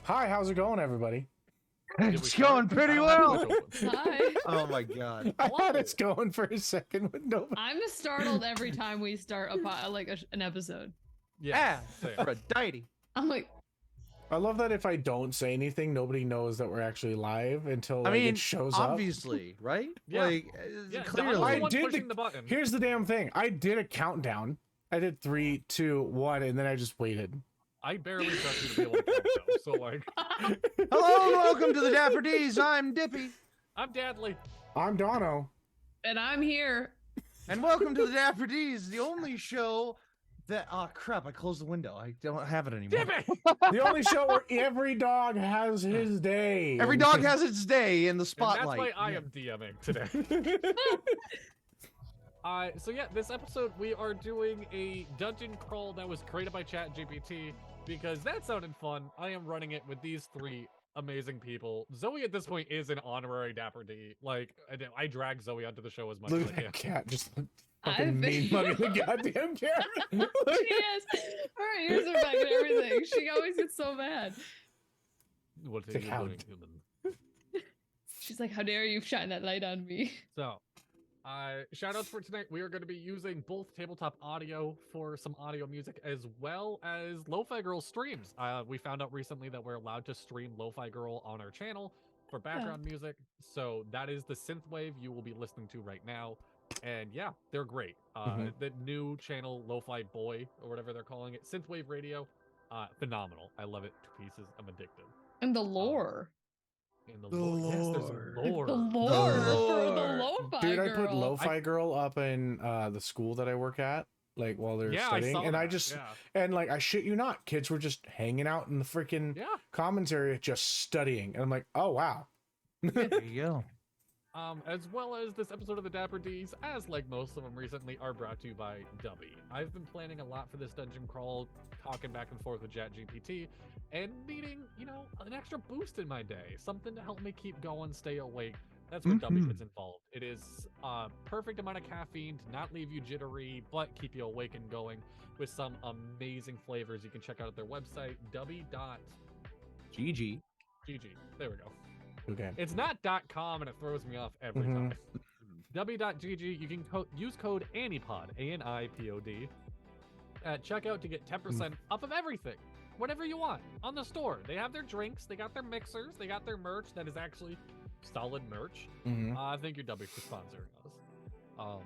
Hi, how's it going, everybody? It's going pretty well. Hi. Oh my god. I thought it's going for a second with nobody. I'm startled every time we start an episode. Yeah, Aphrodite. I'm like, I love that if I don't say anything, nobody knows that we're actually live until I mean, it shows obviously, right? Yeah. Like, Yeah, clearly. I I did pushing the button. Here's the damn thing. I did a countdown. I did 3, 2, 1, and then I just waited. I barely trust you to be able to count though. So like, Hello and welcome to the Dapper D's. I'm Dippy. I'm Dadley. I'm Dono. and I'm here. And welcome to the Dapper D's, the only show that crap, I closed the window. I don't have it anymore. The only show where every dog has his day. Every dog has its day in the And spotlight. that's why I am DMing today. So yeah, this episode we are doing a dungeon crawl that was created by ChatGPT because that sounded fun. I am running it with these 3 amazing people. Zoe at this point is an honorary Dapper D. Like I drag Zoe onto the show as much Look as at I can. that cat just I've fucking been- mean mugging the goddamn cat. She is. Her ears are back and everything. She always gets so mad. What are Like, you how doing, human? She's like, how dare you shine that light on me? So, shout outs for tonight. We are going to be using both tabletop audio for some audio music as well as Lo-Fi Girl streams. We found out recently that we're allowed to stream Lo-Fi Girl on our channel for background music. So that is the synthwave you will be listening to right now. And yeah, they're great. The new channel, Lo-Fi Boy, or whatever they're calling it, Synthwave Radio, phenomenal. I love it to pieces. I'm addicted. And the lore. And the lore. Yes, there's lore. The lore for the lore. lo-fi Dude, girl. I put Lo-Fi Girl up in the school that I work at, like while they're Yeah, studying, I saw and that. I just yeah. and like I shit you not, kids were just hanging out in the freaking Yeah. commons area just studying, and I'm like, oh wow. There you go. As well as this episode of the Dapper D's, as like most of them recently, are brought to you by Dubby. I've been planning a lot for this dungeon crawl, talking back and forth with ChatGPT, and needing, an extra boost in my day, something to help me keep going, stay awake. That's where Dubby gets involved. It is perfect amount of caffeine to not leave you jittery, but keep you awake and going with some amazing flavors. You can check out at their website, dubby.gg. There we go. Okay. It's not .com and it throws me off every time. W.gg, you can use code ANIPOD, ANIPOD, at checkout to get 10% off of everything. Whatever you want on the store. They have their drinks, they got their mixers, they got their merch that is actually solid merch. Thank you, W, for sponsoring us.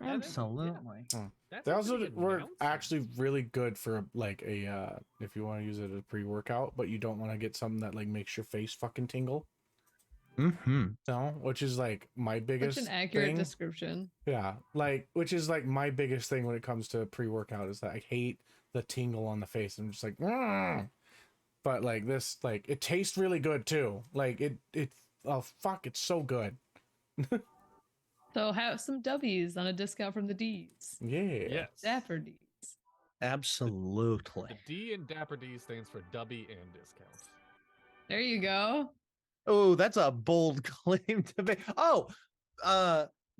Absolutely. That's They also pretty were announced. actually really good for like a if you want to use it as a pre-workout, but you don't want to get something that like makes your face fucking tingle. No, which is like my biggest Such an accurate thing. description. Yeah, like which is like my biggest thing when it comes to pre-workout is that I hate the tingle on the face. I'm just like, but like this, like it tastes really good too. Like it, oh fuck, it's so good. So have some W's on a discount from the D's. Yeah. Yes. Dapper D's. Absolutely. The D in Dapper D stands for Dubby and discounts. There you go. Oh, that's a bold claim to make. Oh,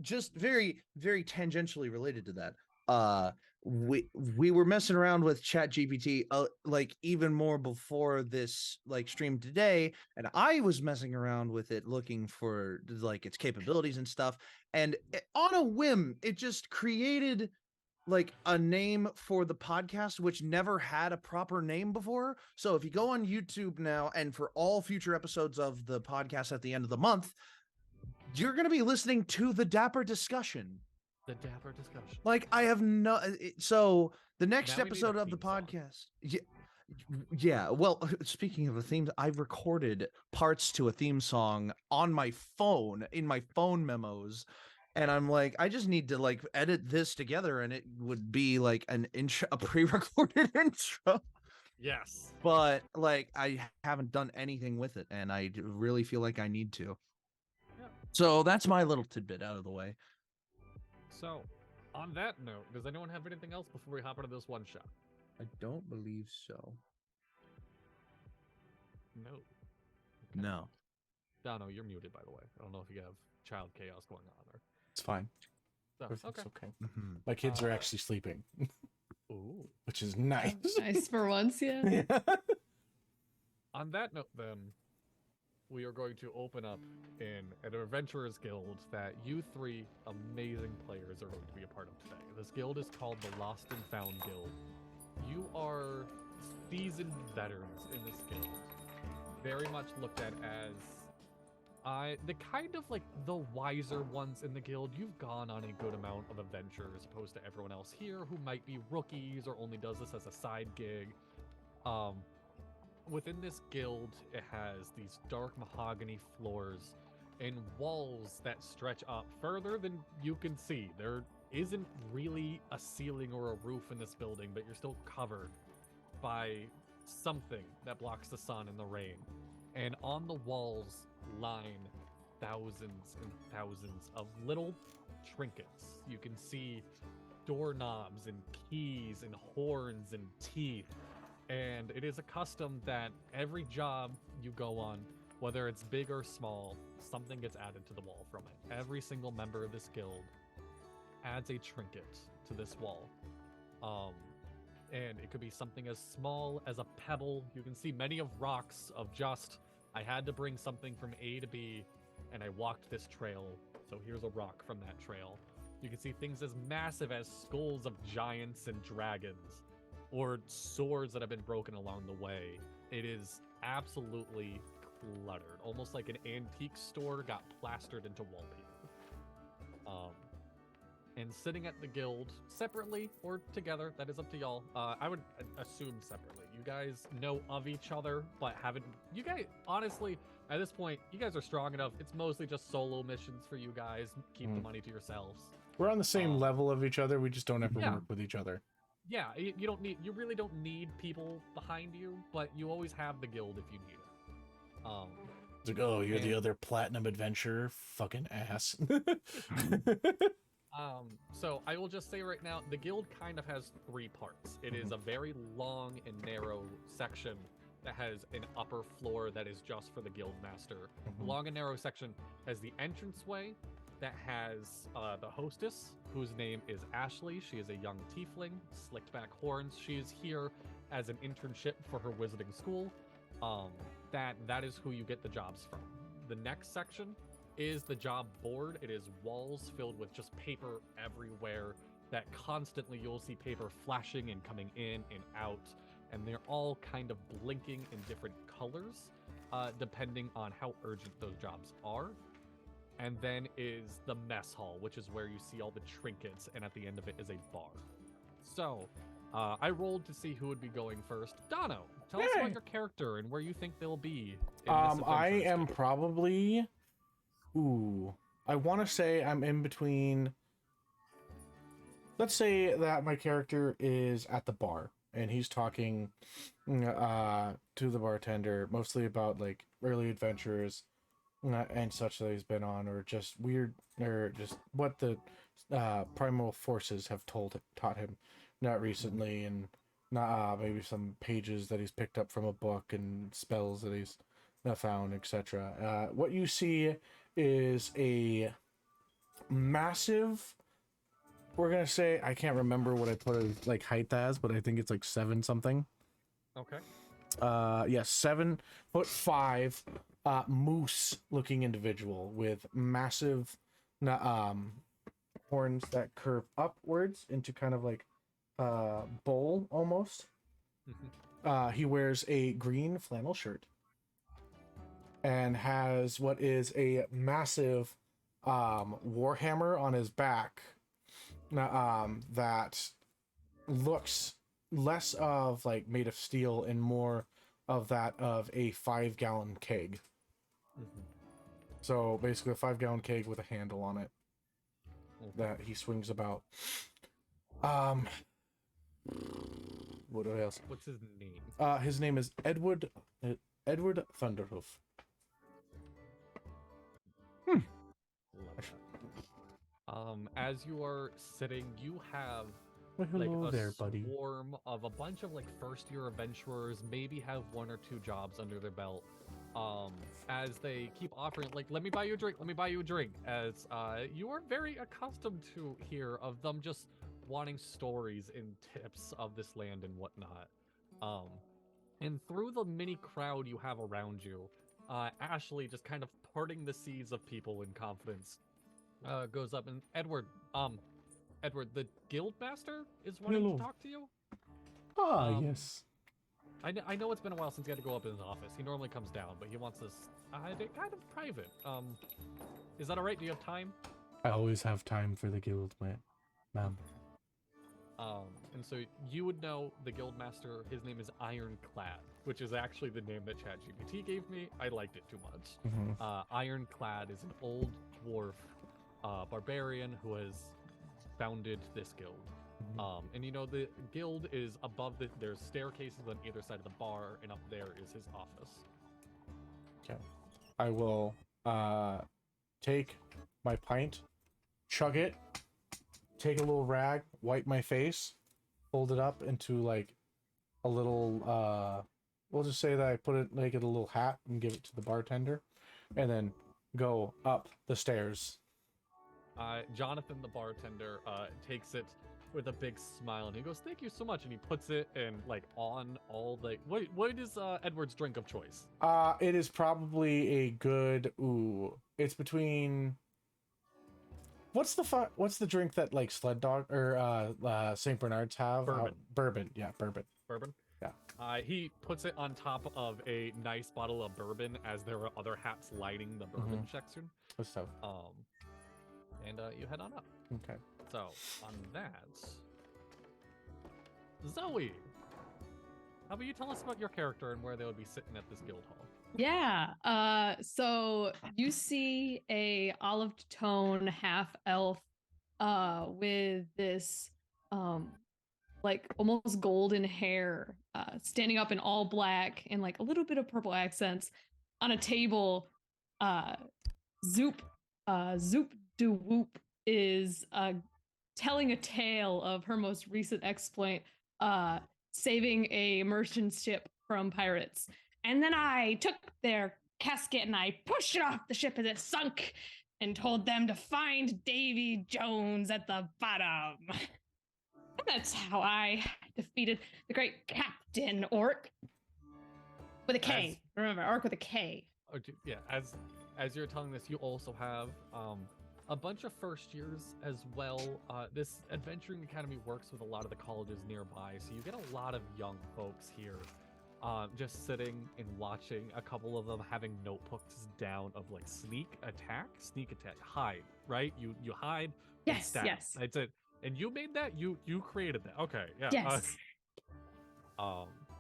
just very, very tangentially related to that. We were messing around with ChatGPT like even more before this like stream today, and I was messing around with it looking for like its capabilities and stuff, and on a whim it just created like a name for the podcast which never had a proper name before. So if you go on YouTube now, and for all future episodes of the podcast at the end of the month, you're going to be listening to the Dapper Discussion. The Dapper Discussion. Like I have no, so the next Now we need episode a of the theme song. podcast. Yeah. Well, speaking of a theme, I've recorded parts to a theme song on my phone in my phone memos. And I'm like, I just need to like edit this together, and it would be like an intro, a pre-recorded intro. Yes. But like, I haven't done anything with it, and I really feel like I need to. Yeah. So that's my little tidbit out of the way. So, on that note, does anyone have anything else before we hop into this one shot? I don't believe so. No. Okay. No. Dono, you're muted, by the way. I don't know if you have child chaos going on or. It's fine. So, Everything's okay. okay. Mhm. My kids are Uh, actually sleeping, Ooh. which is nice. Nice for once, yeah. On that note, then, we are going to open up in an adventurers guild that you three amazing players are going to be a part of today. This guild is called the Lost and Found Guild. You are seasoned veterans in this guild, very much looked at as the kind of like the wiser ones in the guild. You've gone on a good amount of adventure as opposed to everyone else here who might be rookies or only does this as a side gig. Within this guild, it has these dark mahogany floors and walls that stretch up further than you can see. There isn't really a ceiling or a roof in this building, but you're still covered by something that blocks the sun and the rain. And on the walls line thousands and thousands of little trinkets. You can see doorknobs and keys and horns and teeth. And it is a custom that every job you go on, whether it's big or small, something gets added to the wall from it. Every single member of this guild adds a trinket to this wall. And it could be something as small as a pebble. You can see many of rocks of just, I had to bring something from A to B, and I walked this trail, so here's a rock from that trail. You can see things as massive as skulls of giants and dragons, or swords that have been broken along the way. It is absolutely cluttered, almost like an antique store got plastered into wallpaper. And sitting at the guild separately or together, that is up to y'all. I would assume separately. You guys know of each other, but haven't. You guys, honestly, at this point, you guys are strong enough. It's mostly just solo missions for you guys. Keep the money to yourselves. We're on the same level of each other. We just don't ever Yeah. work with each other. Yeah, you don't need. You really don't need people behind you, but you always have the guild if you need it. It's like, oh, you're the and- other platinum adventurer, fucking ass. So I will just say right now, the guild kind of has three parts. It is a very long and narrow section that has an upper floor that is just for the guild master. The long and narrow section has the entranceway that has the hostess, whose name is Ashley. She is a young tiefling, slicked back horns. She is here as an internship for her wizarding school. That is who you get the jobs from. The next section is the job board. It is walls filled with just paper everywhere that constantly you'll see paper flashing and coming in and out, and they're all kind of blinking in different colors depending on how urgent those jobs are. And then is the mess hall, which is where you see all the trinkets, and at the end of it is a bar. So I rolled to see who would be going first. Dono, tell us about your character and where you think they'll be in this I adventure am state. probably. Ooh, I want to say I'm in between. Let's say that my character is at the bar and he's talking to the bartender, mostly about like early adventures and such that he's been on, or just weird, or just what the primal forces have taught him, not recently, and maybe some pages that he's picked up from a book and spells that he's found, etc. What you see is a massive, we're gonna say, I can't remember what I put it like height as, but I think it's like 7 something. Okay. Yes, 7'5" moose looking individual with massive horns that curve upwards into kind of like bowl almost. He wears a green flannel shirt and has what is a massive warhammer on his back that looks less of like made of steel and more of that of a 5-gallon keg. So basically a 5-gallon keg with a handle on it that he swings about. What else? What's his name? His name is Edward Thunderhoof. Love that. As you are sitting, you have Well, like hello a there, buddy. swarm of a bunch of like first-year adventurers, maybe have 1 or 2 jobs under their belt. As they keep offering, like, let me buy you a drink, let me buy you a drink, as you are very accustomed to hear of them just wanting stories and tips of this land and whatnot. And through the mini crowd you have around you, Ashley, just kind of parting the seas of people in confidence, goes up and Edward, the guild master is wanting Hello. to talk to you. Yes. I know it's been a while since he had to go up in his office. He normally comes down, but he wants this kind of private. Is that all right? Do you have time? I always have time for the guild, ma'am. And so you would know the guild master. His name is Ironclad, which is actually the name that ChatGPT gave me. I liked it too much. Mhm. Ironclad is an old dwarf barbarian who has founded this guild. And you know, the guild is above there's staircases on either side of the bar, and up there is his office. Okay. I will take my pint, chug it, take a little rag, wipe my face, fold it up into like a little we'll just say that I put it, make it a little hat, and give it to the bartender, and then go up the stairs. Jonathan, the bartender, takes it with a big smile, and he goes, "Thank you so much," and he puts it in like on all the what is Edward's drink of choice? It is probably a good it's between what's the drink that like Sled Dog or St. Bernards have? Bourbon. Bourbon, yeah, bourbon. Bourbon? Yeah. He puts it on top of a nice bottle of bourbon as there are other hats lighting the bourbon section. That's tough. And you head on up. Okay. So, on that, Zoe, how about you tell us about your character and where they would be sitting at this guild hall? Yeah. So you see a olive tone half elf with this like almost golden hair standing up in all black and like a little bit of purple accents on a table. Zoop de Whoop is telling a tale of her most recent exploit, saving a merchant ship from pirates. And then I took their casket and I pushed it off the ship as it sunk and told them to find Davy Jones at the bottom. And that's how I defeated the great Captain Orc. With a K. Remember, Orc with a K. Yeah, as you're telling this, you also have a bunch of first years as well. This adventuring academy works with a lot of the colleges nearby, so you get a lot of young folks here, just sitting and watching. A couple of them having notebooks down of like sneak attack, hide. Right? You hide. And Yes, stab. yes. That's it. And you made that. You created that. Okay. Yeah. Yes.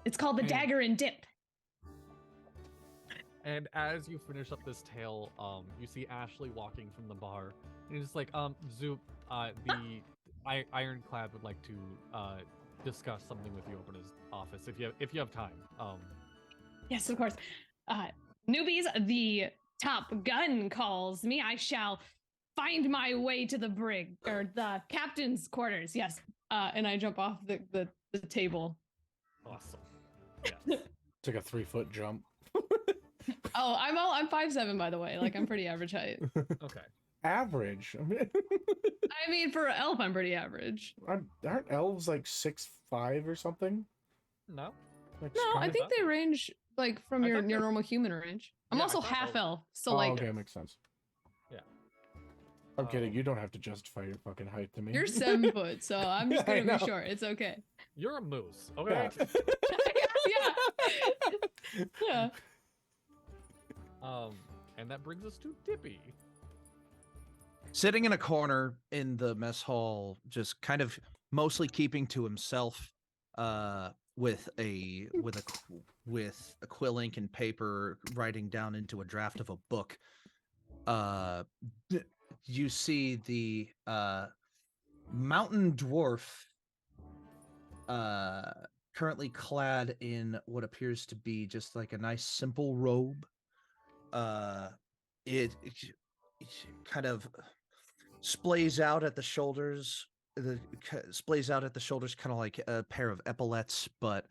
It's called the Dagger and Dip. And as you finish up this tale, you see Ashley walking from the bar, and he's like, Zoop, the Ironclad would like to discuss something with you up in his office if you have time. Yes, of course. Newbies, the Top Gun calls me. I shall find my way to the brig or the captain's quarters. Yes. And I jump off the table. Awesome. Yes. It's like a 3-foot jump. Oh, I'm 5'7", by the way. Like, I'm pretty average height. Okay. Average. I mean, for an elf, I'm pretty average. Aren't elves like 6'5" or something? No. Like, No, I Scottish? think they range like from your normal human range. I'm Yeah, also I thought half elves- elf, so Oh, like okay, makes sense. Yeah. I'm kidding. You don't have to justify your fucking height to me. you're 7 foot, so I'm just Yeah, I gonna be know. short. It's okay. You're a moose. Okay. Yeah. Yeah. And that brings us to Dippy. Sitting in a corner in the mess hall, just kind of mostly keeping to himself, with a quill ink and paper, writing down into a draft of a book. You see the mountain dwarf, currently clad in what appears to be just like a nice simple robe. It kind of splays out at the shoulders. Splays out at the shoulders, kind of like a pair of epaulets, but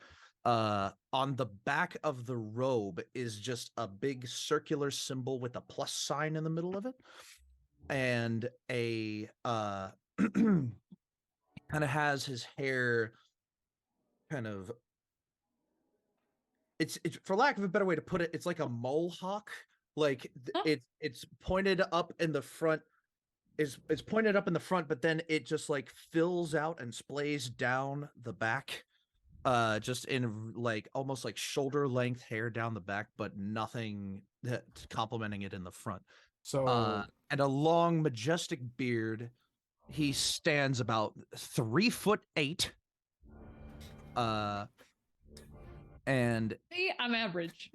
on the back of the robe is just a big circular symbol with a plus sign in the middle of it, and a kind of has his hair kind of it's for lack of a better way to put it, it's like a mohawk. Like it's pointed up in the front. It's pointed up in the front, but then it just like fills out and splays down the back. Just in like almost like shoulder length hair down the back, but nothing complementing it in the front. So And a long, majestic beard. He stands about 3'8". And See, I'm average.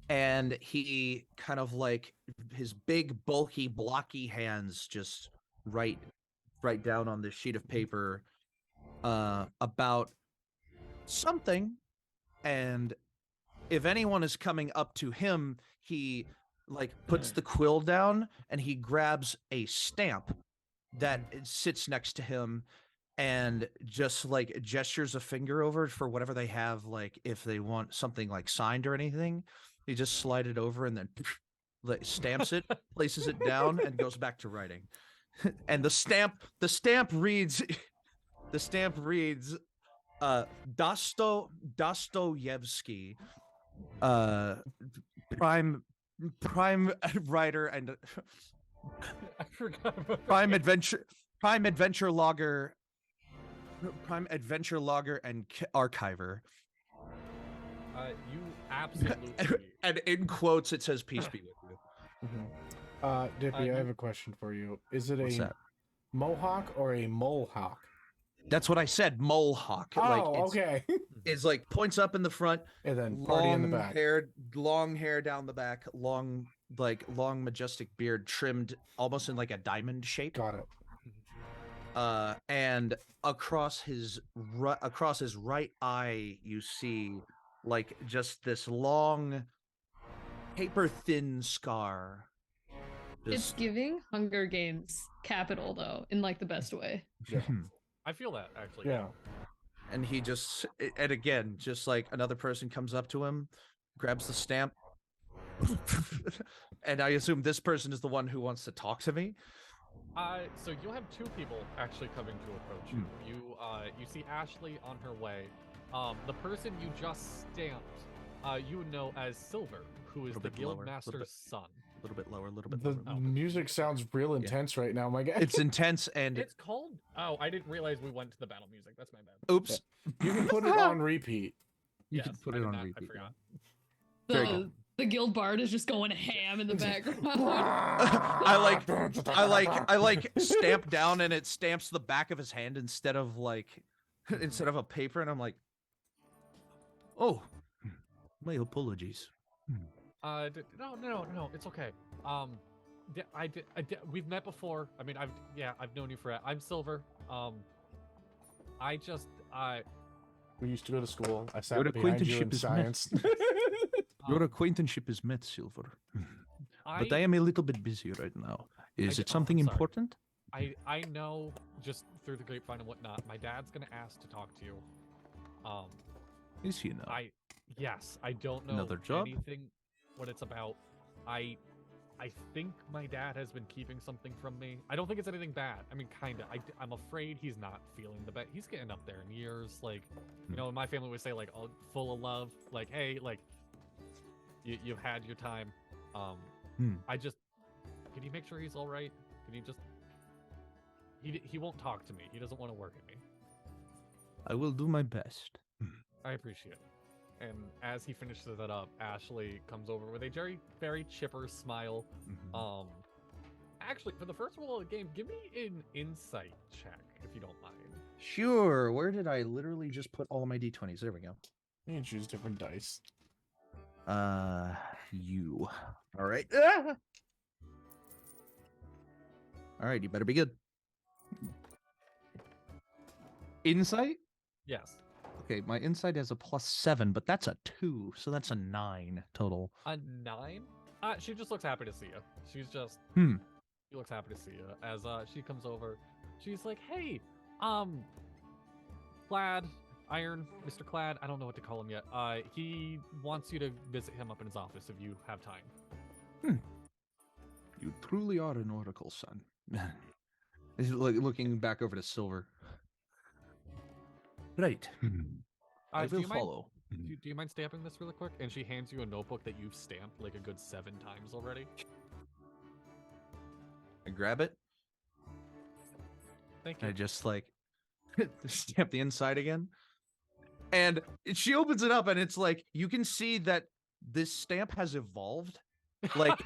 and he kind of like his big, bulky, blocky hands just write down on this sheet of paper about something, and if anyone is coming up to him, he like puts the quill down and he grabs a stamp that sits next to him and just like gestures a finger over for whatever they have, like if they want something like signed or anything. He just slide it over and then like, stamps it, places it down, and goes back to writing. And the stamp reads Dostoevsky, prime writer and I forgot about prime adventure logger and archiver. You absolutely. And in quotes it says peace be with you. Dippy, I have a question for you. Is it What's a that? mohawk or a molehawk? That's what I said, mohawk. Oh, like okay. it's like points up in the front, And then party in the back. long hair down the back, long majestic beard trimmed almost in like a diamond shape. Got it. And across his right eye you see like just this long paper thin scar. It's giving Hunger Games capital though, in like the best way. Yeah. I feel that actually. Yeah. And he just, and again, just like another person comes up to him, grabs the stamp, and I assume this person is the one who wants to talk to me. So you'll have two people actually coming to approach you. You see Ashley on her way. The person you just stamped, you would know as Silver, who is the Guildmaster's son. A little bit lower, a little bit The lower. music sounds real intense right now, my guy. It's intense and It's called. Oh, I didn't realize we went to the battle music. That's my bad. oops. You can put it on repeat. You Yes, can put I it did on not- repeat. I forgot. Very good. The guild bard is just going ham in the background. I like stamp down and it stamps the back of his hand instead of a paper, and I'm like, oh, my apologies. No, it's okay. We've met before. I mean, I've known you for. I'm Silver. We used to go to school. I Your sat behind you in acquaintanceship is science. Your acquaintanceship is met, Silver. But I am a little bit busy right now. Is it something I'm sorry. important? I know just through the grapevine and whatnot. My dad's gonna ask to talk to you. Is he now? Yes, I don't know Another job? anything what it's about. I think my dad has been keeping something from me. I don't think it's anything bad. I mean, kinda. I'm afraid he's not feeling the best. He's getting up there in years. Like, you know, my family would say like, oh, full of love. Like, hey, like, you've had your time. Can you make sure he's all right? Can you just? He won't talk to me. He doesn't want to work at me. I will do my best. I appreciate it. And as he finishes that up, Ashley comes over with a very, very chipper smile. Actually, for the first roll of the game, give me an insight check, if you don't mind. Sure. Where did I literally just put all of my d20s? There we go. You can choose different dice. You. All right. All right, you better be good. Insight? Yes. Okay, my insight has a +7, but that's a 2, so that's a 9 total. A 9? She just looks happy to see you. She's just... Hmm. She looks happy to see you. As she comes over, she's like, hey, Clad, Iron, Mr. Clad, I don't know what to call him yet. He wants you to visit him up in his office if you have time. You truly are an oracle, son. He's looking back over to Silver. Right. I do will you mind follow. Do you mind stamping this really quick? And she hands you a notebook that you've stamped like a good 7 times already. I grab it. Thank I you. just like stamp the inside again. And she opens it up and it's like, you can see that this stamp has evolved. Like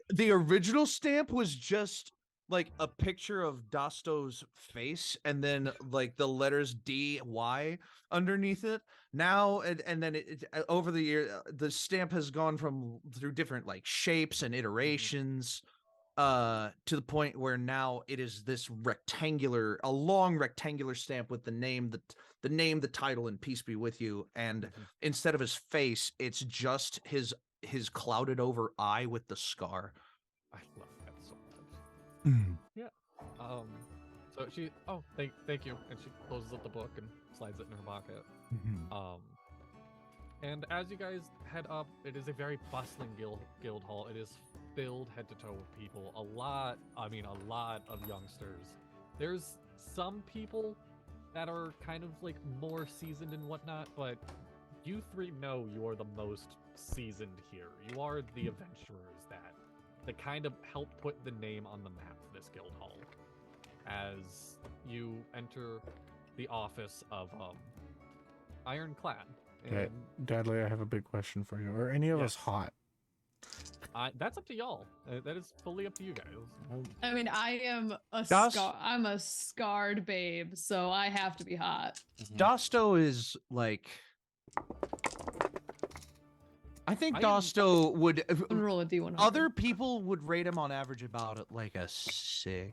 the original stamp was just like a picture of Dosto's face and then like the letters D-Y underneath it. Now, and then over the year, the stamp has gone through different like shapes and iterations. To the point where now it is this a long rectangular stamp with the name, the title, and peace be with you. And instead of his face, it's just his clouded over eye with the scar. I love that so much. Yeah. So she, thank you, and she closes up the book and slides it in her pocket. And as you guys head up, it is a very bustling guild hall. It is filled head to toe with people. A lot of youngsters. There's some people that are kind of like more seasoned and whatnot, but you three know you are the most seasoned here. You are the adventurers that kind of help put the name on the map for this guild hall. As you enter the office of Ironclad. Okay, Dadley, I have a big question for you. Are any of us hot? That's up to y'all. That is fully up to you guys. I mean, I am I'm a scarred babe, so I have to be hot. Dosto is like, I think Dosto would roll a D100. Other people would rate him on average about like a 6,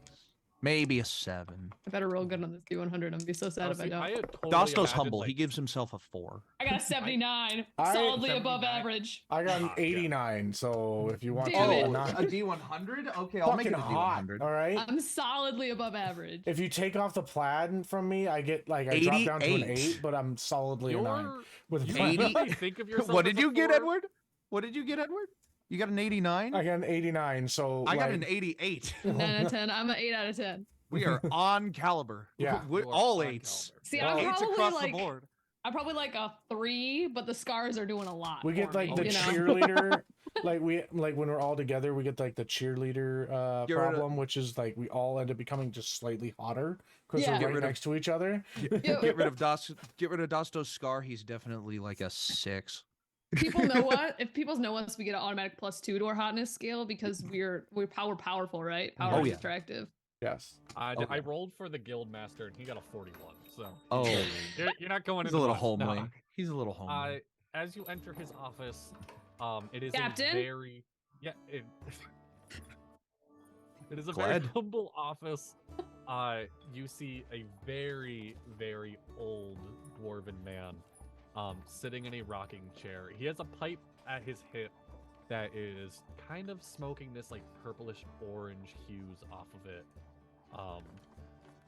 maybe a 7. I better roll good on this D100. I'm gonna be so sad if I don't. Dosto's humble. He gives himself a 4. I got a 79, solidly above average. I got an 89. So if you want Damn it. a D100, okay, I'll make it a D100. All right. I'm solidly above average. If you take off the plaid from me, I get like I drop down to an 8, but I'm solidly a 9 with you 80. Think of yourself What as did a you get, 4? Edward? What did you get, Edward? You got an 89? I got an 89. So I got an 88. 9 out of 10. I'm an 8 out of 10. We are on caliber. Yeah. We're all 8s. See, All I'm Eights probably across like the board. I'm probably like a 3, but the scars are doing a lot. We get for like me, the you know? cheerleader, like when we're all together, we get like the cheerleader problem, which is like we all end up becoming just slightly hotter because we're right next to each other. Get rid of Dosto's scar. He's definitely like a 6. People know what? If people know us, we get an automatic +2 to our hotness scale because we're powerful, right? Power is attractive. Yes. I rolled for the guild master and he got a 41. So you're not going. He's a little homely. He's a little homely. As you enter his office, it is Captain? a very it is a very humble office. You see a very, very old dwarven man sitting in a rocking chair. He has a pipe at his hip that is kind of smoking this like purplish orange hues off of it.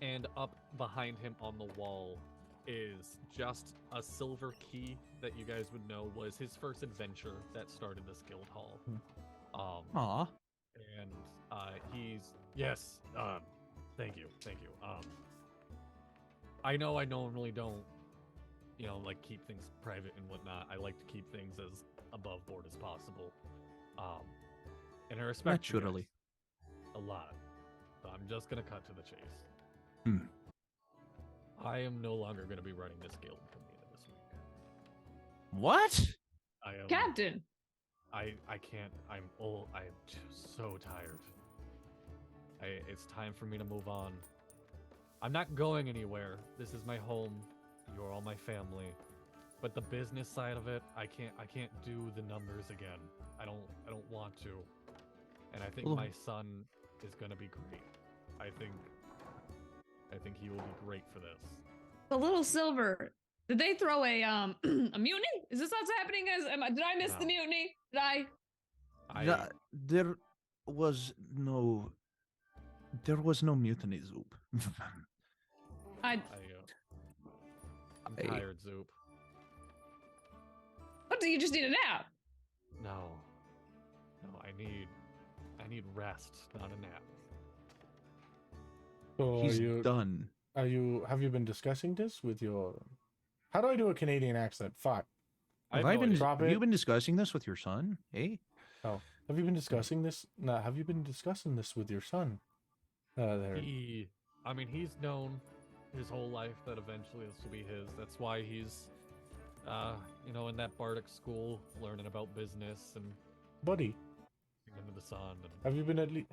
And up behind him on the wall is just a silver key that you guys would know was his first adventure that started this guild hall. And he's thank you. I know I normally don't like keep things private and whatnot. I like to keep things as above board as possible. And I respect you guys a lot. So I'm just gonna cut to the chase. I am no longer gonna be running this guild from the end of this week. What? I am Captain. I can't. I'm old. I'm just so tired. It's time for me to move on. I'm not going anywhere. This is my home. You're all my family. But the business side of it, I can't do the numbers again. I don't want to. And I think my son is gonna be great. I think he will be great for this. The little silver. Did they throw a a mutiny? Is this what's happening? Did I miss the mutiny? Did I? There was no mutiny, Zoop. I'm tired, Zoop. What, do you just need a nap? No, I need rest, not a nap. So He's done. Have you been discussing this with your? How do I do a Canadian accent? Fuck. I Have have I no been? idea. Drop Have you it. been discussing this with your son? Hey. Oh, have you been discussing this? No, have you been discussing this with your son? There. I mean, he's known his whole life that eventually this will be his. That's why he's, in that Bardic school, learning about business and Buddy, into the sun. And have you been at least,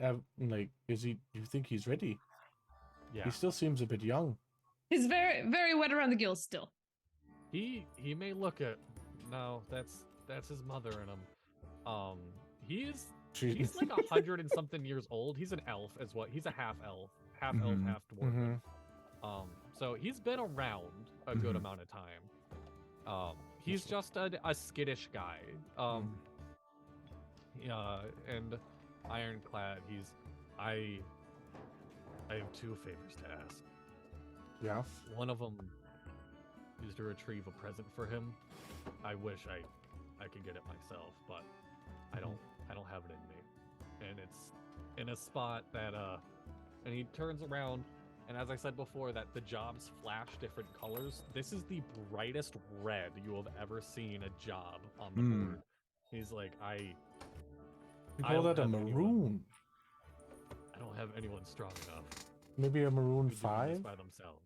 is he, do you think he's ready? yeah, He still seems a bit young. He's very, very wet around the gills still. he may look it. No, that's his mother in him. He's like 100 and something years old. He's an elf as well. He's a half elf, half dwarf. So he's been around a good amount of time. He's just a skittish guy. And ironclad. I have two favors to ask. Yeah. One of them is to retrieve a present for him. I wish I could get it myself, but I don't have it in me. And it's in a spot that and he turns around, and as I said before, that the jobs flash different colors. This is the brightest red you have ever seen a job on the board. He's like, You call that a don't have maroon? I don't have anyone strong enough Maybe a maroon to do this 5? by themselves.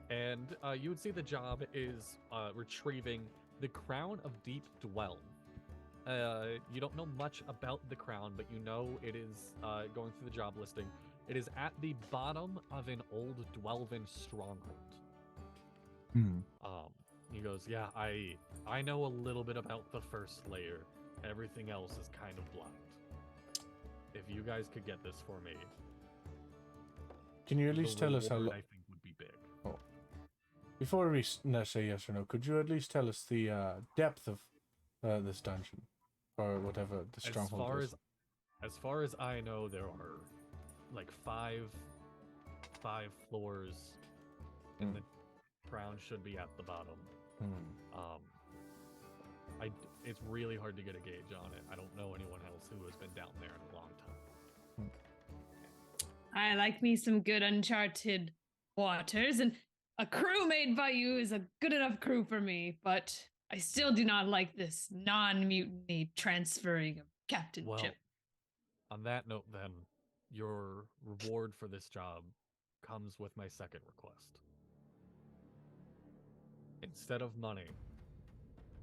And you would see the job is retrieving the Crown of Deep Dwell. You don't know much about the crown, but you know it is, going through the job listing, it is at the bottom of an old Dwelven stronghold. He goes, yeah, I know a little bit about the first layer. Everything else is kind of blind. If you guys could get this for me, Can you at least the tell us how reward, long? I think would be big. Before we say yes or no, could you at least tell us the depth of this dungeon, or whatever the stronghold is? As far as I know, there are like five floors, and the crown should be at the bottom. It's really hard to get a gauge on it. I don't know anyone else who has been down there in a long time. I like me some good uncharted waters, and a crew made by you is a good enough crew for me, but I still do not like this non-mutiny transferring of captainship. Well, on that note, then, your reward for this job comes with my second request. Instead of money,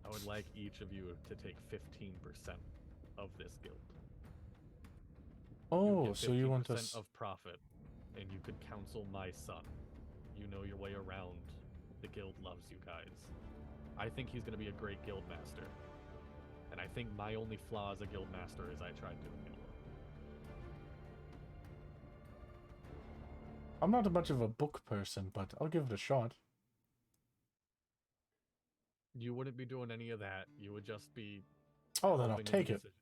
I would like each of you to take 15% of this guild. Oh, so you want 15% us? of profit, and you could counsel my son. You know your way around. The guild loves you guys. I think he's going to be a great guild master. And I think my only flaw as a guild master is I tried doing it alone. I'm not much of a book person, but I'll give it a shot. You wouldn't be doing any of that. You would just be... Oh, then I'll helping in the take it. decision.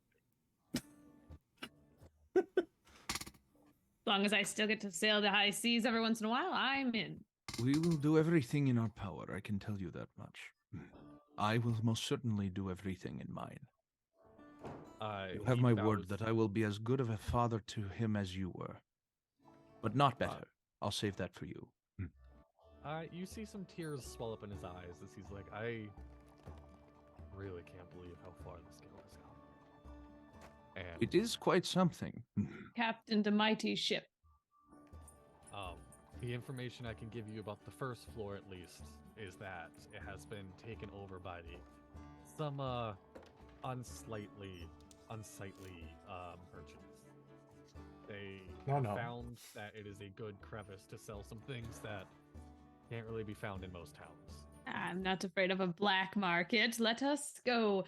As long as I still get to sail the high seas every once in a while, I'm in. We will do everything in our power, I can tell you that much. I will most certainly do everything in mine. You have He my bows- word that I will be as good of a father to him as you were. But not better. I'll save that for you. You see some tears swell up in his eyes as he's like, I really can't believe how far this guild has come. And It is quite something. Captained a mighty ship. the information I can give you about the first floor, at least, is that it has been taken over by some unsightly merchants. They found that it is a good crevice to sell some things that can't really be found in most towns. I'm not afraid of a black market. Let us go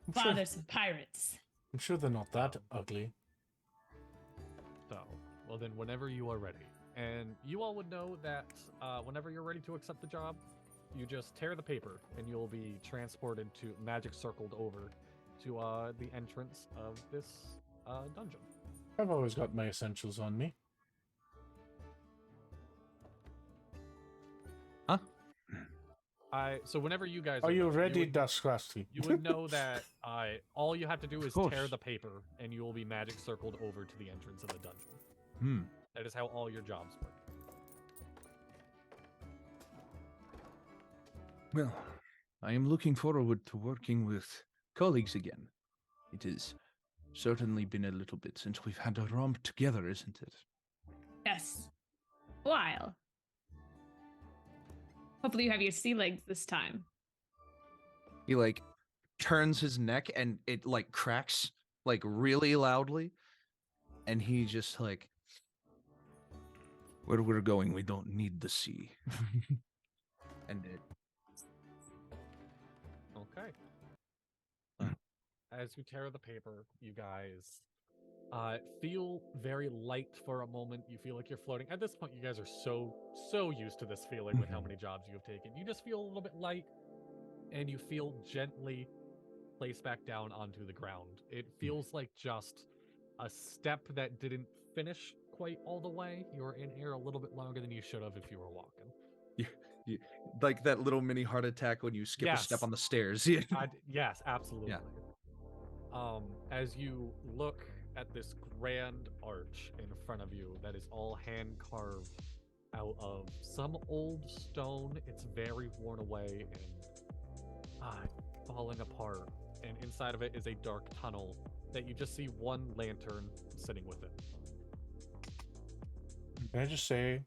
bother some pirates. I'm sure they're not that ugly. So, well then, whenever you are ready. And you all would know that whenever you're ready to accept the job, you just tear the paper and you'll be transported to, magic circled over to the entrance of this dungeon. I've always got my essentials on me. Huh? So whenever you guys Are you ready, Duskrusty? You would know that all you have to do is course. tear the paper and you will be magic circled over to the entrance of the dungeon. That is how all your jobs work. Well, I am looking forward to working with colleagues again. It has certainly been a little bit since we've had a romp together, isn't it? Yes. While. Hopefully you have your sea legs this time. He like turns his neck and it like cracks like really loudly, and he just like, Where we're going, we don't need the sea. and it Okay. As you tear the paper, you guys feel very light for a moment. You feel like you're floating. At this point, you guys are so used to this feeling with how many jobs you have taken. You just feel a little bit light, and you feel gently placed back down onto the ground. It feels like just a step that didn't finish quite all the way. You're in air a little bit longer than you should have if you were walking. you, like that little mini heart attack when you skip a step Yes. on the stairs. Yeah. Yes, absolutely. As you look at this grand arch in front of you that is all hand carved out of some old stone. It's very worn away and falling apart. And inside of it is a dark tunnel that you just see one lantern sitting with it. Can I just say,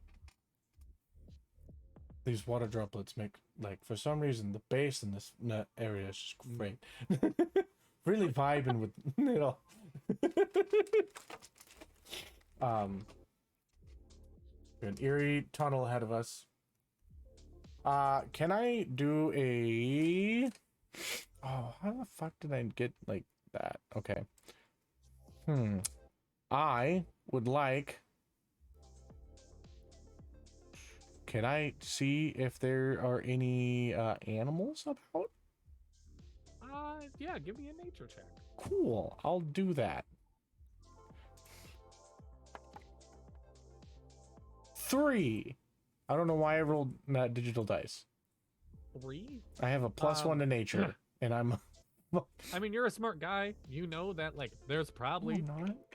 these water droplets make, like, for some reason, the bass in this area is just great. Really vibing with it all. An eerie tunnel ahead of us. Can I do a... Oh, how the fuck did I get like that? Okay. I would like... Can I see if there are any animals about? Yeah, give me a nature check. Cool, I'll do that. 3. I don't know why I rolled that digital dice. 3? I have a +1 to nature, and I'm... I mean, you're a smart guy. You know that, like, there's probably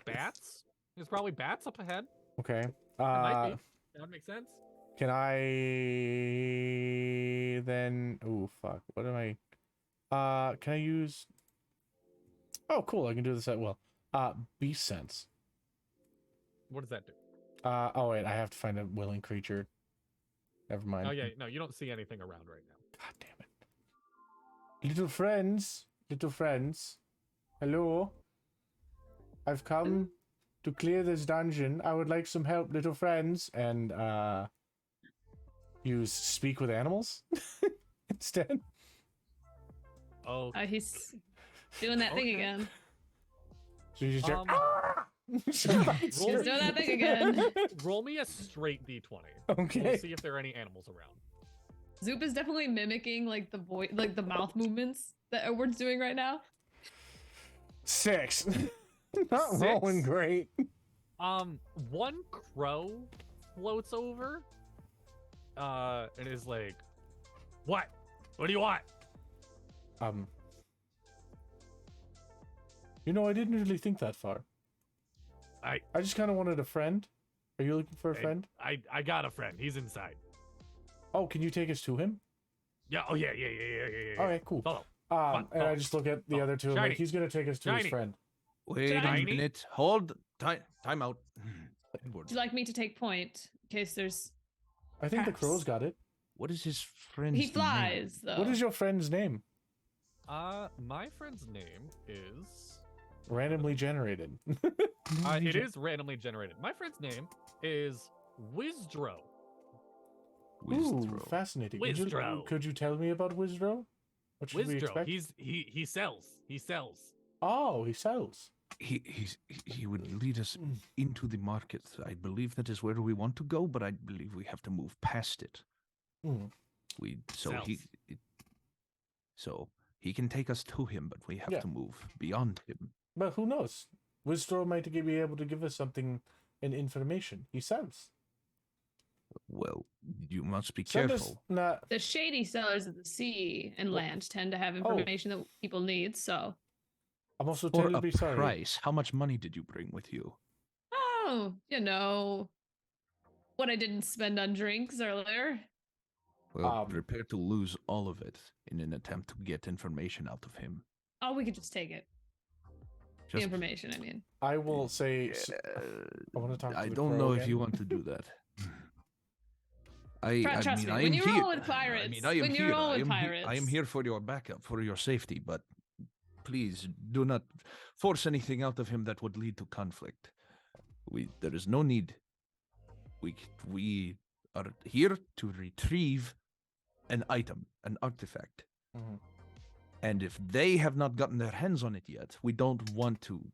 bats. There's probably bats up ahead. Okay. It might be. That would make sense. Can I then... Oh, fuck. What am I... can I use... Oh, cool. I can do this at will. Beast sense. What does that do? Oh, wait. I have to find a willing creature. Never mind. Oh, yeah. No, you don't see anything around right now. God damn it. Little friends. Little friends. Hello. I've come to clear this dungeon. I would like some help, little friends. And, use speak with animals instead. Oh, He's doing that thing again. So you just He's doing that thing again. roll me a straight d20. Okay. We'll see if there are any animals around. Zoop is definitely mimicking like the voice, like the mouth movements that Edward's doing right now. 6. Not 6? rolling great. One crow floats over. And is like, "What? What do you want?" You know, I didn't really think that far. I just kind of wanted a friend. Are you looking for a friend? I got a friend. He's inside. Oh, can you take us to him? Yeah. Oh yeah. Okay, cool. Follow. And I just look at the other two and Shiny. like, he's gonna take us to his Shiny. friend. wait Shiny. a minute. Hold. Time out. Would you like me to take point in case there's... I think the Perhaps. crow's got it. What is his friend's He name? flies though. What is your friend's name? My friend's name is. Randomly generated. It is randomly generated. My friend's name is Wizdro. Ooh, fascinating. Wizdro. Could you tell me about Wizdro? What should we Wizdro. expect? He sells. He sells. Oh, he sells. He would lead us into the market. I believe that is where we want to go, but I believe we have to move past it. Hmm. So he can take us to him, but we have Yeah. to move beyond him. But who knows? Wizdro might be able to give us something in information. He sells. Well, you must be Send us- careful. Nah, The shady sellers of the sea and land tend to have information that people need, so... I'm also For a terribly sorry. price, how much money did you bring with you? Oh, you know... What I didn't spend on drinks earlier. Well, prepare to lose all of it in an attempt to get information out of him. Oh, we could just take it. The information, I mean. I will say. I want to talk to I the don't crow know if again. you want to do that. I Trust mean, me, I when am you here. roll with pirates, I mean, I am when you here. roll I with am pirates, I am here for your backup, for your safety. But please do not force anything out of him that would lead to conflict. There is no need. We are here to retrieve an item, an artifact. Mhm. And if they have not gotten their hands on it yet, we don't want to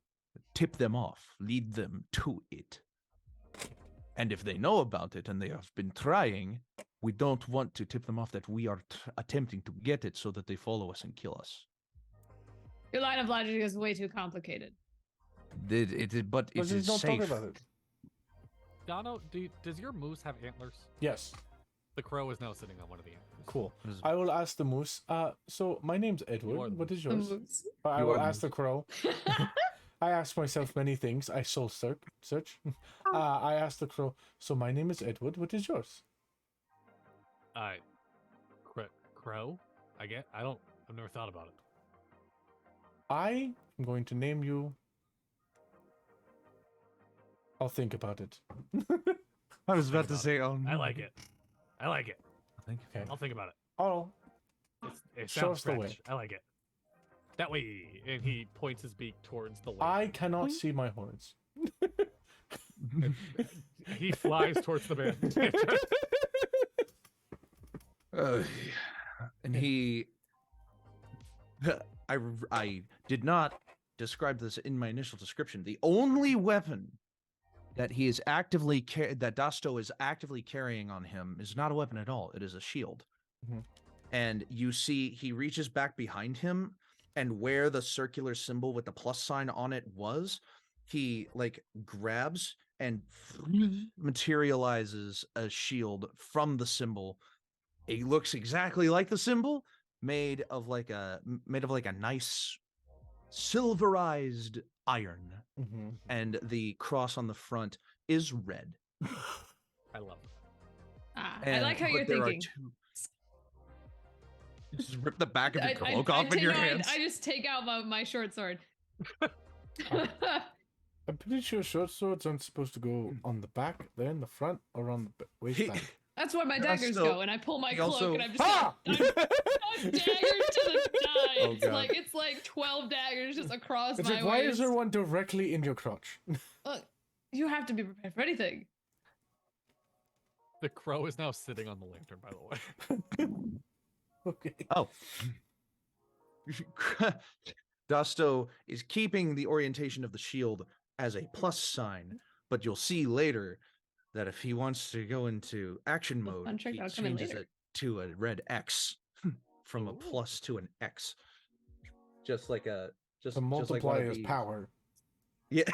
tip them off, lead them to it. And if they know about it and they have been trying, we don't want to tip them off that we are attempting to get it so that they follow us and kill us. your line of logic is way too complicated. But it Let's is just don't safe. talk about it. Dono, does your moose have antlers? Yes. The crow is now sitting on one of the antlers. Cool. I will ask the moose. So my name's Edward. What is yours? I will ask the crow. I ask myself many things. I soul search. I asked the crow. So my name is Edward. What is yours? Crow? I've never thought about it. I am going to name you. I'll think about it. I was about to say, I like it. Okay. I'll think about it. Oh, It show sounds us the way. French. I like it. That way, and he points his beak towards the lake. I cannot see my horns. He flies towards the man. And he, I did not describe this in my initial description. The only weapon that he is actively that Dasto is actively carrying on him is not a weapon at all. It is a shield. Mhm. And you see, he reaches back behind him, and where the circular symbol with the plus sign on it was, he like grabs and materializes a shield from the symbol. It looks exactly like the symbol, made of like a nice silverized iron, Mm-hmm. and the cross on the front is red. I love it. I like how you're thinking. You just rip the back of your cloak I off in your hands. I just take out my short sword. I'm pretty sure short swords aren't supposed to go on the back. They're in the front or on the waistband. That's where my daggers Also- go, and I pull my he cloak, also- and I'm just Ah! I'm daggers to the side. Oh, God. It's like 12 daggers just across It's my like, why is waist. there one directly in your crotch? You have to be prepared for anything. The crow is now sitting on the lantern, by the way. Okay. Oh. Dasto is keeping the orientation of the shield as a plus sign, but you'll see later that if he wants to go into action Well, mode, fun trick, he that'll come in changes later. it to a red X from a Ooh. plus to an X. Just like a just The just like one multiply of is these. power. Yeah.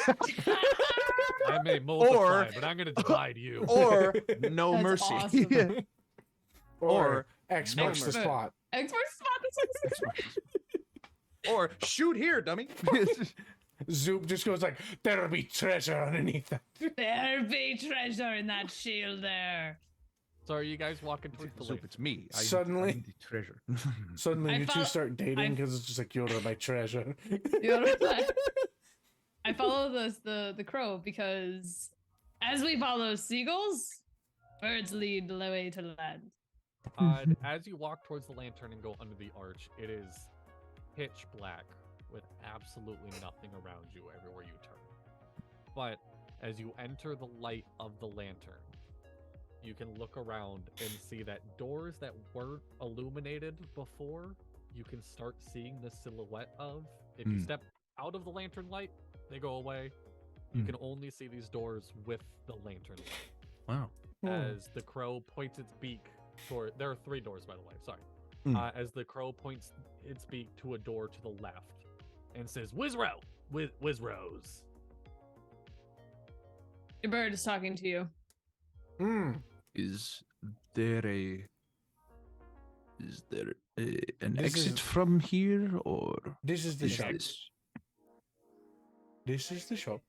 I may multiply, Or- but I'm going to divide you. Or no That's mercy. awesome. Or X no marks the mercy. spot. Expert spot. Or shoot here, dummy. Zoop just goes like, there'll be treasure underneath that. There be treasure in that shield there. So are you guys walking towards the Zoop, lake? it's me. Suddenly- I'm the treasure. Suddenly I you two follow- start dating because it's just like, you're my treasure. I follow the crow because as we follow seagulls, birds lead the way to land. As you walk towards the lantern and go under the arch, it is pitch black with absolutely nothing around you everywhere you turn. But as you enter the light of the lantern, you can look around and see that doors that weren't illuminated before, you can start seeing the silhouette of. If you step out of the lantern light, they go away. You can only see these doors with the lantern light. Wow. As the crow points its beak toward, there are 3 doors, by the way, sorry. As the crow points its beak to a door to the left and says, Wizrow! Wizrows. Your bird is talking to you. Is there an This exit is- from here, or This is the is shop. this? This is the shop.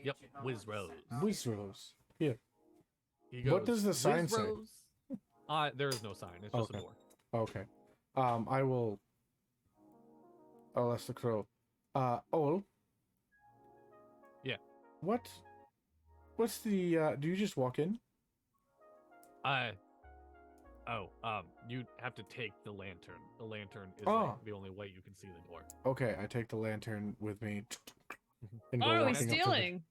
Yep, Wizrows. Wizards. Here. He What does the sign say? "Wizrows?" There is no sign. It's just a Okay. door. Okay. I will. Oh, that's the crow. Ol. Yeah. What's the? Do you just walk in? You have to take the lantern. The lantern is Oh. like the only way you can see the door. Okay, I take the lantern with me. And Oh, walking he's up to the- stealing.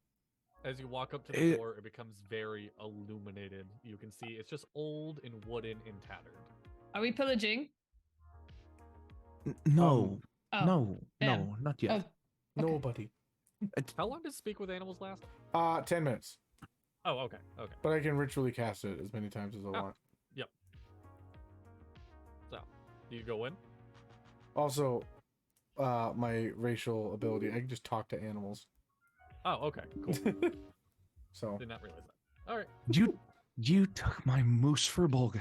As you walk up to the It- door, it becomes very illuminated. You can see it's just old and wooden and tattered. Are we pillaging? No, Oh. no, damn. no, not yet. Oh, okay. Nobody. How long does Speak with Animals last? 10 minutes. Oh, okay, okay. But I can ritually cast it as many times as I want. So, do you go in? Also, my racial ability, I can just talk to animals. Oh, okay, cool. So Did not realize that. All right. You took my moose for Bolga.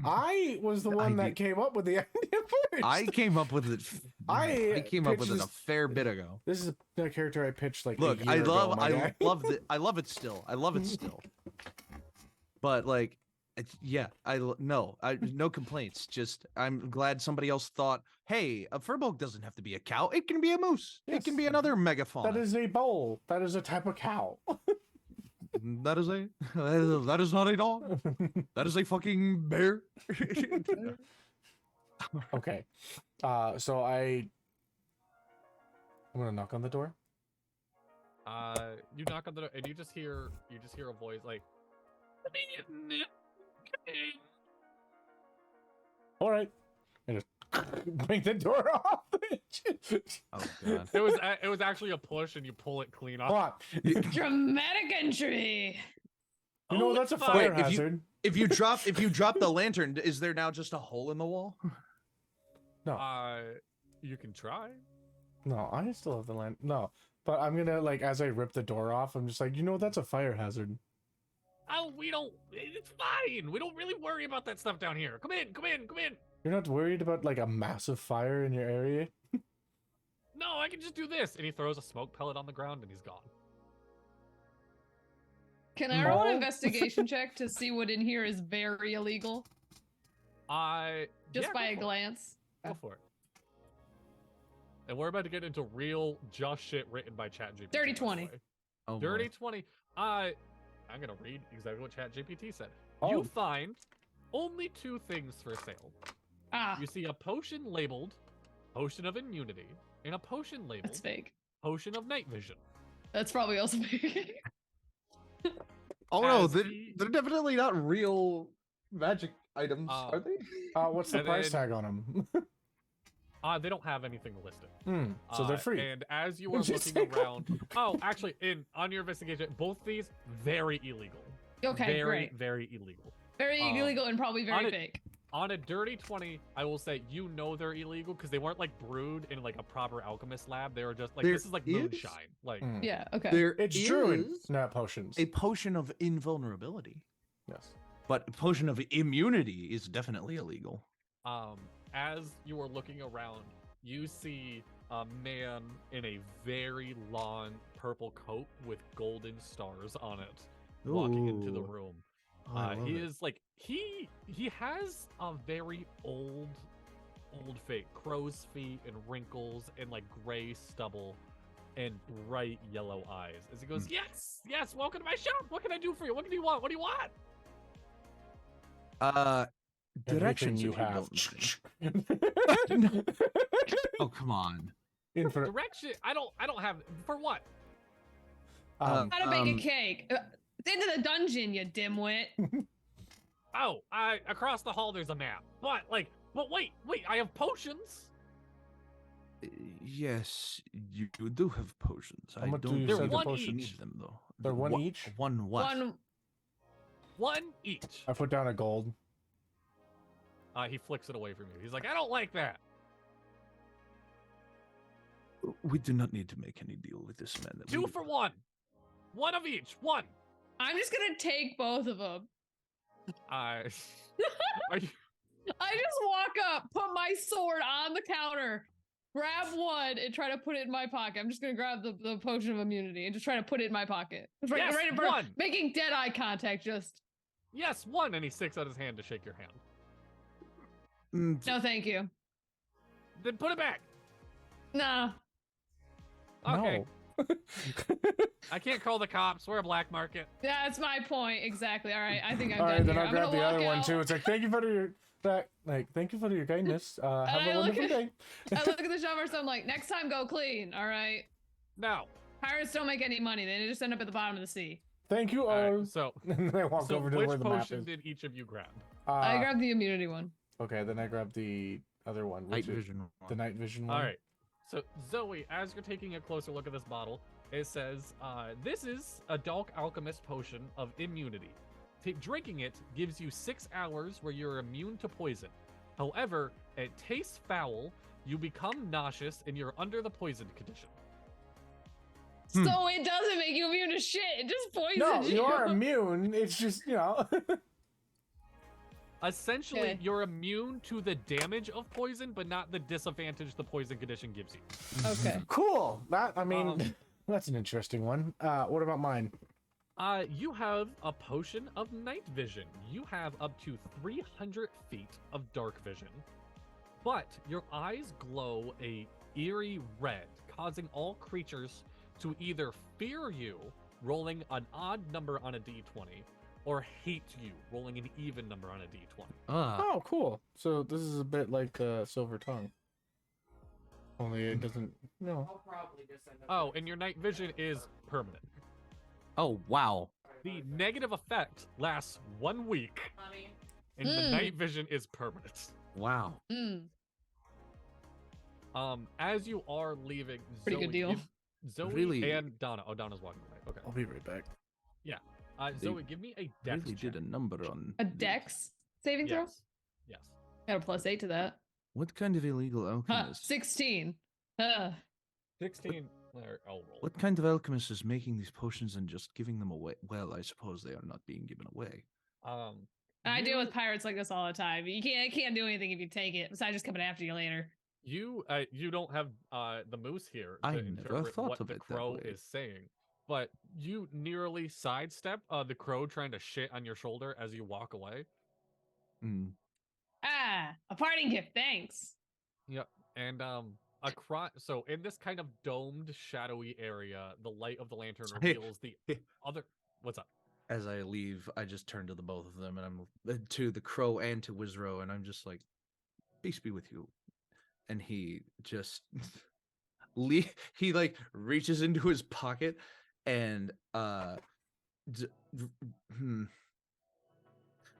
I was the one that idea- came up with the idea first. I came up with it. I came up with it pitched a this- fair bit ago. This is a character I pitched like Look, a year I ago, love, my guy. I love it still. I love it still. But like, yeah, no complaints. Just I'm glad somebody else thought, hey, a furbolg doesn't have to be a cow. It can be a moose. It can Yes. be another megafauna. That is a bull. That is a type of cow. That is not a dog. That is a fucking bear. Okay. So I'm gonna knock on the door. You knock on the door and you just hear a voice like, All right. I just bring the door off. Oh god. it was actually a push and you pull it clean off. Come on. Dramatic entry. You know Oh, that's a it's fire fine. hazard. If you drop the lantern, is there now just a hole in the wall? No. You can try. No, I still have the land. No, but I'm gonna like as I rip the door off, I'm just like, you know, that's a fire hazard. Oh, we don't. It's fine. We don't really worry about that stuff down here. Come in, come in, come in. You're not worried about like a massive fire in your area? No, I can just do this. And he throws a smoke pellet on the ground and he's gone. Can I roll an No. investigation check to see what in here is very illegal? Yeah, Just by go a for it. glance. Go for it. And we're about to get into real just shit written by ChatGPT. Dirty by the 20. way. Oh, Dirty boy. 20. I'm gonna read exactly what ChatGPT said. Oh. You find only 2 things for sale. Ah, You see a potion labeled Potion of Immunity and a potion labeled that's fake. Potion of Night Vision. That's probably also fake. Oh no, As they're, he- they're definitely not real magic items, Uh, are they? What's the And price then- tag on them? They don't have anything listed. So they're free. And as you are Just looking say- around, actually, on your investigation, both these very illegal. Okay, very, great. very illegal. Very um, illegal and probably on very it- fake. On a dirty 20, I will say you know they're illegal because they weren't like brewed in like a proper alchemist lab. They were just like There this is like is- moonshine. Like Mm. Yeah, okay. There It's is druid, not potions. a potion of invulnerability, Yes. but a potion of immunity is definitely illegal. as you are looking around, you see a man in a very long purple coat with golden stars on it walking into the Ooh. room. Oh, I love He it. is like he has a very old fate, crow's feet and wrinkles and like gray stubble and bright yellow eyes. As he goes, yes, welcome to my shop. What can I do for you? What do you want? What do you want? Everything Directions you if have. don't mind. Oh come on. Infinite. Direction? I don't have for what? How to bake a Um, cake. It's into the dungeon, you dimwit. Oh, across the hall there's a map. But wait, I have potions. Yes, you do have potions. How I much do don't you They're sell the one potions? each. need them though. They're one Wha- each? One what? One each. I put down a gold. He flicks it away from you. He's like, I don't like that. We do not need to make any deal with this man. 2 for 1. One of each. One. I'm just gonna take both of them. Are you? I just walk up, put my sword on the counter, grab one, and try to put it in my pocket. I'm just gonna grab the potion of immunity and just try to put it in my pocket. Just Yes, ready for one. making dead eye contact. Just Yes, 1, and he sticks out his hand to shake your hand. No, thank you. Then put it back. Nah. Okay. No. I can't call the cops. We're a black market. Yeah, that's my point. Exactly. All right. I think I'm All done right, then here. I'll I'm grab gonna the walk other one out. too. It's like, thank you for your kindness. Have I a look wonderful at- day. I look at the shovel, so I'm like, next time go clean. All right. No. Pirates don't make any money. They just end up at the bottom of the sea. Thank you. All right, so And then I walk over to which where the map potion is. did each of you grab? I grabbed the immunity one. Okay, then I grab the other one. Night Which is vision. the night vision one. All right. So Zoe, as you're taking a closer look at this bottle, it says, this is a Dark Alchemist potion of immunity. Drinking it gives you 6 hours where you're immune to poison. However, it tastes foul, you become nauseous, and you're under the poisoned condition. Hmm. So it doesn't make you immune to shit. It just poisons No, you. you are immune. It's just, Essentially, Okay. you're immune to the damage of poison, but not the disadvantage the poison condition gives you. Okay. Cool. That's an interesting one. What about mine? You have a potion of night vision. You have up to 300 feet of dark vision, but your eyes glow a eerie red, causing all creatures to either fear you, rolling an odd number on a d20, or hate you, rolling an even number on a d20. Oh, cool. So this is a bit like the Silver Tongue. Only it doesn't. No. Oh, and your night vision is permanent. Oh, wow. The negative effect lasts 1 week, and the Mm. night vision is permanent. Wow. Mm. As you are leaving, Pretty Zoe, good deal. Zoe Really- and Donna. Oh, Donna's walking away. Okay. I'll be right back. They Zoe, give me a dex Really check. did a number on A the- dex saving throw? Yes. Yes. Got a +8 to that. What kind of illegal Huh, alchemist? 16. 16. I'll roll. What kind of alchemist is making these potions and just giving them away? Well, I suppose they are not being given away. I deal with you- pirates like this all the time. You can't do anything if you take it, besides just coming after you later. You don't have the moose here to I never interpret thought what of the it that crow way. is saying, but you nearly sidestep the crow trying to shit on your shoulder as you walk away. Mm. Ah, a parting gift, thanks. Yep. And so in this kind of domed, shadowy area, the light of the lantern Hey, reveals the hey. other. What's up? As I leave, I just turn to the both of them, and I'm to the crow and to Wizro, and I'm just like, "Peace be with you." And he just he like reaches into his pocket and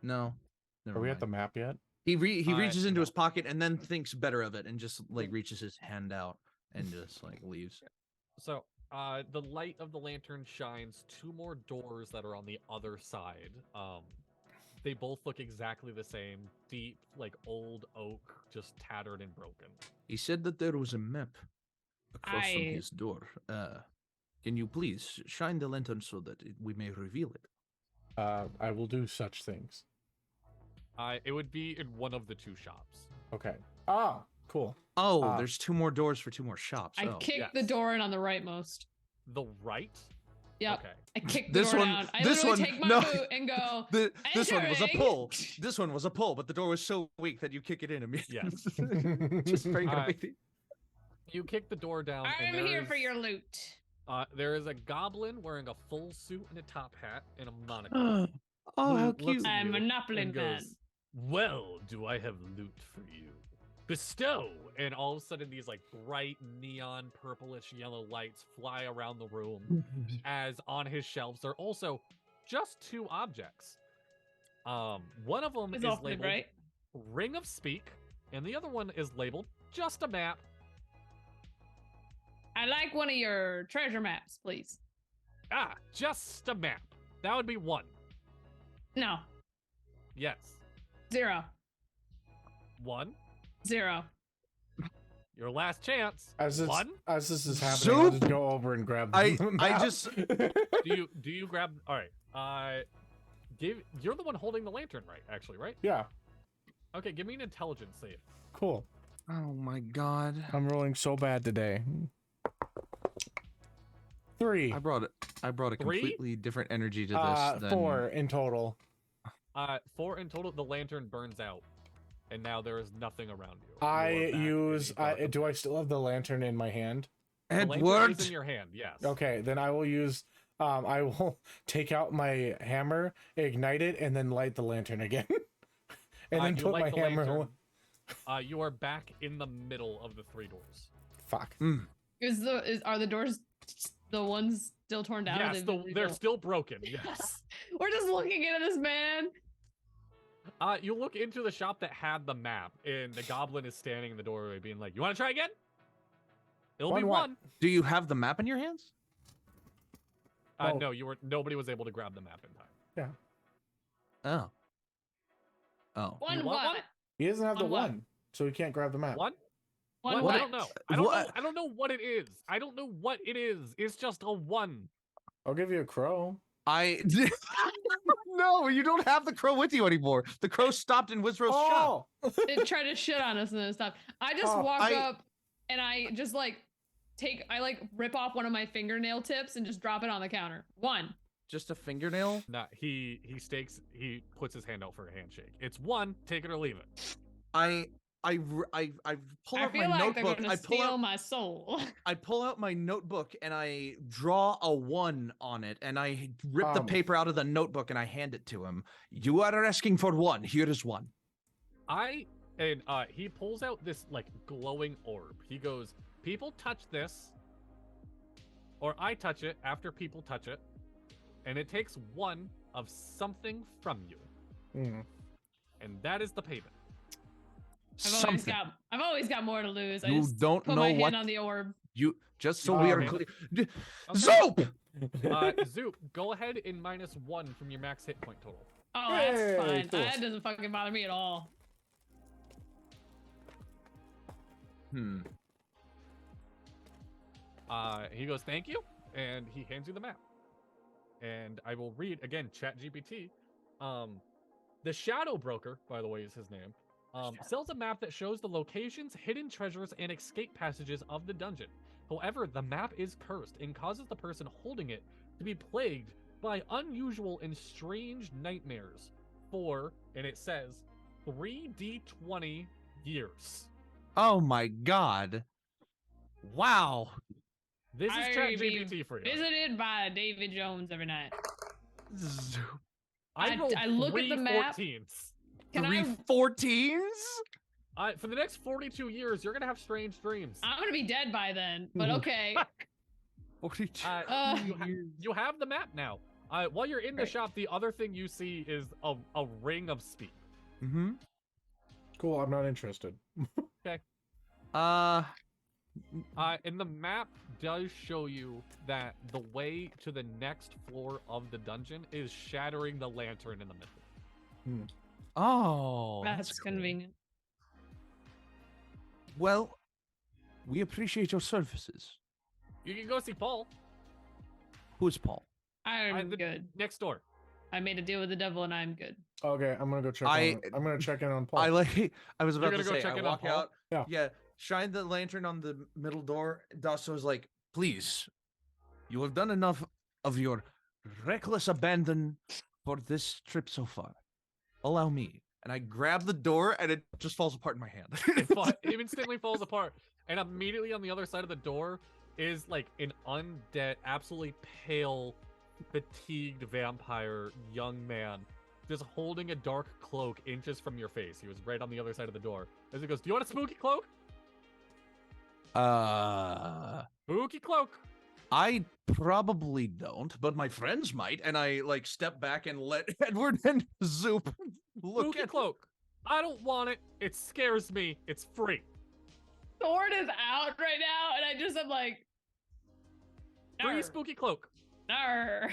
no, never Are we at the mind. map yet? He reaches into no. his pocket and then thinks better of it and just like reaches his hand out and just like leaves. So the light of the lantern shines 2 more doors that are on the other side. They both look exactly the same, deep, like old oak, just tattered and broken. He said that there was a map across from I- his door. Can you please shine the lantern so that we may reveal it? I will do such things. It would be in one of the 2 shops. Okay. Ah, cool. Oh, there's 2 more doors for 2 more shops. I Oh. kicked the yes. door in on the rightmost. The right? Yep. Okay. I kicked the This door one- down. I this literally one- take my no. boot and go. This one was a Entering. pull. This one was a pull, but the door was so weak that you kick it in immediately. Yes. Just very Alright. quickly. You kick the door down. and I'm there here is- for your loot. There is a goblin wearing a full suit and a top hat and a monocle. Oh, how who looks cute. at I'm you Monopoly and man. goes, "Well, do I have loot for you? Bestow!" And all of a sudden, these like bright neon purplish yellow lights fly around the room. As on his shelves are also just 2 objects. One of them It's is awfully labeled bright. Ring of Speak, and the other one is labeled just a map. I like one of your treasure maps, please. Just a map. That would be 1. No, Yes. 0, 1. 0. Your last chance. As this 1. as this is happening, I'll Soup? just go over and grab. I the map. just Do you grab? All right. You're the one holding the lantern, right? Actually, right? Yeah. Okay. Give me an intelligence save. Cool. Oh my god. I'm rolling so bad today. 3. I brought a 3? completely different energy to this than 4 in total. 4 in total. The lantern burns out, and now there is nothing around you. I You are back in a use. dark Do I still have the lantern in my hand? The lantern Edward. is in your hand. Yes. Okay, then I will use. I will take out my hammer, ignite it, and then light the lantern again, and then you put light my the hammer. lantern. You are back in the middle of the 3 doors. Fuck. Are the doors the ones still torn down? Yes, they're still broken. Yes. We're just looking into this, man. You look into the shop that had the map, and the goblin is standing in the doorway, being like, "You want to try again? It'll be What? one." Do you have the map in your hands? Oh. No, nobody was able to grab the map in time. Yeah. Oh. One You want what? one? He doesn't have the On what? one, so he can't grab the map. One? One What? what? I don't know. I don't know. What? I don't know what it is. I don't know what it is. It's just a 1. I'll give you a crow. No, you don't have the crow with you anymore. The crow stopped in Wizrow's shop. It tried to shit on us and then stopped. I just Oh, walk up and I just rip off one of my fingernail tips and just drop it on the counter. 1. Just a fingernail? Nah, he puts his hand out for a handshake. It's 1, take it or leave it. I pull I out feel my like they're notebook. gonna steal my soul. I pull out my notebook and I draw a 1 on it, and I rip the paper out of the notebook and I hand it to him. You are asking for 1. Here is 1. He pulls out this like glowing orb. He goes, "People touch this, or I touch it after people touch it, and it takes 1 of something from you, and that is the payment." I've always got more to lose. I You just don't put know my what hand on the orb. you just so we are Okay. clear. Okay. Zoop! Zoop, go ahead and -1 from your max hit point total. Oh, Hey, that's fine. cool. That doesn't fucking bother me at all. He goes, "Thank you," and he hands you the map. And I will read again, ChatGPT. The Shadow Broker, by the way, is his name. Sells a map that shows the locations, hidden treasures, and escape passages of the dungeon. However, the map is cursed and causes the person holding it to be plagued by unusual and strange nightmares for, and it says, 3d20 years. Oh my god. Wow. This is I be ChatGPT for you. Visited by David Jones every night. Zoop. I rolled I look at the map. 14s. Can 3 I? 14s? For the next 42 years, you're gonna have strange dreams. I'm gonna be dead by then. But okay. 42. You have the map now. While you're in the shop, the other thing you see is a ring of speed. Mm-hmm. Cool. I'm not interested. Uh, And the map does show you that the way to the next floor of the dungeon is shattering the lantern in the middle. oh. That's cool. convenient. Well, we appreciate your services. You can go see Paul. Who is Paul? I'm good. Next door. I made a deal with the devil and I'm good. Okay, I'm gonna go check. I'm gonna check in on Paul. I was about You're to gonna go say, check I in on walk Paul? out. Yeah. Shine the lantern on the middle door. Dasto's like, please, you have done enough of your reckless abandon for this trip so far. Allow me. And I grab the door and it just falls apart in my hand. It instantly falls apart, and immediately on the other side of the door is like an undead, absolutely pale, fatigued vampire young man, just holding a dark cloak inches from your face. He was right on the other side of the door. As he goes, "Do you want a spooky cloak? Spooky cloak." I probably don't, but my friends might. And I like step back and let Edward and Zoop look Spooky at cloak. I don't want it. It scares me. It's free. Sword is out right now, and I just am like, Free "Arr, spooky cloak. arr."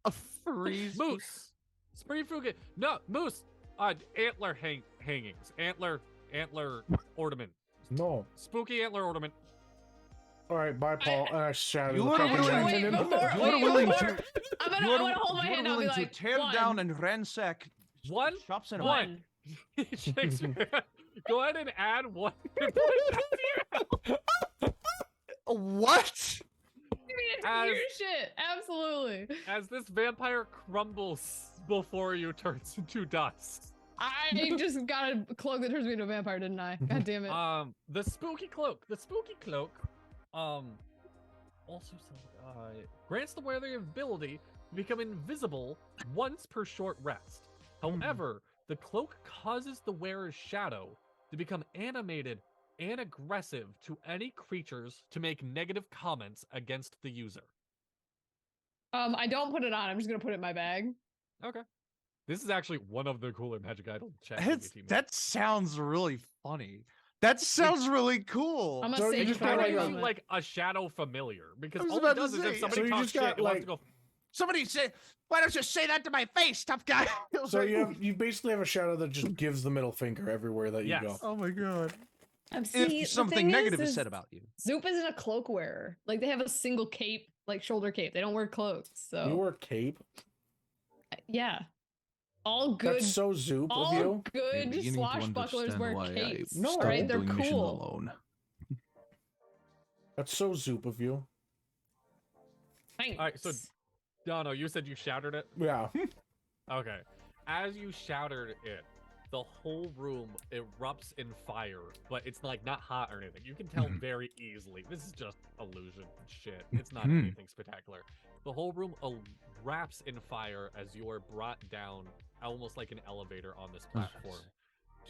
a free Moose. Spooky spooky. No, moose. Antler hangings. Antler ornament. No. Spooky antler ornament. All right, bye, Paul. And I shatter You the are fucking willing- lantern wait, in the before- middle. You are wait, willing before- to. I You are, want to hold my you are hand and I'll be willing like, to tear one, down and ransack One. shops and one. He shakes your hand. Go ahead and add 1. And put it back to your hand. What? I mean, it's As- weird shit. Absolutely. As this vampire crumbles before you turns into dust. I just got a cloak that turns me into a vampire, didn't I? God damn it. The spooky cloak. Also grants the wearer the ability to become invisible once per short rest. However, the cloak causes the wearer's shadow to become animated and aggressive to any creatures to make negative comments against the user. I don't put it on. I'm just gonna put it in my bag. Okay. This is actually one of the cooler magic item ChatGPT made. That sounds really funny. That sounds really cool. I'm So gonna you save just for got a like Gives a- you like a shadow familiar because I was all about it does to is say, if somebody so you talks just shit, got, it wants like- to go. Somebody say, "Why don't you say that to my face, tough guy?" So you basically have a shadow that just gives the middle finger everywhere that you Yes. go. Oh my god! See, If something negative is said about you, Zoop isn't a cloak wearer. Like they have a single cape, like shoulder cape. They don't wear cloaks. So You wear cape? yeah, all good. That's so Zoop of all you. you're good beginning to swashbucklers understand wear why capes. I No, all started right, they're doing mission cool. alone. That's so Zoop of you. Thanks. All right, so Dono, you said you shattered it. Yeah. Okay. As you shattered it, the whole room erupts in fire, but it's like not hot or anything. You can tell very easily. This is just illusion shit. It's not anything spectacular. The whole room wraps in fire as you are brought down, almost like an elevator on this platform,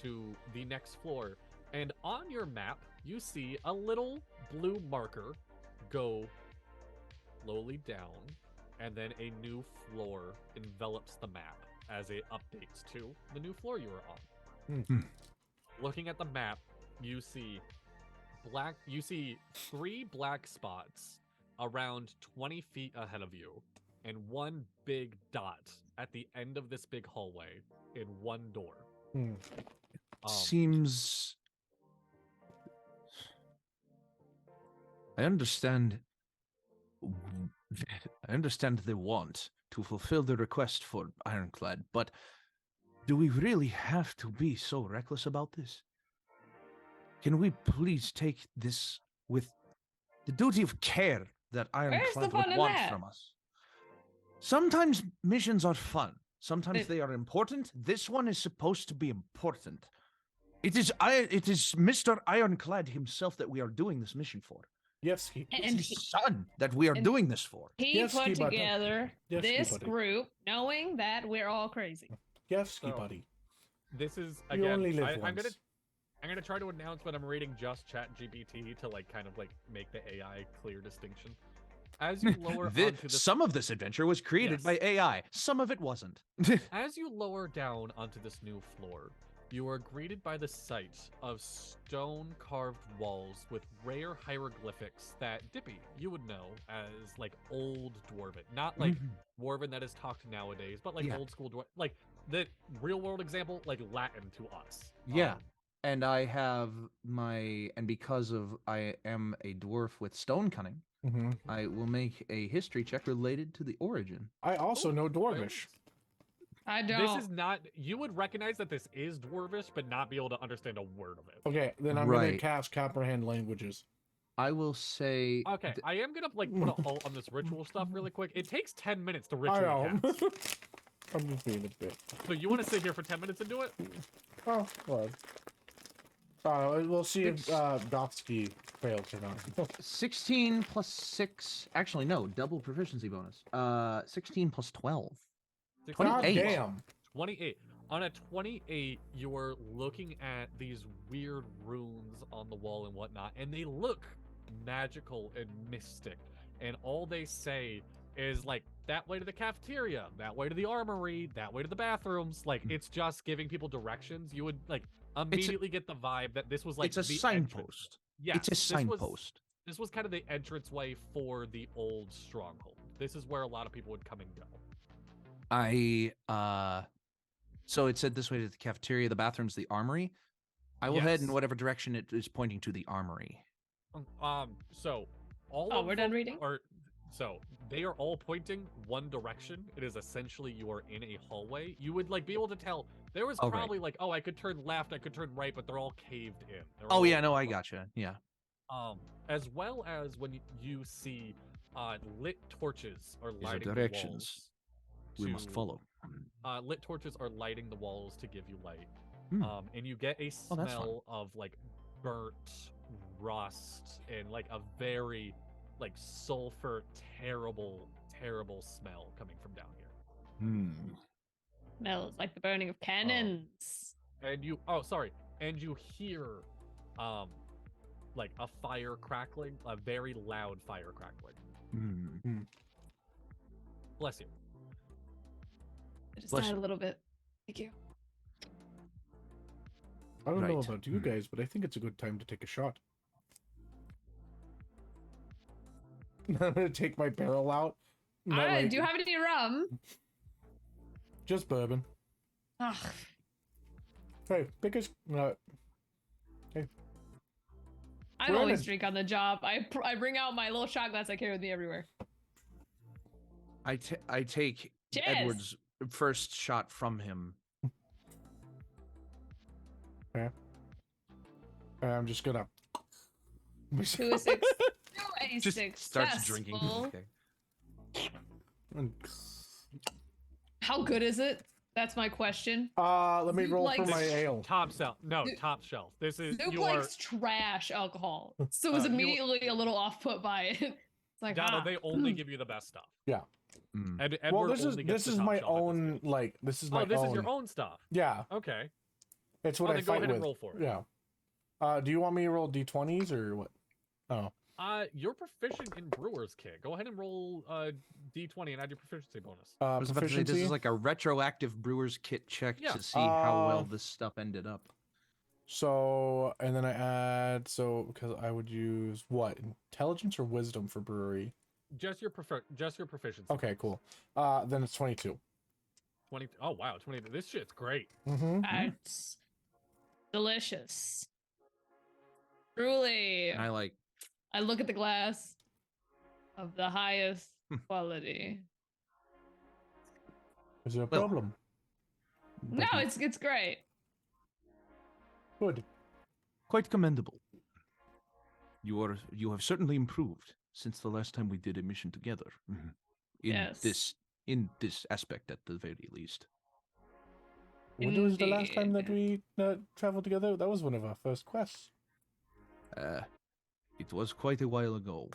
to the next floor. And on your map, you see a little blue marker go slowly down, and then a new floor envelops the map as it updates to the new floor you are on. Looking at the map, you see three black spots around 20 feet ahead of you, and one big dot at the end of this big hallway in one door. Seems. I understand. I understand they want to fulfill the request for Ironclad, but do we really have to be so reckless about this? Can we please take this with the duty of care that Where's the Ironclad fun would in want that? from us? Sometimes missions are fun. Sometimes It- they are important. This one is supposed to be important. It is Mr. Ironclad himself that we are doing this mission for. Yes, It's And his son that we are and- doing this for. he Yes, put Ski-Buddy. together Yes, this Ski-Buddy. group knowing that we're all crazy. yes, Ski So, buddy. This is You again. only live I'm once. gonna try to announce that I'm reading just ChatGPT to like kind of like make the AI clear distinction. As you lower onto this, Some of this adventure was created Yes. by AI. Some of it wasn't. as you lower down onto this new floor, you are greeted by the sight of stone-carved walls with rare hieroglyphics that Dippy, you would know as like old dwarven, not like dwarven that is talked nowadays, but like Yeah. old school dwarven, like the real-world example, like Latin to us. Yeah. And I have because of I am a dwarf with stone cunning, Hmm. I will make a history check related to the origin. I also know Dwarvish. I don't. This is not. You would recognize that this is dwarvish, but not be able to understand a word of it. Okay, then I'm gonna Right. cast comprehend languages. I will say Okay, I am gonna like put a halt on this ritual stuff really quick. It takes 10 minutes to I ritually know. cast. I'm just being a bit. So you want to sit here for 10 minutes and do it? Oh, well. We'll see if Dotsky fails or not. 16 plus 6. Actually, no, double proficiency bonus. 16 plus 12. God 28. damn. 28. On a 28, you're looking at these weird runes on the wall and whatnot, and they look magical and mystic. And all they say is like that way to the cafeteria, that way to the armory, that way to the bathrooms. Like it's just giving people directions. You would like immediately get the vibe that this was like It's a the signpost. entrance. Yes, It's a signpost. This was kind of the entranceway for the old stronghold. This is where a lot of people would come and go. So it said this way to the cafeteria, the bathrooms, the armory. I will head in Yes. whatever direction it is pointing to the armory. So all Oh, of we're done them reading? So they are all pointing one direction. It is essentially you are in a hallway. You would like be able to tell there was Oh, right. probably like, oh, I could turn left, I could turn right, but they're all caved in. They're Oh all, yeah, no, I gotcha. Yeah. As well as when you see lit torches are These are lighting the directions. walls We must follow. Lit torches are lighting the walls to give you light. Hmm. And you get a Oh, that's fun. smell of like burnt rust and like a very like sulfur, terrible smell coming from down here. Hmm. Smells like the burning of cannons. And you hear like a fire crackling, a very loud fire crackling. Hmm. Bless you. I just Bless died a you. little bit. Thank you. I don't know Right. about you guys, but I think it's a good time to take a shot. I'm gonna take my barrel out. Not Alright, like- do you have any rum? just bourbon. Ugh. Hey, biggest. I We're in always a- drink on the job. I bring out my little shot glass I carry with me everywhere. I take Cheers. Edward's first shot from him. I'm just gonna. 2 a 6. 2 a Just 6. starts drinking. Okay. How good is it? That's my question. Let me Zoop roll for likes- my ale. Top shelf. No, Zoop- top shelf. This is Zoop you are likes trash alcohol, so was you- immediately a little off put by it. It's like, Donna, ah. they only give you the best stuff. Mm. Edward Well, this only gets is the top my shelf at this own stage. like this is my Oh, this own. is your own stuff. Yeah, Okay. it's what Oh, I then go fight ahead with. and roll for it. Yeah. Do you want me to roll d20s or what? Oh, You're proficient in Brewer's Kit. Go ahead and roll D20 and add your proficiency bonus. I was about to say, this proficiency. is like a retroactive brewer's kit check Yeah. to see how well Uh, this stuff ended up. So and then I add because I would use what intelligence or wisdom for brewery. Just your proficiency. Okay, cool. Then it's 22. 20. Oh wow, 20. This shit's great. Mm-hmm. That's delicious. Truly. And I like, I look at the glass of the highest Hmm. quality. Is there a Well, problem? No, it's great. Good. quite commendable. You have certainly improved since the last time we did a mission together. Mhm. Yes. In this aspect at the very least. When was the last time that we traveled together? That was one of our first quests. It was quite a while ago.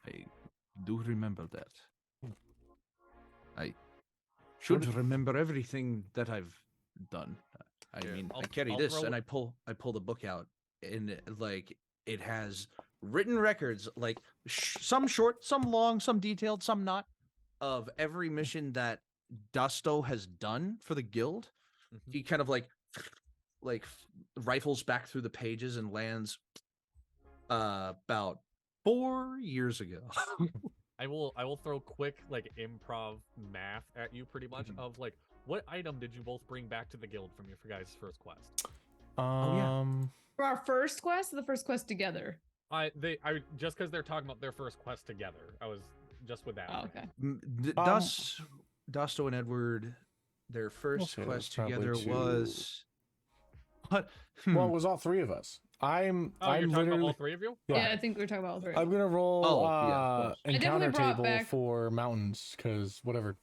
I do remember that. I should remember everything that I've done. I Here, mean, I I'll- carry I'll this throw and it- I pull the book out, and like it has written records, like some short, some long, some detailed, some not, of every mission that Dusto has done for the guild. Mhm. He kind of like rifles back through the pages and lands about 4 years ago. I will throw quick like improv math at you pretty much Mhm. of like what item did you both bring back to the guild from your guys' first quest? yeah. For our first quest, or the first quest together. I just because they're talking about their first quest together, I was just with that. Oh, okay. Dusto and Edward, their first say it was quest probably together two. was what? Well, it was all three of us. I'm Oh, you're talking about literally all three of you? Yeah, I think we were talking about all three. I'm gonna roll Oh, yeah, of course. I encounter definitely brought table back- for mountains because whatever.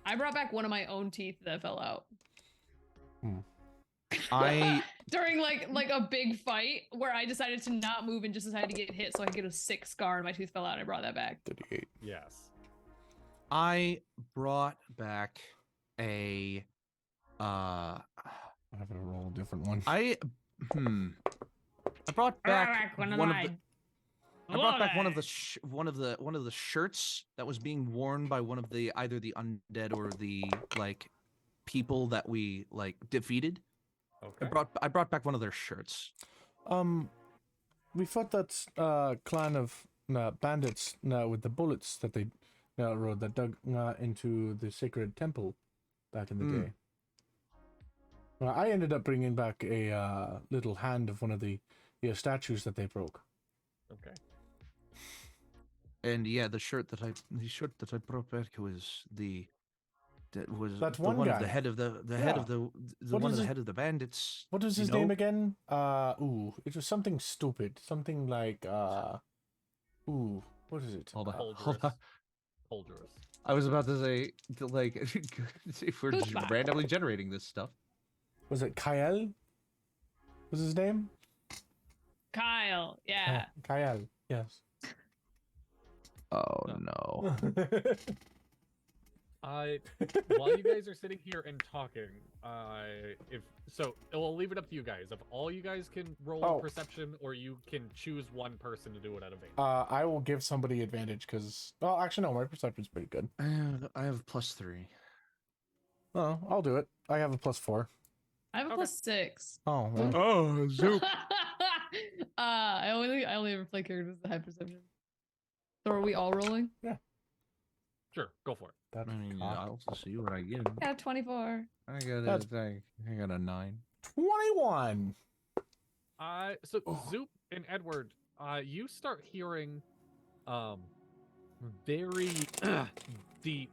I brought back one of my own teeth that fell out. I During like a big fight where I decided to not move and just decided to get hit so I could get a sick scar and my tooth fell out. I brought that back. 38. Yes. I brought back a I have to roll a different one. I brought back one of one of my the I brought back one of the one of the shirts that was being worn by one of the either the undead or the like people that we like defeated. Okay. I brought back one of their shirts. We fought that clan of bandits with the bullets that they rode that dug into the sacred temple back in the Hmm. day. I ended up bringing back a little hand of one of the statues that they broke. Okay. And yeah, the shirt that I brought back was That's the one one guy. of the head of the head of the What one is of the it? head of the bandits. What was you his name know? again? It was something stupid. Something like what is it? Hold on. Holdress. Holdress. I was about to say, like, if we're just Foosbach. randomly generating this stuff. Was it Kyle? Was his name? Kyle. Yeah. Kyle. Yes. Oh no. While you guys are sitting here and talking, we'll leave it up to you guys. If all you guys can roll Oh. perception, or you can choose one person to do it at advantage. I will give somebody advantage because, well, actually, no, my perception's pretty good. I have +3. Oh, I'll do it. I have a +4. I have a Okay. +6. Oh, well, Oh, Zoop. I only ever play characters with high perception. So are we all rolling? Sure, go for it. that's I mean, cock. I'll see what I get. Yeah, 24. I got That's- I got a 9. 21. So Zoop and Edward, you start hearing, very deep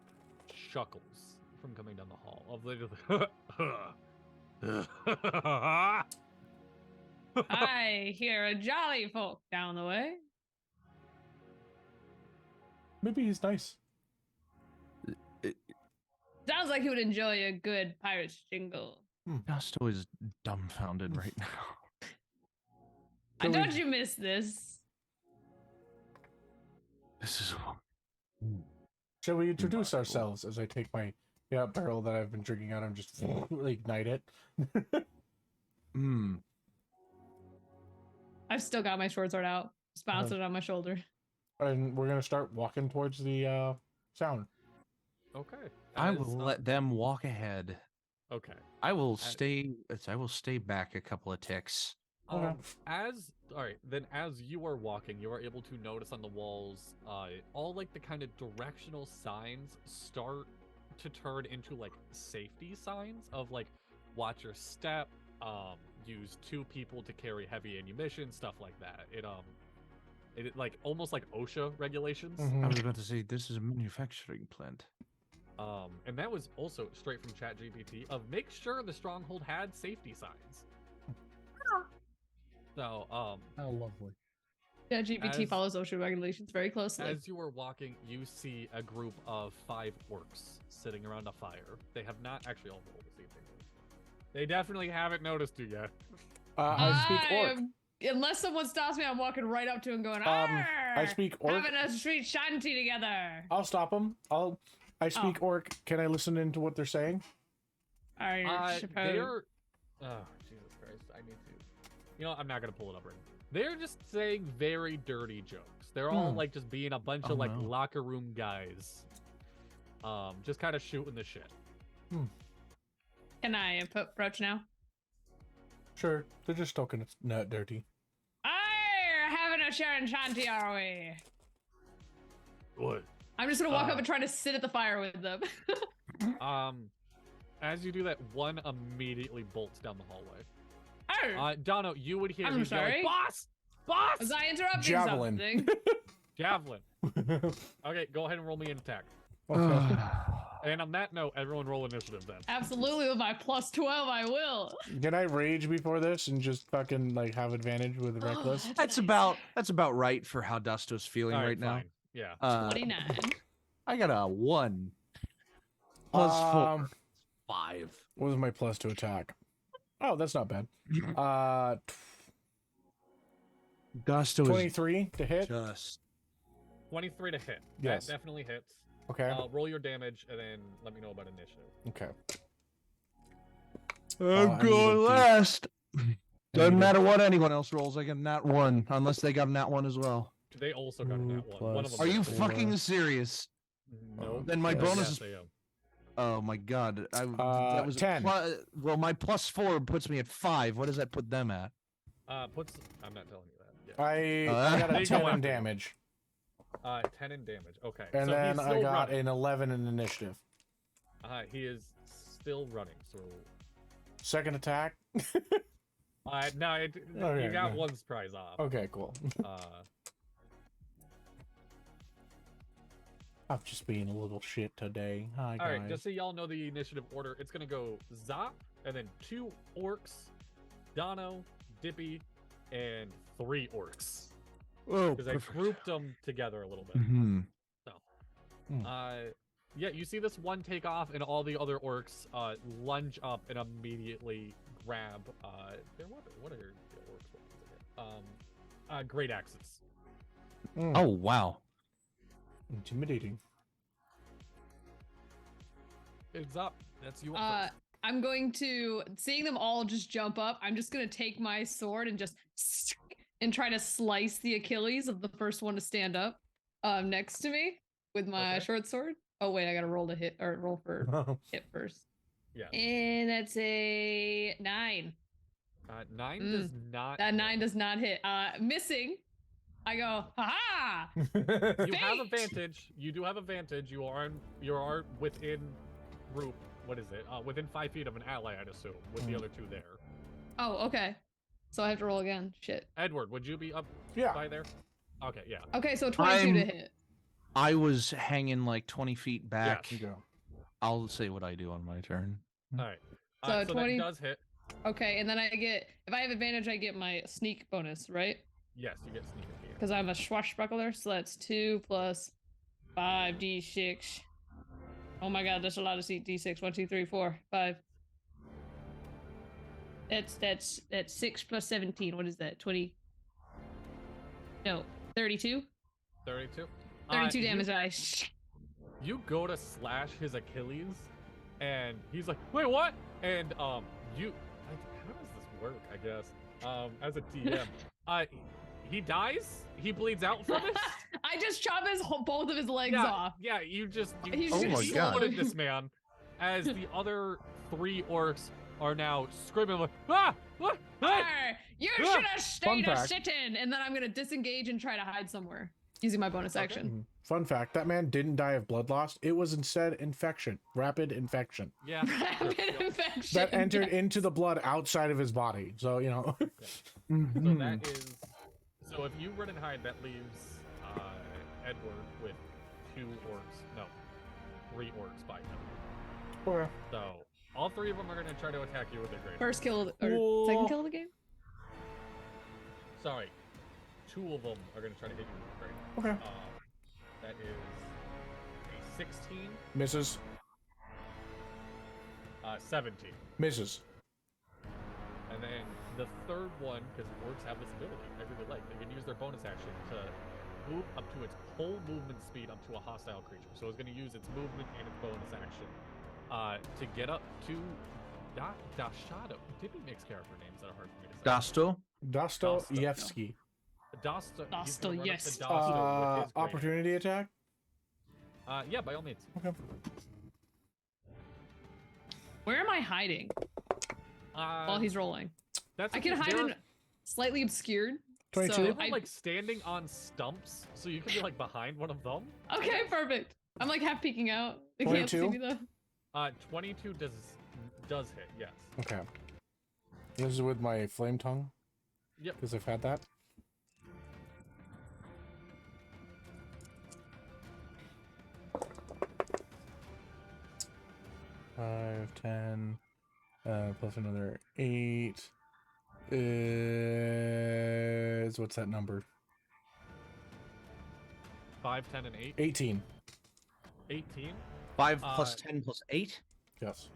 chuckles from coming down the hall of I hear a jolly folk down the way. Maybe he's nice. Sounds like he would enjoy a good pirate's jingle. Gusto is dumbfounded right now. I So don't we- you miss this. This is Shall we introduce Remarkable. ourselves as I take my barrel that I've been drinking out and just ignite it? Hmm. I've still got my short sword out. Just bounced it on my shoulder. And we're gonna start walking towards the sound. Okay. I as, will let them walk ahead. Okay. I will stay. I will stay back a couple of ticks. Okay. As you are walking, you are able to notice on the walls, all like the kind of directional signs start to turn into like safety signs of like watch your step, use 2 people to carry heavy ammunition, stuff like that. It like almost like OSHA regulations. Mhm. I was about to say this is a manufacturing plant. And that was also straight from ChatGPT of make sure the stronghold had safety signs. So, How lovely. Yeah, GPT As- follows OSHA regulations very closely. as you are walking, you see a group of 5 orcs sitting around a fire. They have not actually all rolled this evening. They definitely haven't noticed you yet. I speak orc. Unless someone stops me, I'm walking right up to him going, I speak orc. having a street shanty together. I'll stop them. I speak orc. Can I listen into what they're saying? I suppose. They're. Oh, Jesus Christ. I need to. You know, I'm not going to pull it up right now. They're just saying very dirty jokes. They're all like just being a bunch Oh, of like no. locker room guys. Just kind of shooting the shit. Can I approach now? Sure. They're just talking not dirty. Aye, having a sharing shanty, are we? What? I'm just gonna walk up and try to sit at the fire with them. As you do that, one immediately bolts down the hallway. Oh, Dono, you would hear I'm him yell, sorry. Boss! Boss! was I interrupting Javelin. something? Javelin. Okay, go ahead and roll me an attack. Okay. And on that note, everyone roll initiative then. Absolutely, with my +12, I will. Can I rage before this and just fucking like have advantage with reckless? That's nice. about right for how Dusto's feeling All right now. fine. Yeah. 29. I got a 1 +4 5. What was my plus to attack? Oh, that's not bad. Gusto is 23 to hit. just 23 to hit. Yes. That definitely hits. Okay. Roll your damage and then let me know about initiative. Okay. I'm I need a going D- last. need Doesn't a- matter what anyone else rolls. I get nat 1 unless they got nat 1 as well. They also got a nat one. One of them Are you did. fucking serious? No. Then my Yes. bonus Yes, is. they am. Oh my god! that was a 10. well, my +4 puts me at 5. What does that put them at? I'm not telling you that. Yeah. I got They a go 10 after in you. damage. 10 in damage. Okay. And so then he's I still got running. an 11 in initiative. He is still running. So Second attack. no, Okay, you got yeah. one surprise off. Okay, cool. Uh, I'm just being a little shit today. Hi, all guys. right. Just so y'all know the initiative order, it's gonna go Zop, and then 2 orcs, Dono, Dippy, and 3 orcs. Oh, Because I grouped them together a little bit. Hmm. So, Hmm. Yeah, you see this one take off, and all the other orcs lunge up and immediately grab. What are the orcs? Great axes. Oh wow. Intimidating. It's up. That's you up first. I'm going to, seeing them all just jump up, I'm just going to take my sword and just and try to slice the Achilles of the first one to stand up next to me with my short sword. Oh wait, I gotta roll to hit or roll for hit first. Yeah. And that's a 9. 9 does not. That 9 does not hit. Missing. I go, ha! You have advantage. You do have advantage. You are within group. What is it? Within 5 feet of an ally, I'd assume, with the other 2 there. Oh, okay. So I have to roll again. Shit. Edward, would you be up Yeah. by there? Okay, yeah. Okay, so 22 to hit. I was hanging like 20 feet back. You go. I'll say what I do on my turn. All right. So So 20 that does hit. Okay, and then I get, if I have advantage, I get my sneak bonus, right? Yes, you get sneak attack. Because I'm a swashbuckler, so that's 2 plus 5d6. Oh my god, that's a lot of d6. 1, 2, 3, 4, 5. That's 6 plus 17. What is that? 20? No, 32. 32. 32 damage. You go to slash his Achilles, and he's like, "Wait, what?" And how does this work? I guess as a DM, he dies. He bleeds out from it. I just chop both of his legs off. Yeah, you He's Oh my God. exploded this man, as the other 3 orcs are now screaming like, "Ah! What? Arr, you Ah! should have stayed a fact. sit-in, and then I'm gonna disengage and try to hide somewhere using my bonus action. Fun fact, that man didn't die of blood loss. It was instead infection. Rapid infection. Yeah. sure, Rapid yeah. infection. That entered yes. into the blood outside of his body. So, you know. So that is. So if you run and hide, that leaves Edward with 2 orcs. No, 3 orcs by him. Okay. So all 3 of them are going to try to attack you with their great. First kill or Whoa. second kill of the game. Sorry, 2 of them are going to try to hit you with their great. Okay. That is a 16, Misses. 17, Misses. and then the third one, because orcs have this ability, I really like. They can use their bonus action to move up to its whole movement speed up to a hostile creature. So it's going to use its movement and its bonus action to get up to Dashado. Dippy makes character names that are hard for me to say. Dasto? Dostoevsky. Dostoevsky. Opportunity attack? Yeah, by all means. Okay. Where am I hiding while he's rolling? That's I can hide in slightly obscured. 22. So They were I, like standing on stumps, so you can be like behind one of them. okay, perfect. I'm like half peeking out. They can't see 22? me though. 22 does hit, yes. Okay. This is with my flame tongue? Yep. Because I've had that. Five, 10, plus another 8 is, what's that number? 5, 10, and 8. 18. 18. 5 plus 10 plus 8 Yes.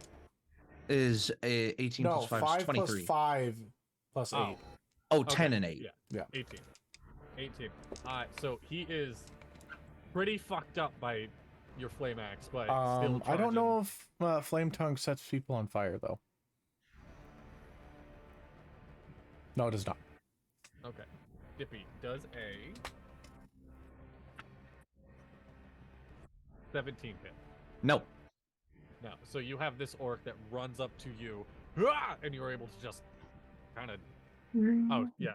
is 18 No, plus 5 5 is 23. plus 5 plus 8. Oh. Oh, 10 and 8. Yeah. Yeah. 18. 18. So he is pretty fucked up by your flame axe, but still I don't know charging. if flame tongue sets people on fire though. No, it does not. Okay. Dippy does a 17 hit. No. No. So you have this orc that runs up to you, and you're able to just kind of, oh yeah,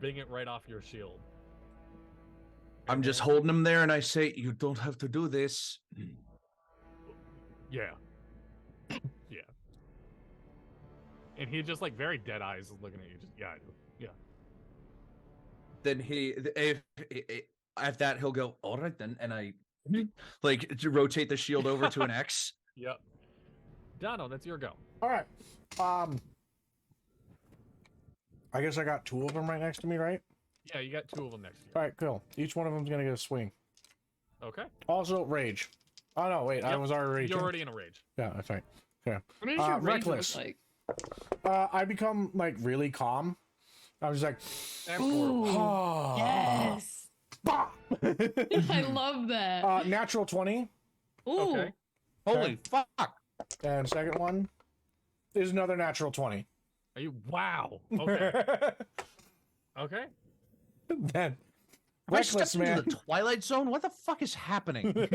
bing it right off your shield. I'm And just then- holding him there and I say, you don't have to do this. Yeah. Yeah. And he just like very dead eyes looking at you. Just yeah, I do. Yeah. Then if at that he'll go, all right then, and I like to rotate the shield over to an X. Yep. Dono, that's your go. All right. I guess I got 2 of them right next to me, right? Yeah, you got 2 of them next to you. All right, cool. Each one of them's gonna get a swing. Okay. Also, rage. Oh no, wait, I Yep, was already raging. You're already in a rage. Yeah, that's right. Okay. What does your rage look reckless. like? I become like really calm. I was like, Ooh, ah, yes. bah. I love that. Natural 20, Ooh. Okay. Holy fuck! and second one is another natural 20. Are you? Wow. Okay. Okay. Then Have I reckless, stepped into man. the Twilight Zone? What the fuck is happening?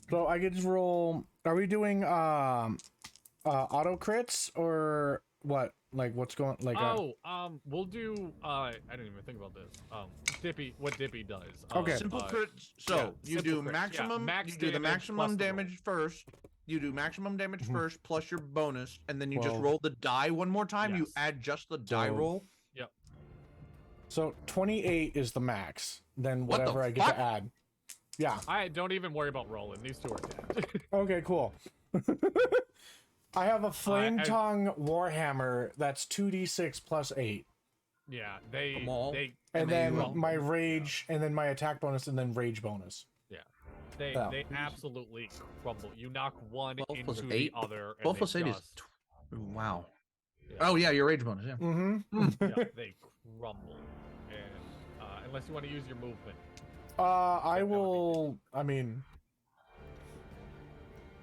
So I get to roll. Are we doing auto crits or what? Like what's going like? We'll do. I didn't even think about this. Dippy, what Dippy does. Okay. Simple crits. So yeah, you simple do crits. Yeah, maximum. max You do the damage maximum plus the roll. damage first. You do maximum damage Mhm. first plus your bonus, and then you just 12. roll the die one more time. You Yes. add just the die 12. roll. Yep. So 28 is the max. Then What the whatever I get fuck? to add. Yeah. I don't even worry about rolling. These two are dead. Okay. Cool. I have a flame I- tongue warhammer that's 2d6 plus 8, yeah. Them all. They and then you then roll. my rage, and then my attack bonus, and then rage bonus. They Yeah. they absolutely crumble. You knock one 12 plus into 8? the other. And 12 they plus 8 is. just- Wow. yeah, Oh yeah, your rage bonus. Yeah. Mm-hmm. yeah, they crumble. And unless you want to use your movement. I that would be will. I mean,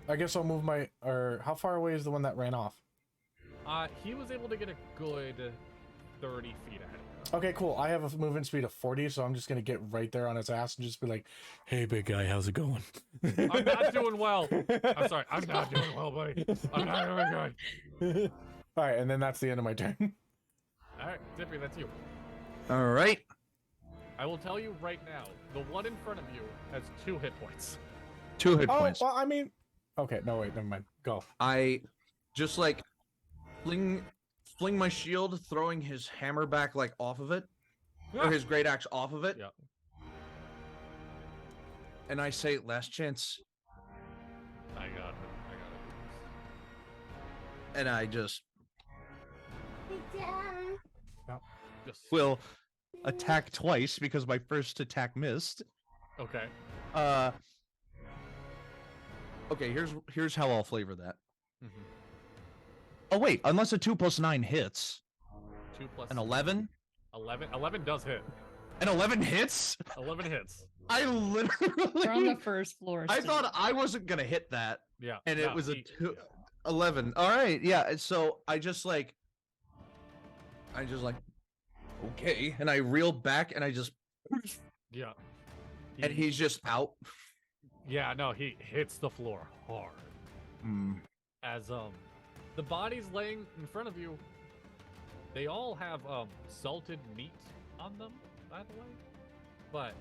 I guess I'll move my. Or how far away is the one that ran off? He was able to get a good 30 feet ahead of him. Okay, cool. I have a movement speed of 40, so I'm just gonna get right there on its ass and just be like, "Hey, big guy, how's it going?" I'm not doing well. I'm sorry. I'm not doing well, buddy. I'm not doing good. All right, and then that's the end of my turn. All right, Dippy, that's you. All right. I will tell you right now, the one in front of you has 2 hit points. 2 hit Oh, points. well, I mean, okay, no, wait, never mind. Go. I just like fling my shield, throwing his hammer back like off of it, or his great axe off of it. Yeah. And I say, "Last chance," I got it. and I just Just will attack twice because my first attack missed. okay. Okay, here's how I'll flavor that. Mhm. Oh wait, unless a 2 plus 9 hits, 2 plus an 11, 11. 11 does hit. an 11 hits. 11 hits. I We're on the literally, first floor. I still. thought I wasn't gonna hit that, Yeah. and no, it was a he- 11. All right, yeah. So I just like, okay, and I reel back, and I just, Yeah. and he's just out. Yeah, no, he hits the floor hard. Mm. As the bodies laying in front of you, they all have salted meat on them, by the way. But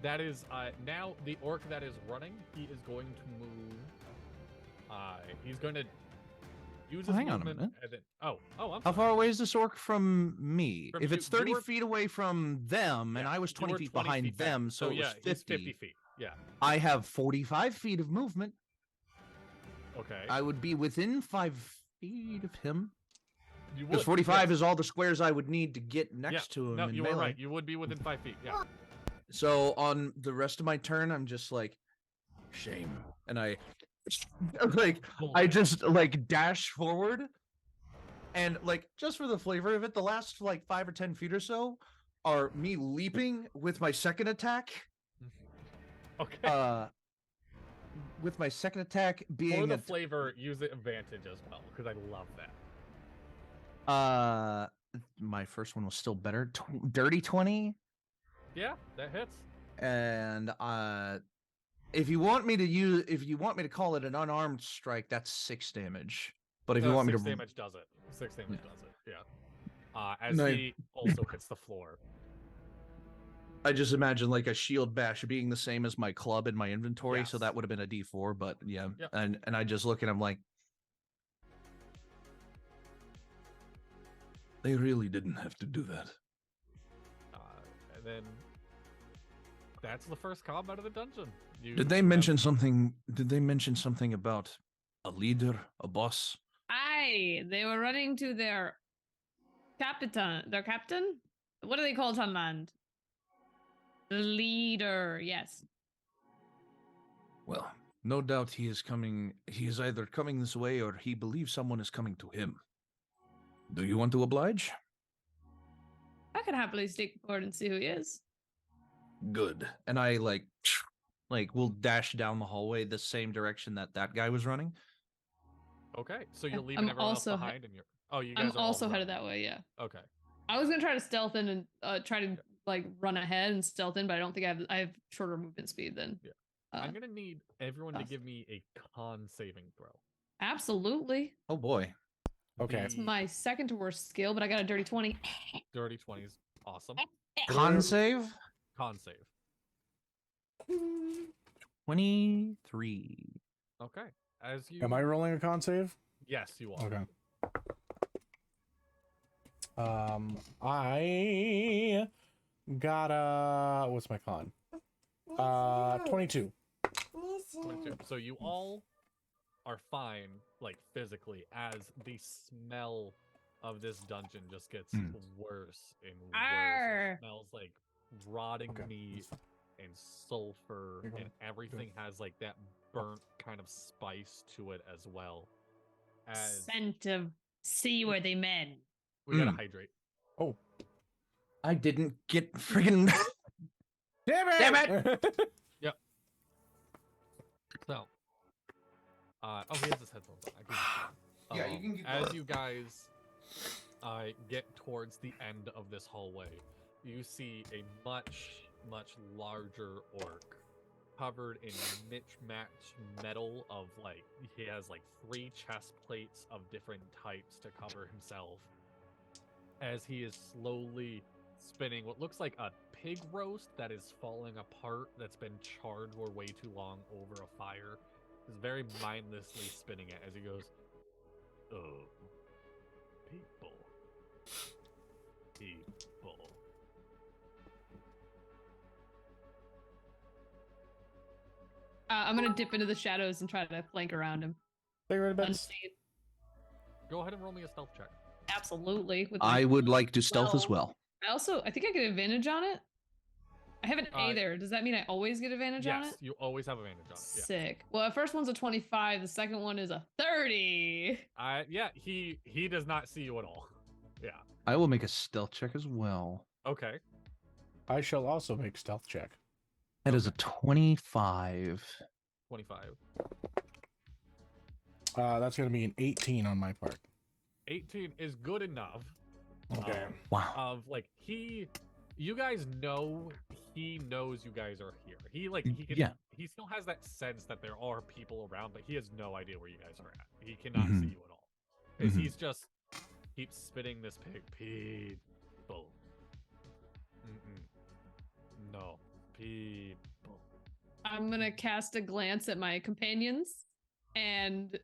that is now the orc that is running, he is going to move. He's going to use his hang on a movement minute. and then, I'm How sorry. far away is this orc from me? From If you- it's 30 you were- feet away from them, and Yeah, I was you 20 were feet 20 behind feet back. them, so it yeah, was he's 50. 50 feet. Yeah. I have 45 feet of movement. Okay. I would be within 5 feet of him. You Because would, 45 yes. is all the squares I would need to get next to him. No, in you were melee. right. You would be within 5 feet. Yeah. So on the rest of my turn, I'm just like, shame. And I just like dash forward. And like, just for the flavor of it, the last like 5 or 10 feet or so are me leaping with my second attack. Okay. With my second attack For being the flavor, use the advantage as well, because I love that. my first one was still better. Dirty 20. Yeah, that hits. And if you want me to call it an unarmed strike, that's 6 damage. But if you want me to 6 damage does it. 6 damage does it. Yeah. As No. he also hits the floor. I just imagine like a shield bash being the same as my club in my inventory, so Yes. that would have been a D4, but yeah. Yep. And I just look and I'm like, they really didn't have to do that. And then that's the first combat of the dungeon. You Did they have- mention something? Did they mention something about a leader, a boss? Aye, they were running to their captain. What do they call it on land? The leader, yes. Well, no doubt he is coming. He is either coming this way or he believes someone is coming to him. Do you want to oblige? I can happily sneak forward and see who he is. Good. And I will dash down the hallway the same direction that guy was running. Okay, so you're I'm leaving everyone else also behind, and you're. Oh, you guys I'm are all also headed running. that way. Yeah. Okay. I was gonna try to stealth in and try to like run ahead and stealth in, but I don't think I have shorter movement speed than. Yeah. I'm gonna need everyone to us. give me a con saving throw. Absolutely. Oh boy. Okay. It's my second to worst skill, but I got a dirty 20. Dirty 20s. Awesome. Con save? Con save. 23. Okay. As you. Am I rolling a con save? Yes, you are. Okay. I got what's my con? 22. 22. So you all are fine, like physically, as the smell of this dungeon just gets worse and worse. Arr. It smells like rotting Okay. meat and sulfur, You're and going- everything has like that burnt kind of spice to it as well. As Scent of seaworthy men. we gotta hydrate. Oh, I didn't get friggin' damn it! Damn it! So, oh, he has his headphones on. I can Yeah, you can keep As going. you guys get towards the end of this hallway, you see a much larger orc covered in mismatched metal of like he has like 3 chest plates of different types to cover himself as he is slowly spinning what looks like a pig roast that is falling apart that's been charred for way too long over a fire. He's very mindlessly spinning it as he goes, "Oh, people. I'm gonna dip into the shadows and try to flank around him. They were best. Unseen. Go ahead and roll me a stealth check." Absolutely. With I my- would like to stealth as well. I think I get advantage on it. I have an A Uh, there. Does that mean I always get advantage on Yes, it? you always have advantage on it. Yeah. Sick. Well, the first one's a 25. The second one is a 30. Yeah, he does not see you at all. Yeah. I will make a stealth check as well. Okay. I shall also make stealth check. That is a 25. 25. That's gonna be an 18 on my part. 18 is good enough. Okay. Wow. Of like you guys know he knows you guys are here. He can, Yeah. he still has that sense that there are people around, but he has no idea where you guys are at. He cannot Mhm. see you at all. As Mhm. he's just keeps spitting this people. No. People. I'm gonna cast a glance at my companions, and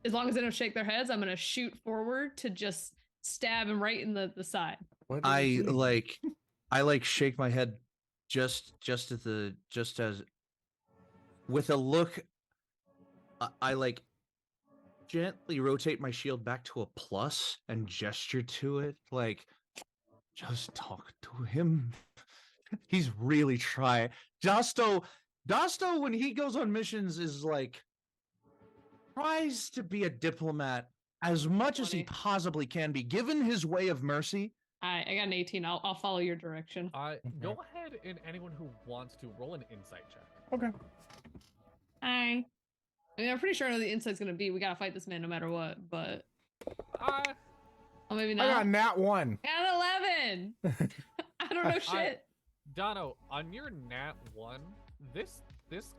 as long as they don't shake their heads, I'm gonna shoot forward to just stab him right in the side. What I is he? shake my head just as with a look. I like gently rotate my shield back to a plus and gesture to it like just talk to him. He's really trying. Dasto when he goes on missions is like tries to be a diplomat as much as he 20. possibly can be given his way of mercy. I got an 18. I'll follow your direction. Go ahead and anyone who wants to roll an insight check. Okay. I mean, I'm pretty sure I know the insight's gonna be we gotta fight this man no matter what, but oh, maybe I not. got nat 1. Got 11. I don't know shit. Dono, on your nat 1, this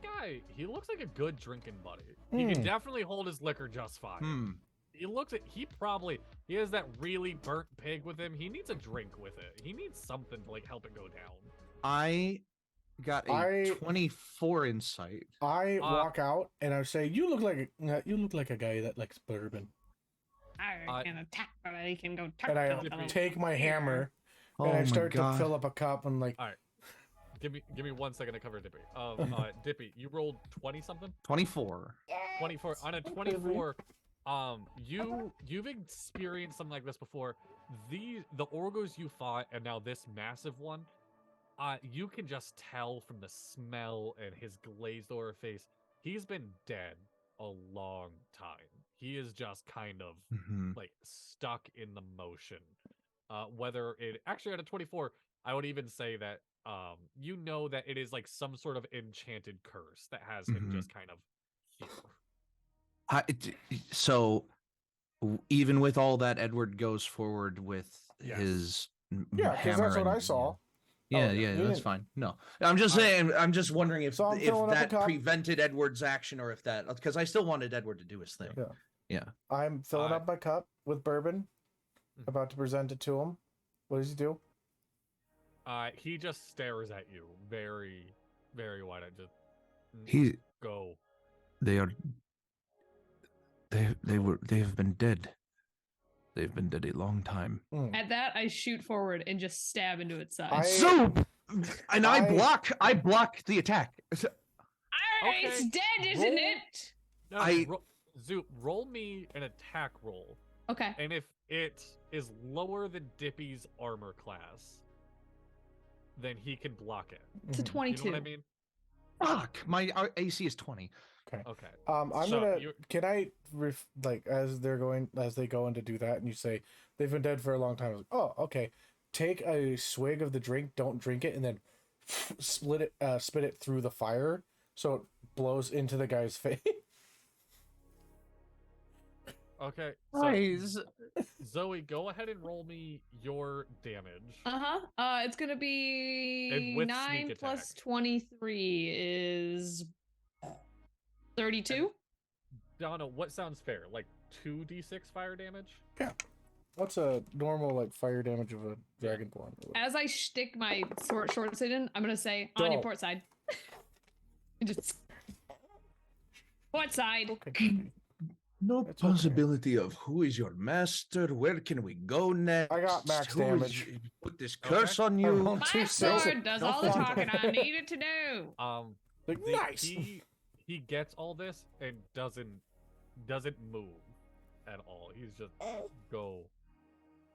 guy, he looks like a good drinking buddy. He can definitely hold his liquor just fine. He has that really burnt pig with him. He needs a drink with it. He needs something to like help it go down. I got a 24 insight. I walk out and I say, "You look like a guy that likes bourbon." I can attack, but I can go talk And I to him. take my hammer Oh and I my start God. to fill up a cup and like, Give me 1 second to cover Dippy. Dippy, you rolled 20 something? 24. 24 on a 24. You've experienced something like this before. The Orgos you fought and now this massive one, You can just tell from the smell and his glazed over face, he's been dead a long time. He is just kind of Mhm. like stuck in the motion. Whether it actually out of 24, I would even say that you know that it is like some sort of enchanted curse that has him Mhm. just kind of here. So even with all that, Edward goes forward with Yes. his Yeah, because hammer. that's what and, I saw. Yeah, Oh, yeah, you that's didn't- fine. No, I'm just saying. I'm just wondering if So I'm filling up a that cup. prevented Edward's action, or if that, because I still wanted Edward to do his thing. Yeah. Yeah. I'm filling up my cup with bourbon, Mhm. about to present it to him. What does he do? He just stares at you very, very wide eyed. Just He, go. they are. They have been dead. They've been dead a long time. At that, I shoot forward and just stab into its side. And I block the attack. It's Okay, dead, isn't roll- it? No, Zoop, roll me an attack roll. Okay. And if it is lower than Dippy's armor class, then he can block it. It's a Mhm. 22. You know what I mean? Fuck, my AC is 20. Okay. I'm So gonna. you're- Can I like as they go in to do that, and you say they've been dead for a long time? I was like, oh, okay. Take a swig of the drink. Don't drink it, and then spit it through the fire so it blows into the guy's face. Okay. So Zoe, go ahead and roll me your damage. It's gonna be with 9 sneak plus attack. 23 is 32. Donna, what sounds fair? Like 2d6 fire damage? What's a normal like fire damage of a dragonborn? As I stick my short sword in, I'm gonna say on your Don't. port side. And just port side. Okay. No It's okay. possibility of who is your master. Where can we go next? I got max Who is- damage. Put this curse on I you. rolled My 2 6. sword does Don't all the fuck talking with I it. needed to do. Like, nice. He gets all this and doesn't move at all. He's just go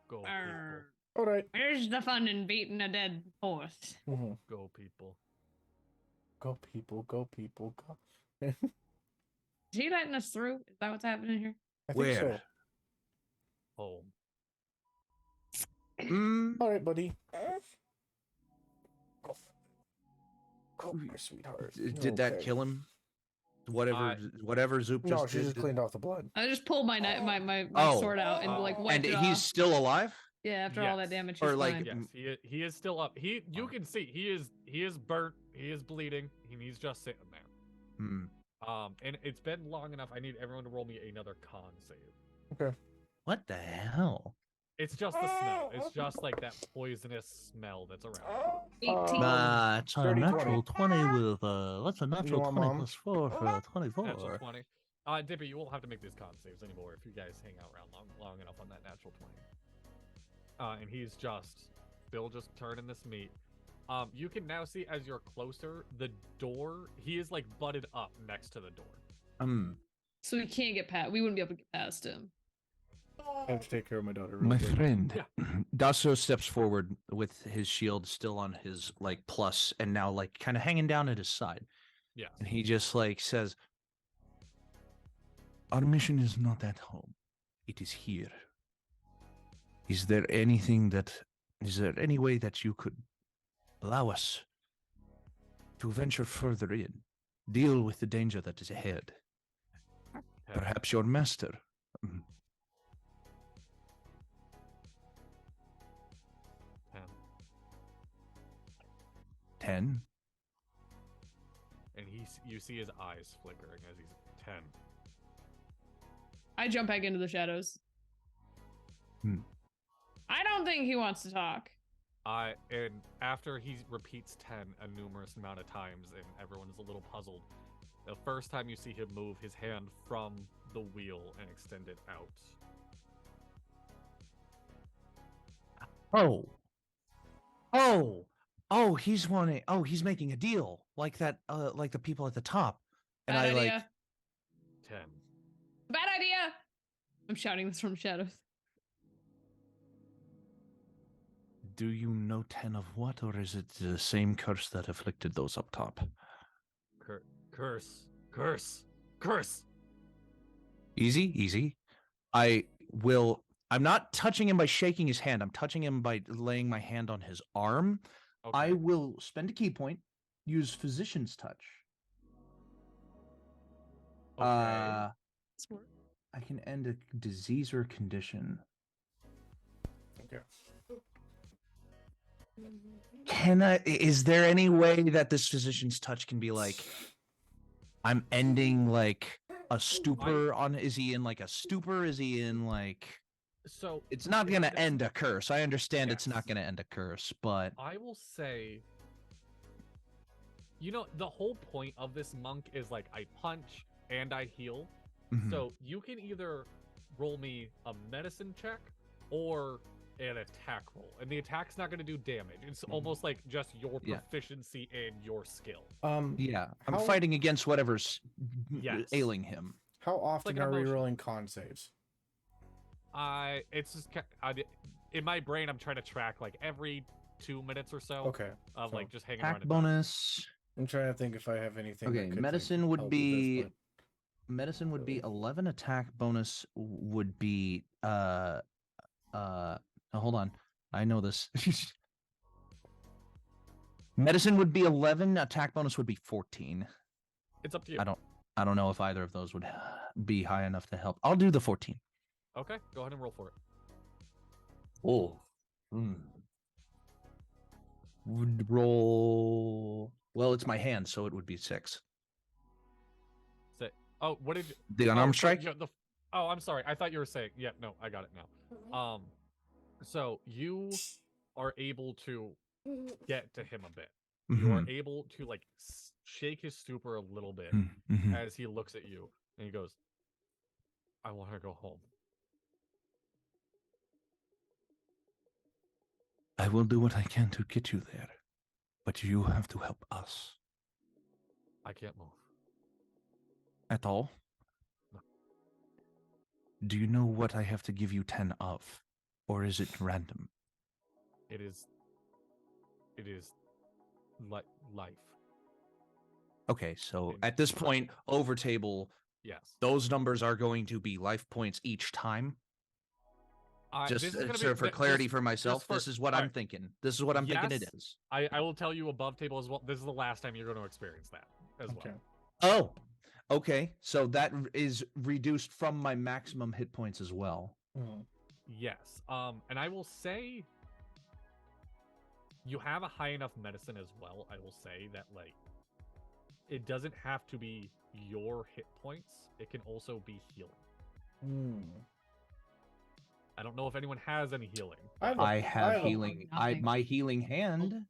people. Arr. All right. Where's the fun in beating a dead horse? Mhm. Go people. Go people. Go people. Go. Is he letting us through? Is that what's happening here? I think so. Where? Home. All right, buddy. Go, my sweetheart. Did that Okay. kill him? Whatever Zoop just No, she did. just cleaned off the blood. I just pulled my my Oh. sword out and like wiped And it he's off. still alive? Yeah, after all that Yes. damage, Or, he's like, fine. Yes, he is still up. You can see he is burnt. He is bleeding. He's just sitting there. Hmm. And it's been long enough. I need everyone to roll me another con save. Okay. What the hell? It's just the smell. It's just like that poisonous smell that's around. 18. It's a 30, natural 20 with that's a natural want 20 mom? plus 4 for 24. Natural 20. Dippy, you won't have to make these con saves anymore if you guys hang out around long enough on that natural 20. And he's just still just turning this meat. You can now see as you're closer, the door, he is like butted up next to the door. So we can't get past. We wouldn't be able to get past him. I have to take care of my daughter. real My quick. friend, Dasso steps forward with his shield still on his like plus and now like kind of hanging down at his side. Yes. And he just like says, our mission is not at home. It is here. Is there any way that you could allow us to venture further in, deal with the danger that is ahead? Perhaps your master. 10. And you see his eyes flickering as he's 10. I jump back into the shadows. I don't think he wants to talk. And after he repeats 10 a numerous amount of times and everyone is a little puzzled, the first time you see him move his hand from the wheel and extend it out. He's making a deal like that, like the people at the top. And Bad I idea. like 10. Bad idea. I'm shouting this from the shadows. Do you know 10 of what, or is it the same curse that afflicted those up top? Curse. Easy. I'm not touching him by shaking his hand. I'm touching him by laying my hand on his arm. Okay. I will spend a key point, use Physician's Touch. Okay. Smart. I can end a disease or condition. Okay. Is there any way that this Physician's Touch can be like, I'm ending like a stupor on, is he in like a stupor? Is he in like, So it's not going to it's- end a curse. I understand it's not Yes. going to end a curse, but I will say, the whole point of this monk is like I punch and I heal. Mhm. So you can either roll me a medicine check or an attack roll. And the attack's not going to do damage. It's almost like just your Yeah. proficiency and your skill. yeah, I'm How- fighting against whatever's Yes. ailing him. How often like an are we emotion. rolling con saves? It's just in my brain, I'm trying to track like every 2 minutes or so Okay. of so like just hanging Attack around. and bonus. I'm trying to think if I have anything. that Okay, could, like, medicine would help with this, be but- medicine would be 11. Attack bonus would be no, hold on. I know this. Medicine would be 11. Attack bonus would be 14. It's up to you. I don't know if either of those would be high enough to help. I'll do the 14. Okay, go ahead and roll for it. Oh. Would roll. Well, it's my hand, so it would be 6. Oh, what did you? The unarmed so strike? Oh, I'm sorry. I thought you were saying. Yeah, no, I got it now. So you are able to get to him a bit. You are able to like shake his stupor a little bit as he looks at you, and he goes, "I want to go home." I will do what I can to get you there, but you have to help us. I can't move. At all? No. Do you know what I have to give you 10 of? Or is it random? It is life. Okay, so And- at this point, over table, Yes. those numbers are going to be life points each time. Just this is gonna so be, for clarity for myself, for- this is what I'm alright. thinking. This is what I'm thinking it Yes. is. I will tell you above table as well. This is the last time you're going to experience that as Okay. well. Oh, okay. So that is reduced from my maximum hit points as well. Mhm. Yes. And I will say you have a high enough medicine as well. I will say that like it doesn't have to be your hit points. It can also be healing. I don't know if anyone has any healing. I have have a- healing. Nothing. My healing hand.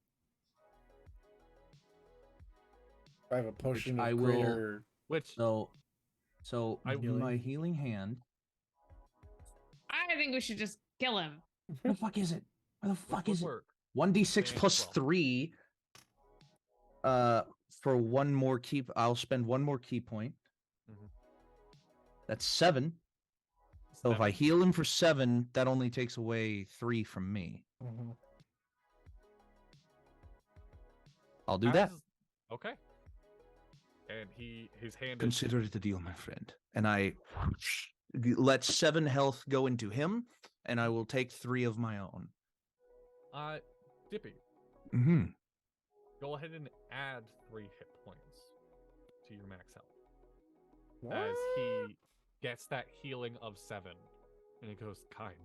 I have a potion of I will- greater. Which So Healing. my healing hand. I think we should just kill him. Where the fuck is it? Where the fuck would is it? work. 1d6 And plus 12. 3. For one more key, I'll spend one more key point. Mhm. That's 7. So if I 7. heal him for 7, that only takes away 3 from me. Mhm. I'll do that. Okay. And his hand is Consider it a deal, my friend. And I let 7 health go into him, and I will take 3 of my own. Dippy. Mm-hmm. Go ahead and add 3 hit points to your max health. What? As he gets that healing of 7, and he goes, kind,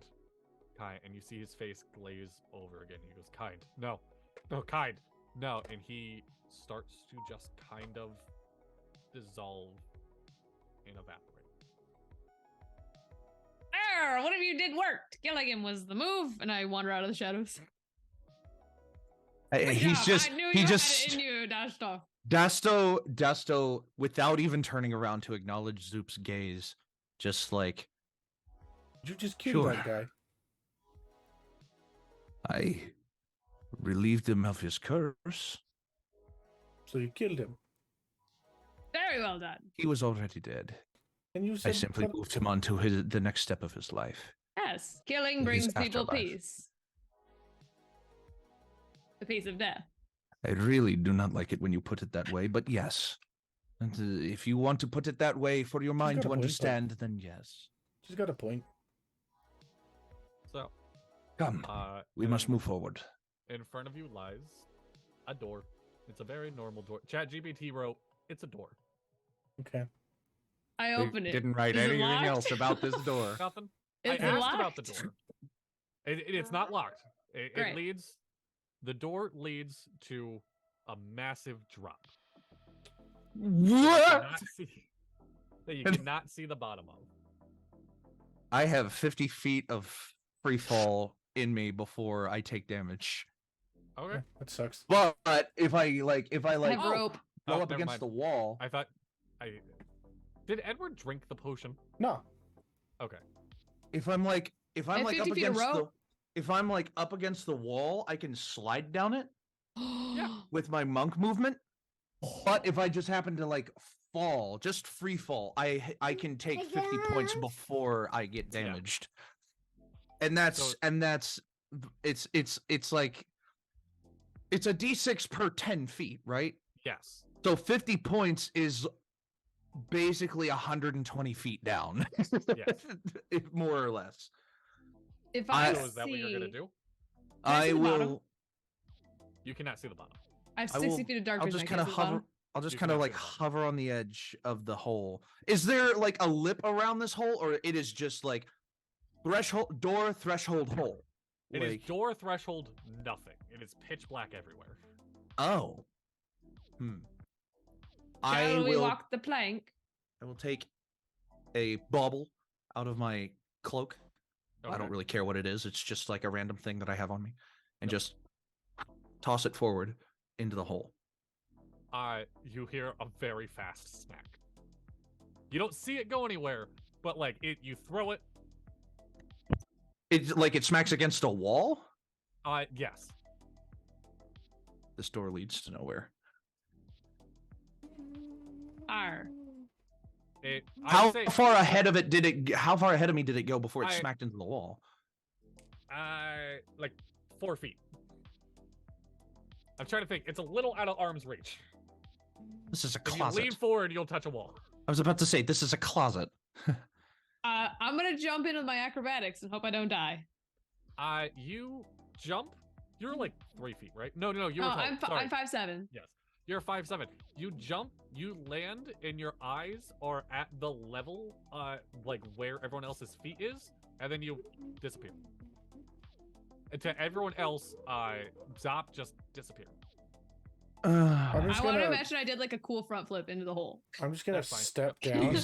and you see his face glaze over again. He goes, kind, no, kind, no, and he starts to just kind of dissolve and evaporate. There, one of you did work. Killing him was the move, and I wander out of the shadows. Good He's job. just I knew he you just had it in you, dashed off. Dasto, without even turning around to acknowledge Zoop's gaze, just like, You just killed Sure. that guy. I relieved him of his curse. So you killed him. Very well done. He was already dead. And you I said simply moved him on to the next step of his life. Yes, killing His brings people afterlife. peace. the face of death. I really do not like it when you put it that way, but yes. And, if you want to put it that way for your mind got to a point, understand, then yes. She's got a point. So, Come, we and must move forward. in front of you lies a door. It's a very normal door. ChatGPT wrote, "It's a door." Okay. I open it. Didn't write Is it anything locked? else about this door. Nothing. Is I it asked locked? about the door. It's not locked. It Great. leads. The door leads to a massive drop. What? That you cannot see the bottom of. I have 50 feet of free fall in me before I take damage. Okay. Yeah, that sucks. But if I I have rope. blow Oh, up never against mind. the wall, I thought did Edward drink the potion? No. Okay. if I'm I like have up 50 feet of against the rope. if I'm like up against the wall, I can slide down it with my monk movement. But if I just happen to like fall, just free fall, I can take 50 points before I get Yeah. damaged. And that's it's like it's a d6 per 10 feet, right? Yes. So 50 points is basically 120 feet down. Yes. More or less. If I So is that what you're gonna do? Can I see I the bottom? will You cannot see the bottom. I have I 60 will- feet of dark I'll vision. just I kind can't of see the hover. bottom. I'll just You kind of cannot like see the bottom. hover on the edge of the hole. Is there like a lip around this hole, or it is just like threshold door threshold hole? It is Like, door threshold nothing. It is pitch black everywhere. oh. Shall we walk the plank? I will take a bauble out of my cloak. I Okay. don't really care what it is. It's just like a random thing that I have on me, and Yep. just toss it forward into the hole. You hear a very fast smack. You don't see it go anywhere, but like you throw it. It's like it smacks against a wall. Yes. This door leads to nowhere. R. I How would say, far ahead of it did it? How far ahead of me did it go before it I- smacked into the wall? like 4 feet. I'm trying to think. It's a little out of arm's reach. This is a If you closet. lean forward, you'll touch a wall. I was about to say this is a closet. I'm gonna jump in with my acrobatics and hope I don't die. You jump. You're like 3 feet, right? No, you No, were taller. Sorry. I'm 5'7". Yes. You're 5'7". You jump, you land, and your eyes are at the level, like where everyone else's feet is, and then you disappear. And to everyone else, Zop just disappeared. I'm I just want to gonna. imagine I did like a cool front flip into the hole. I'm just gonna That's fine. step down.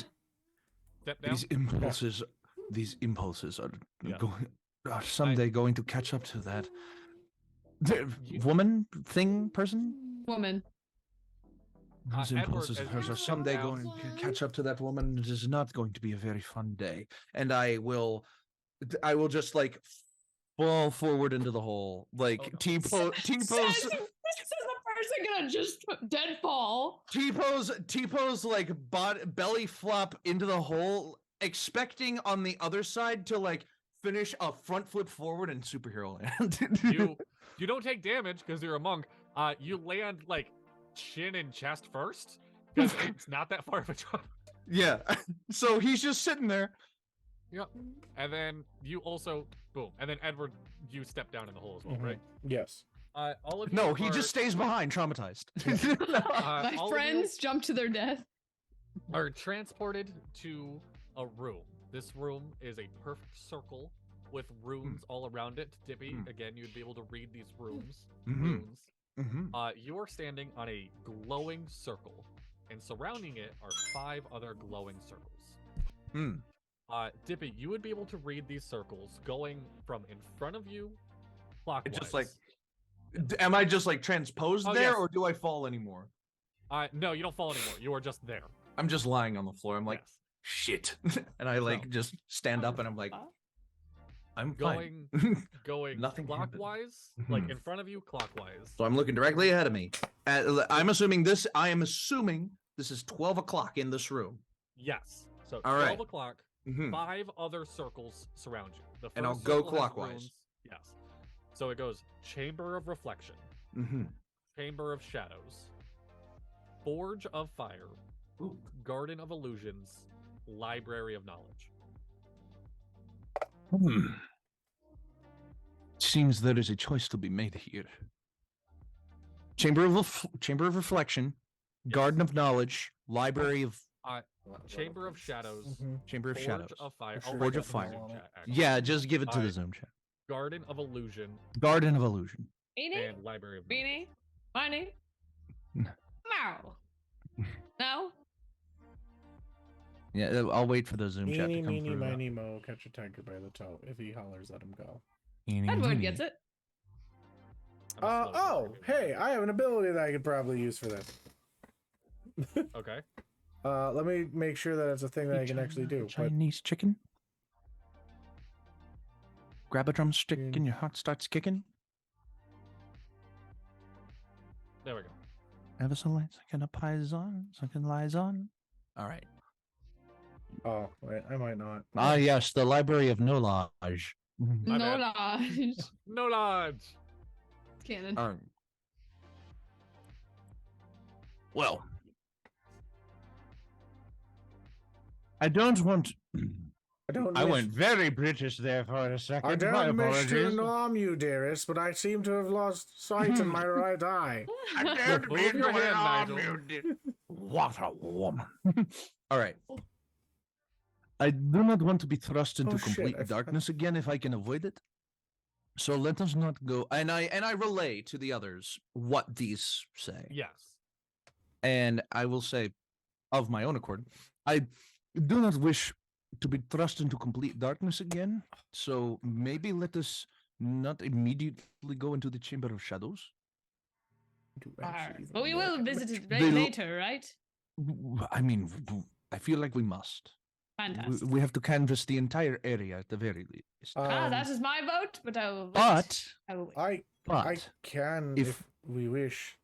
Step down. These impulses are Yeah. are someday going to catch up to that. The You- woman, thing, person. Woman. These Edward, impulses as of you hers are step someday down- going to catch up to that woman. It is not going to be a very fun day, and I will just like fall forward into the hole, like Oh, no. T-pose, Says the person gonna just dead fall. T-pose, like belly flop into the hole, expecting on the other side to like finish a front flip forward and superhero land. You don't take damage because you're a monk. You land like chin and chest first because it's not that far of a drop. Yeah. So he's just sitting there. Yep. And then you also boom. And then Edward, you step down in the hole as well, Mhm. right? Yes. All of you No, he are- just stays behind, traumatized. My all of you friends jump to their death. are transported to a room. This room is a perfect circle with runes all around it. Dippy, Mm. again, you'd be able to read these runes. Mhm. You are standing on a glowing circle, and surrounding it are 5 other glowing circles. Mm. Dippy, you would be able to read these circles going from in front of you, clockwise. Just like- Am I just like transposed Oh, there, yes. or do I fall anymore? No, you don't fall anymore. You are just there. I'm just lying on the floor. I'm like, Yes. shit. And I like just stand up and I'm like, I'm fine. going Nothing happened. clockwise, like Mhm. in front of you, clockwise. So I'm looking directly ahead of me. I am assuming this is 12 o'clock in this room. Yes. So All 12 right. o'clock, Mhm. 5 other circles surround you. The And I'll first go circle has clockwise. runes. Yes. So it goes Chamber of Reflection, Mm-hmm. Chamber of Shadows, Forge of Fire, Ooh. Garden of Illusions, Library of Knowledge. Seems there is a choice to be made here. Chamber of Reflection, Yes. Garden of Knowledge, Library of Chamber of Shadows, Chamber of Forge Shadows. of Fire. Sure. I'll Forge write of that in the Fire. Zoom chat, actually. Yeah, just give it to the Alright. Zoom chat. Garden of Illusion Garden of Illusion. Beanie? and Library of Knowledge. Beanie? Miney? No. No? Yeah, I'll wait for the Zoom chat to Eeny, come meeny, through. miny, mo, catch a tiger by the toe. If he hollers, let him go. Eeny, Edward meeny. gets it. I'm a slow Oh, learner. hey, I have an ability that I could probably use for this. Okay. Let me make sure that it's a thing that I can actually do. But Chinese chicken. Grab a drumstick and your heart starts kicking. There we go. Ever so light, second a pison, second lies on. All right. oh, wait, I might not. Ah, yes, the Library of Knowledge. My No bad. lodge. No lodge. It's canon. Well, I don't want. I don't. I wish- went very British there for a second. I My don't wish to apologies. alarm you, dearest, but I seem to have lost sight in my right eye. I don't Move mean your to hand, alarm Nigel. you, What a woman. All right. I do not want to be thrust into Oh, shit, complete I forgot. darkness again if I can avoid it. So let us not go. And I relay to the others what these say. Yes. And I will say, of my own accord, I do not wish to be thrust into complete darkness again. So maybe let us not immediately go into the Chamber of Shadows. Do Alright, actually even but we know will that. visit it They- later, right? I mean, I feel like we must. Fantastic. We have to canvass the entire area at the very least. That is my vote, but I will wait. But, I will wait. I but, can, if- if we wish,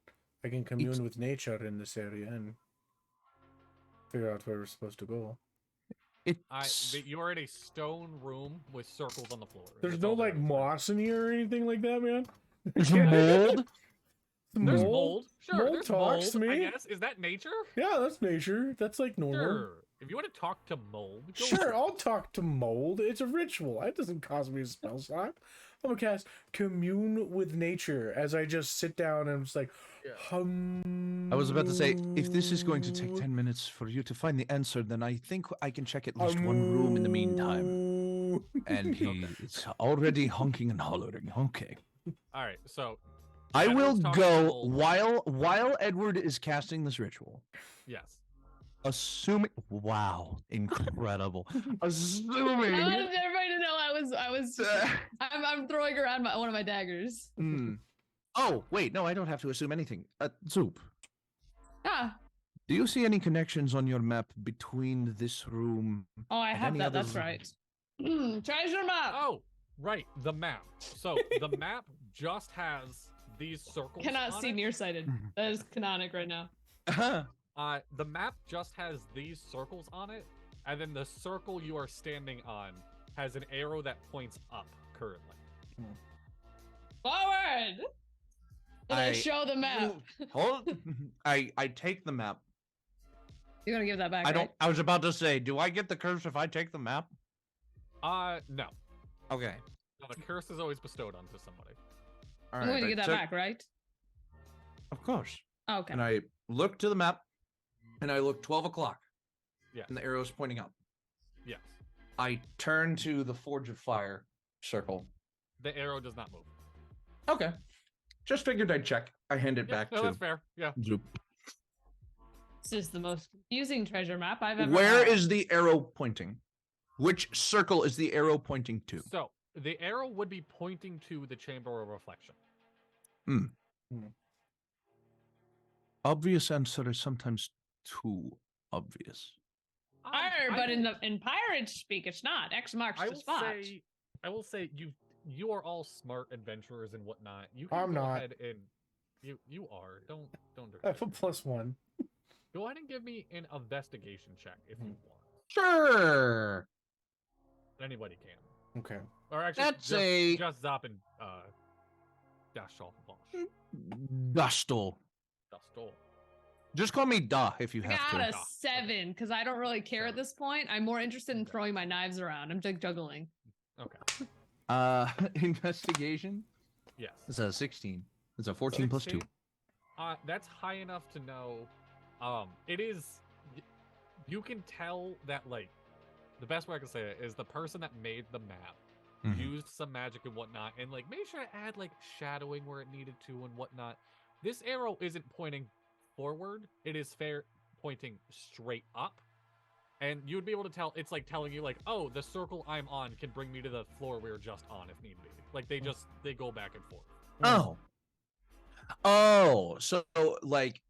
I can commune with nature in this area and figure out where we're supposed to go. it's You're in a stone room with circles on the floor. There's That's no all there like is. moss in here or anything like that, man. there's a mold. There's mold. Sure, Mold there's talks mold. to me. I guess. Is that nature? Yeah, that's nature. That's like normal. Sure. If you want to talk to mold, go for Sure, it. I'll talk to mold. It's a ritual. That doesn't cause me a spell slot. I'm gonna cast commune with nature as I just sit down and I'm just like, I was about to say, if this is going to take 10 minutes for you to find the answer, then I think I can check at least one room in the meantime. And he is already honking and hollering. Okay. All right. So I will Edward's talking to go mold. while Edward is casting this ritual. Yes. Assuming, wow, incredible. I Assuming, wanted everybody to know I was I'm throwing around one of my daggers. Hmm. Oh wait, no, I don't have to assume anything. Zoop, Ah. do you see any connections on your map between this room? Oh, I And have any that. other That's right. Treasure map. Oh, right. The map. So the map just has these circles. Cannot on see it. nearsighted. That is canonic right now. The map just has these circles on it, and then the circle you are standing on has an arrow that points up currently. Forward. And I I- show the map. Hold. I take the map. You're gonna give that back, I right? don't. I was about to say, do I get the curse if I take the map? No. Okay. No, the curse is always bestowed onto somebody. All I'm going to I get that took- back, right? Of course. Okay. And I look to the map, and I look 12 o'clock, Yes. and the arrow's pointing up. Yes. I turn to the Forge of Fire circle. The arrow does not move. Okay. Just figured I'd check. I hand it Yeah, back no, to that's fair. Yeah. Zoop. This is the most confusing treasure map I've ever Where had. is the arrow pointing? Which circle is the arrow pointing to? So the arrow would be pointing to the Chamber of Reflection. Obvious answer is sometimes too obvious. Arr, but in pirate speak, it's not. X marks I the will spot. say, I will say, you are all smart adventurers and whatnot. You can I'm go not. ahead and you are. Don't I have a +1. go ahead and give me an investigation check if you want. Sure. Anybody can. Okay. Or actually, That's just, a- just Zop and Dashol. Dustle. Dustle. Just call me Da if you I have got to. a 7 because I don't really care at 7. this point. I'm more interested in Okay. throwing my knives around. I'm just juggling. Okay. Investigation. Yes. It's a 16. It's a 14 plus 2. 16? That's high enough to know. It is. You can tell that, like, the best way I can say it is the person that made the map Mhm. used some magic and whatnot, and like made sure to add like shadowing where it needed to and whatnot. This arrow isn't pointing forward; it is pointing straight up, and you would be able to tell. It's like telling you, like, oh, the circle I'm on can bring me to the floor we were just on if need be. Like they go back and forth. Oh, so like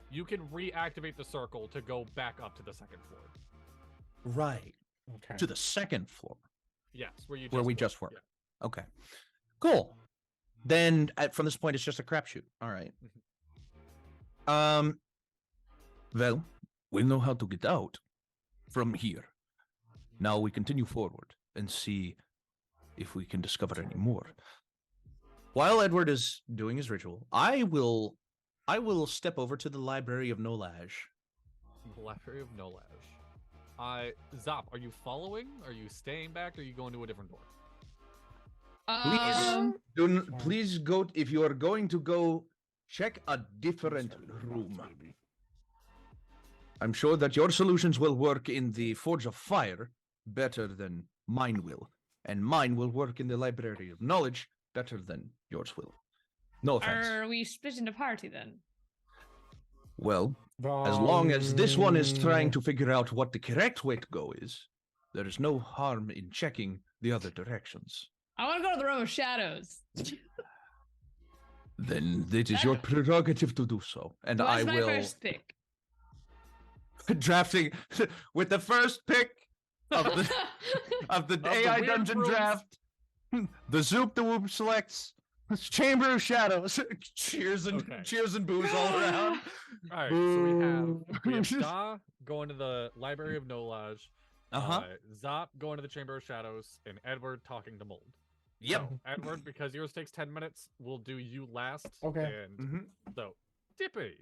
You can reactivate the circle to go back up to the second floor. right Okay. to the second floor Yes, where we just were. Yeah. Okay, cool. Then from this point, it's just a crapshoot. All right. Well, we know how to get out from here. Now we continue forward and see if we can discover any more. While Edward is doing his ritual, I will step over to the Library of Knowledge. Library of Knowledge. Zop, are you following? Are you staying back? Or are you going to a different door? Please go. If you are going to go, check a different room. I'm sure that your solutions will work in the Forge of Fire better than mine will, and mine will work in the Library of Knowledge better than yours will. No offense. Are we splitting the party then? Well, as long as this one is trying to figure out what the correct way to go is, there is no harm in checking the other directions. I want to go to the Room of Shadows. Then it is your prerogative to do so, and What's I my will first pick? drafting with the first pick of the AI weird dungeon rooms. draft. The Zoop the Whoop selects Chamber of Shadows. Cheers and boos all around. All right, so we have Da going to the Library of Knowledge, Zop going to the Chamber of Shadows, and Edward talking to Mold. Yep. So, Edward, because yours takes 10 minutes, we'll do you last. Okay. And so, Dippy.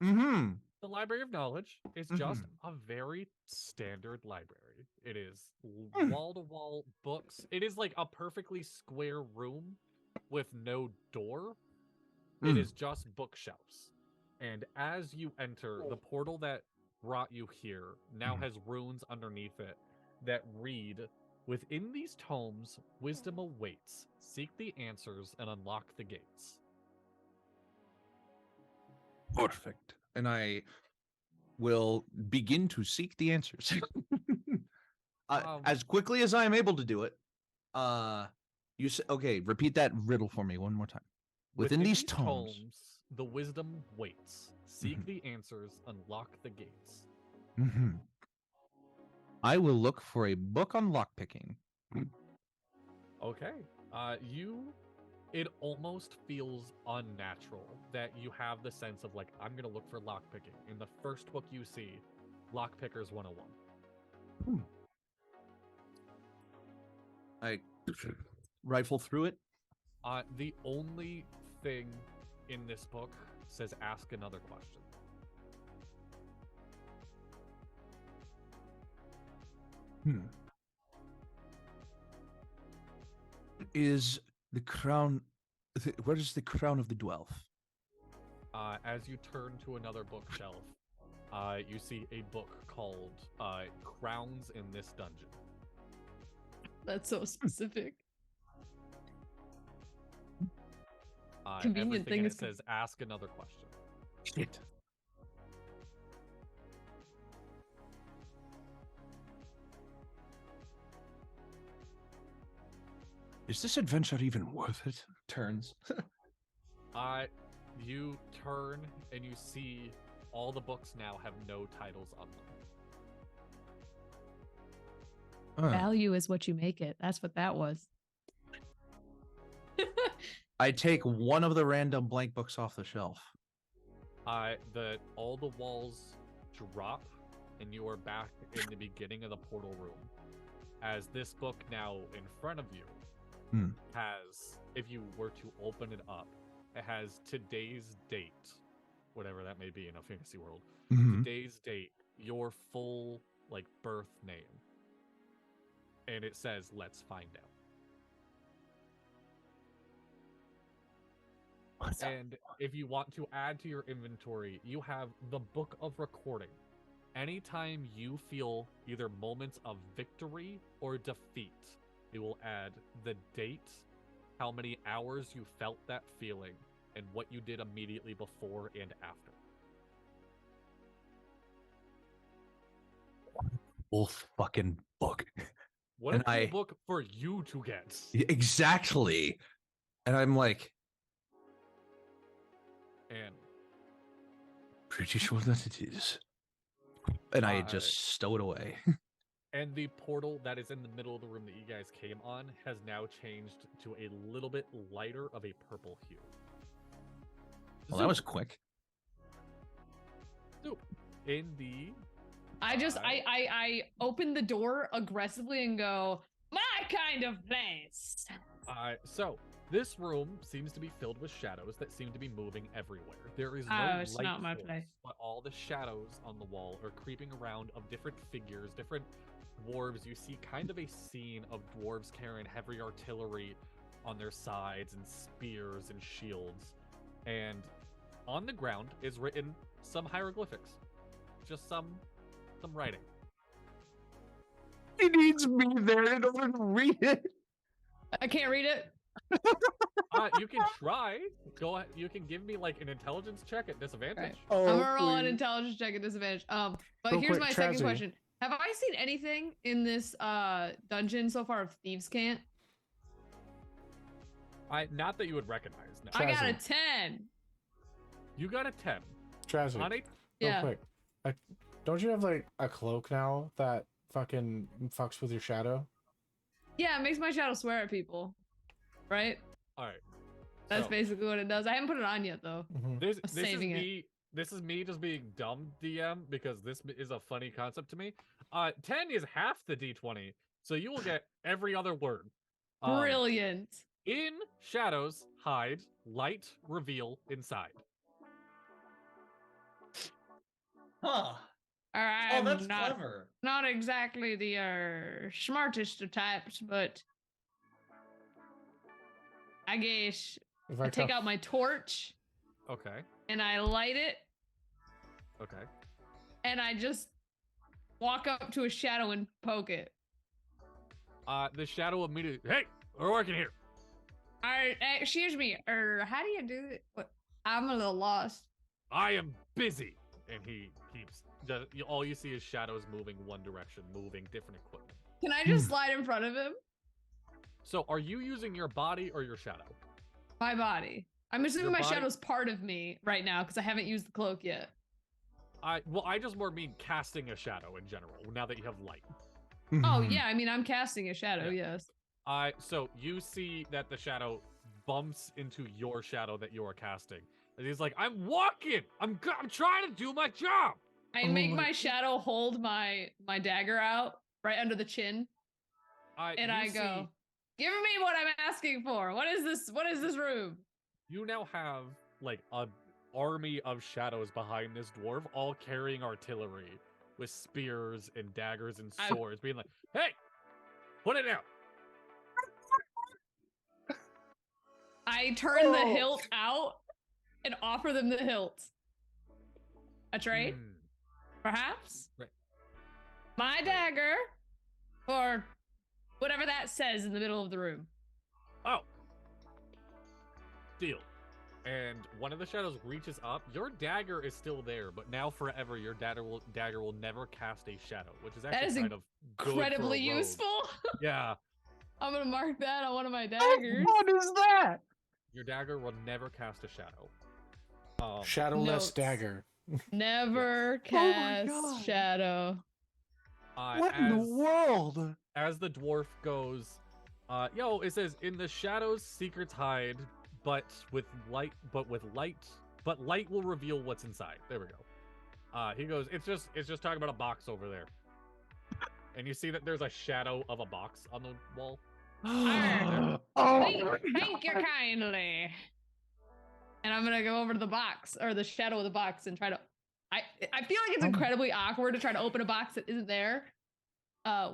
Mm-hmm. The Library of Knowledge is just a very standard library. It is wall-to-wall books. It is like a perfectly square room with no door. It is just bookshelves. And as you enter, the portal that brought you here now has runes underneath it that read, "Within these tomes, wisdom awaits. Seek the answers and unlock the gates." Perfect. And I will begin to seek the answers. As quickly as I am able to do it. You say, okay, repeat that riddle for me one more time. Within these tomes, the wisdom waits. Seek the answers, unlock the gates. I will look for a book on lockpicking. Okay. It almost feels unnatural that you have the sense of, like, I'm going to look for lockpicking. In the first book you see, Lockpickers 101. I rifle through it. The only thing in this book says ask another question. Is the crown... Where is the crown of the dwarf? As you turn to another bookshelf, you see a book called Crowns in This Dungeon. That's so specific. Convenient thing. It says ask another question. Shit. Is this adventure even worth it? Turns. You turn and you see all the books now have no titles on them. Value is what you make it. That's what that was. I take one of the random blank books off the shelf. All the walls drop, and you are back in the beginning of the portal room. As this book now in front of you has, if you were to open it up, it has today's date, whatever that may be in a fantasy world. Today's date, your full like birth name, and it says, "Let's find out." And if you want to add to your inventory, you have the Book of Recording. Anytime you feel either moments of victory or defeat, it will add the date, how many hours you felt that feeling, and what you did immediately before and after. Full fucking book. What And a cool book for you to get. Exactly. And I'm like, And pretty sure that it is. And I just stow it away. And the portal that is in the middle of the room that you guys came on has now changed to a little bit lighter of a purple hue. Well, that was quick. So, in the... I open the door aggressively and go, my kind of place. So, this room seems to be filled with shadows that seem to be moving everywhere. There is no it's light not my source, place. but all the shadows on the wall are creeping around of different figures, different dwarves. You see kind of a scene of dwarves carrying heavy artillery on their sides and spears and shields. And on the ground is written some hieroglyphics. Just some writing. He needs me there in order to read it. I can't read it. You can try. Go ahead. You can give me like an intelligence check at disadvantage. Right. Oh, I'm gonna roll an please. intelligence check at disadvantage. But Real here's quick, my second Chazzy. question. Have I seen anything in this dungeon so far of Thieves' Cant? Not that you would recognize. No. I got a Chazzy. 10. You got a 10. Trazzy, On a real Yeah. quick. Don't you have like a cloak now that fucking fucks with your shadow? Yeah, it makes my shadow swear at people. Right? All right. That's So, basically what it does. I haven't put it on yet though. This I'm is saving it. me. This is me just being dumb DM because this is a funny concept to me. 10 is half the d20, so you will get every other word. Brilliant. In shadows, hide, light, reveal, inside. Huh. All right. Oh, I'm that's not, clever. not exactly the smartest of types, but I guess If I I take tell- out my torch Okay. and I light it Okay. and I just walk up to a shadow and poke it. The shadow immediately. Hey, we're working here. Excuse me, how do you do it? What? I'm a little lost. I am busy, and he keeps. All you see is shadows moving one direction, moving different equipment. Can I just slide in front of him? So, are you using your body or your shadow? My body. I'm assuming Your my body- shadow's part of me right now because I haven't used the cloak yet. I just more mean casting a shadow in general. Now that you have light. Oh yeah, I mean I'm casting a shadow. Yeah. Yes. So you see that the shadow bumps into your shadow that you are casting, and he's like, "I'm walking. I'm trying to do my job." I make my shadow hold my dagger out right under the chin, and You I go, see- "Give me what I'm asking for. What is this? What is this room?" You now have like an army of shadows behind this dwarf, all carrying artillery with spears and daggers and swords, being like, "Hey, put it down." I turn the hilt out and offer them the hilt. A trade, Hmm. perhaps? Right. My dagger, or whatever that says in the middle of the room. Oh. Deal. And one of the shadows reaches up. Your dagger is still there, but now forever your dagger will never cast a shadow, which is That actually is kind of good for a Incredibly rogue. useful. Yeah. I'm gonna mark that on one of my daggers. What is that? Your dagger will never cast a shadow. Shadowless Notes. dagger. Never Oh my cast God. shadow. What in the world? As the dwarf goes, it says, "In the shadows, secrets hide, but light will reveal what's inside." There we go. He goes, it's just talking about a box over there. And you see that there's a shadow of a box on the wall. Thank you kindly. And I'm gonna go over to the box or the shadow of the box and try to. I feel like it's incredibly awkward to try to open a box that isn't there,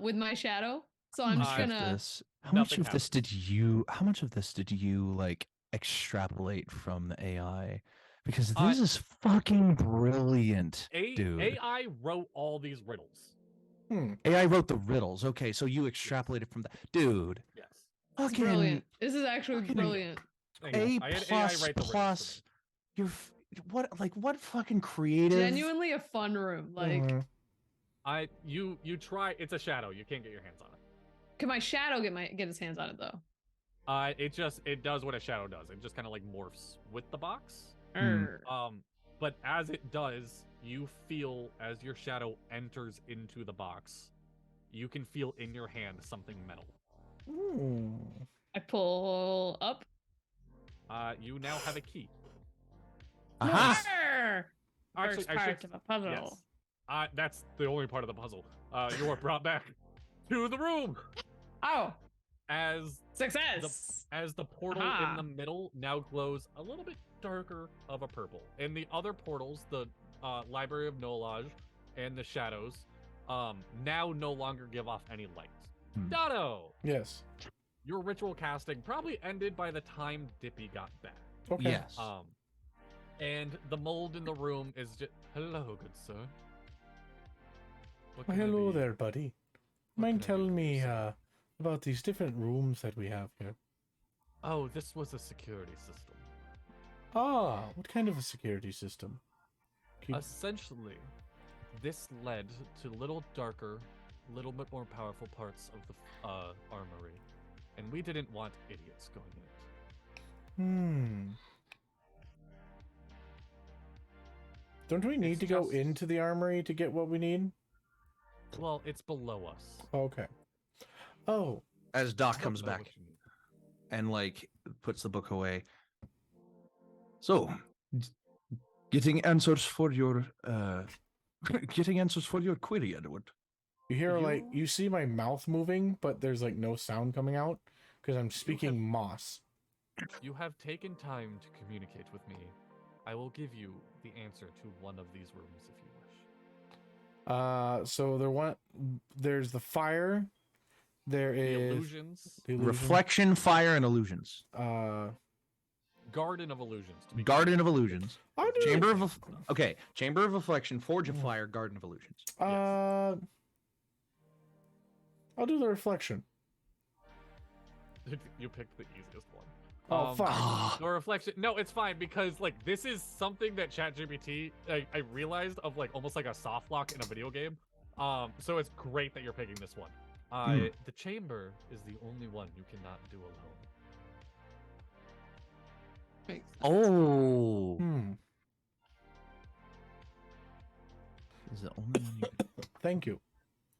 with my shadow. So I'm just gonna. How much of this did you like extrapolate from the AI? Because this is fucking brilliant, dude. AI wrote all these riddles. AI wrote the riddles. Okay, so you extrapolated from that, dude. Yes. It's brilliant. This is actually brilliant. A plus. You're what fucking creative? Genuinely a fun room. Like you try. It's a shadow. You can't get your hands on it. Can my shadow get his hands on it though? It does what a shadow does. It just kind of like morphs with the box. But as it does, you feel as your shadow enters into the box, you can feel in your hand something metal. Ooh. I pull up. You now have a key. Aha! Actually, First part of a puzzle. Yes. That's the only part of the puzzle. You are brought back to the room. Oh. As success. As the portal in the middle now glows a little bit darker of a purple. And the other portals, the Library of Knowledge and the Shadows, now no longer give off any light. Dotto! Yes. Your ritual casting probably ended by the time Dippy got back. Okay. Yes. And the mold in the room is just... Hello, good sir. Well, hello there, buddy. Mind telling me about these different rooms that we have here? Oh, this was a security system. Ah, what kind of a security system? Essentially, this led to little darker, little bit more powerful parts of the armory. And we didn't want idiots going in it. Don't we need to go into the armory to get what we need? Well, it's below us. Okay. Oh. As Doc comes back and like puts the book away. So, getting answers for your query, Edward. You hear you see my mouth moving, but there's like no sound coming out because I'm speaking Moss. You have taken time to communicate with me. I will give you the answer to one of these rooms if you wish. So there's the fire. There is illusions. Reflection, fire, and illusions. Garden of Illusions. Garden of Illusions. Chamber of Reflection, Forge of Fire, Garden of Illusions. I'll do the reflection. You picked the easiest one. Oh, fuck. The reflection. No, it's fine because like this is something that ChatGPT I realized of like almost like a soft lock in a video game. So it's great that you're picking this one. The chamber is the only one you cannot do alone. Oh. Is the only one you can... Thank you.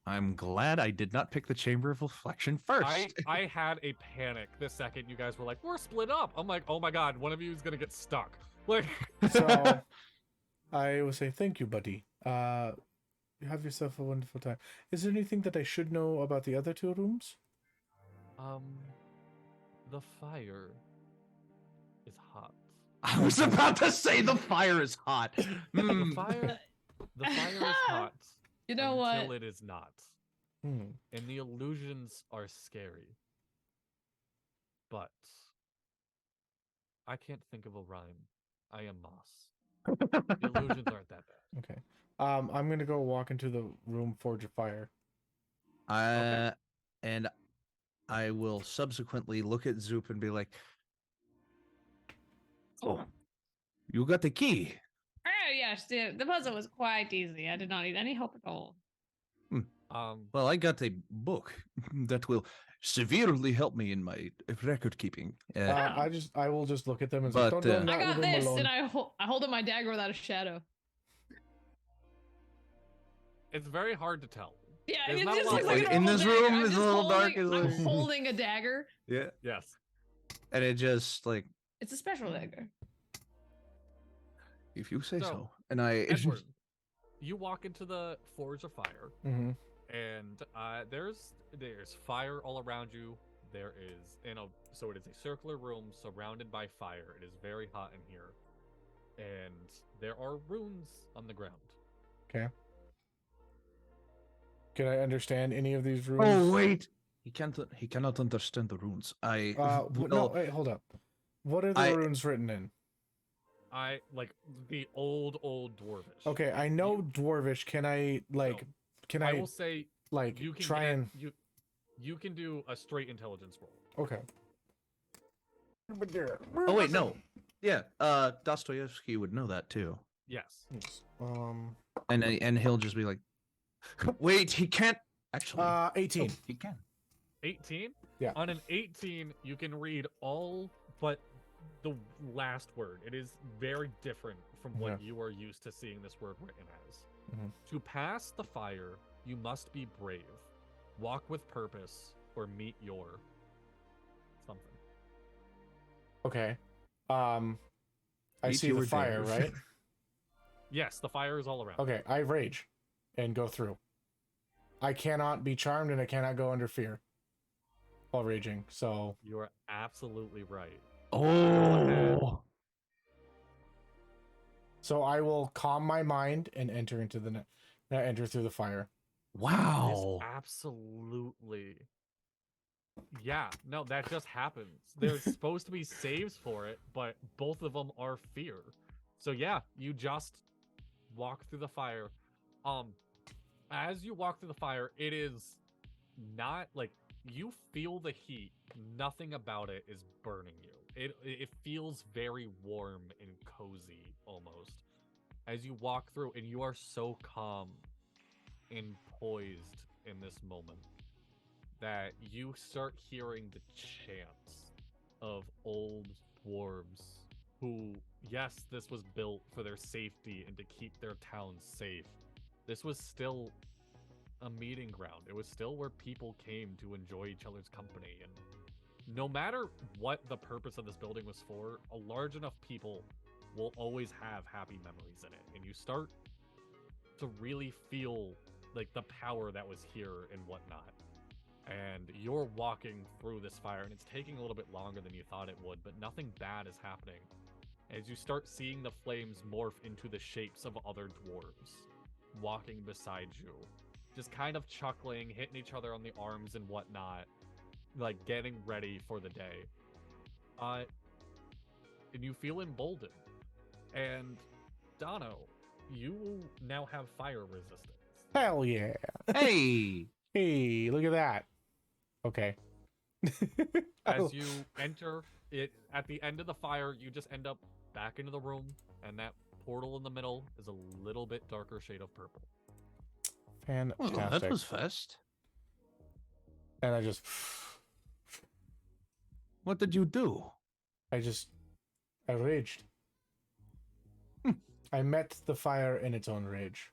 I'm glad I did not pick the Chamber of Reflection first. I had a panic the second you guys were like, we're split up. I'm like, oh my god, one of you is gonna get stuck. Like so I will say thank you, buddy. Have yourself a wonderful time. Is there anything that I should know about the other two rooms? The fire is hot. I was about to say the fire is hot. The fire is hot. You know what? Until it is not. And the illusions are scary. But I can't think of a rhyme. I am Moss. The illusions aren't that bad. Okay. I'm gonna go walk into the room Forge of Fire. And I will subsequently look at Zoop and be like, "Oh, you got the key." Oh yes, the puzzle was quite easy. I did not need any help at all. Well, I got a book that will severely help me in my record keeping. I will just look at them and say, "Don't go in that I got room this," alone. and I hold up my dagger without a shadow. It's very hard to tell. Yeah, There's it not just a lot looks like like a in this normal room dagger. is a little dark. I'm holding a dagger. Yeah. Yes. And it just like, It's a special dagger. if you say so. And Edward, you walk into the Forge of Fire, Mm-hmm. and there's fire all around you. there is so it is a circular room surrounded by fire. It is very hot in here, and there are runes on the ground. Okay. Can I understand any of these runes? Oh wait, he can't. He cannot understand the runes. No, wait, hold up. What are the runes written in? I like the old Dwarvish. Okay, I know Dwarvish. Can I like? No. Can I I will say like you can try and? You can do a straight intelligence roll. Okay. Oh wait, no. Yeah, Dostoevsky would know that too. Yes. And he'll just be like, wait, he can't actually. 18. Oh, he can. 18? Yeah. On an 18, you can read all but the last word. It is very different from what you are used to seeing this word written as. To pass the fire, you must be brave, walk with purpose, or meet your something. Okay. I Meet see the your fire, death. right? Yes, the fire is all around. Okay, I rage and go through. I cannot be charmed and I cannot go under fear while raging. So You are absolutely right. Oh. So I will calm my mind and enter into the enter through the fire. Wow. Absolutely. Yeah, no, that just happens. There's supposed to be saves for it, but both of them are fear. So yeah, you just walk through the fire. As you walk through the fire, it is not like you feel the heat. Nothing about it is burning you. It feels very warm and cozy almost as you walk through, and you are so calm and poised in this moment that you start hearing the chants of old dwarves who, yes, this was built for their safety and to keep their towns safe. This was still a meeting ground. It was still where people came to enjoy each other's company. And no matter what the purpose of this building was for, a large enough people will always have happy memories in it. And you start to really feel like the power that was here and whatnot. And you're walking through this fire, and it's taking a little bit longer than you thought it would, but nothing bad is happening. As you start seeing the flames morph into the shapes of other dwarves walking beside you, just kind of chuckling, hitting each other on the arms and whatnot, like getting ready for the day. And you feel emboldened. And Dono, you now have fire resistance. Hell yeah. Hey. Hey, look at that. Okay. As you enter it at the end of the fire, you just end up back into the room, and that portal in the middle is a little bit darker shade of purple. Fantastic. Well, that was fast. And I just What did you do? I raged. I met the fire in its own rage.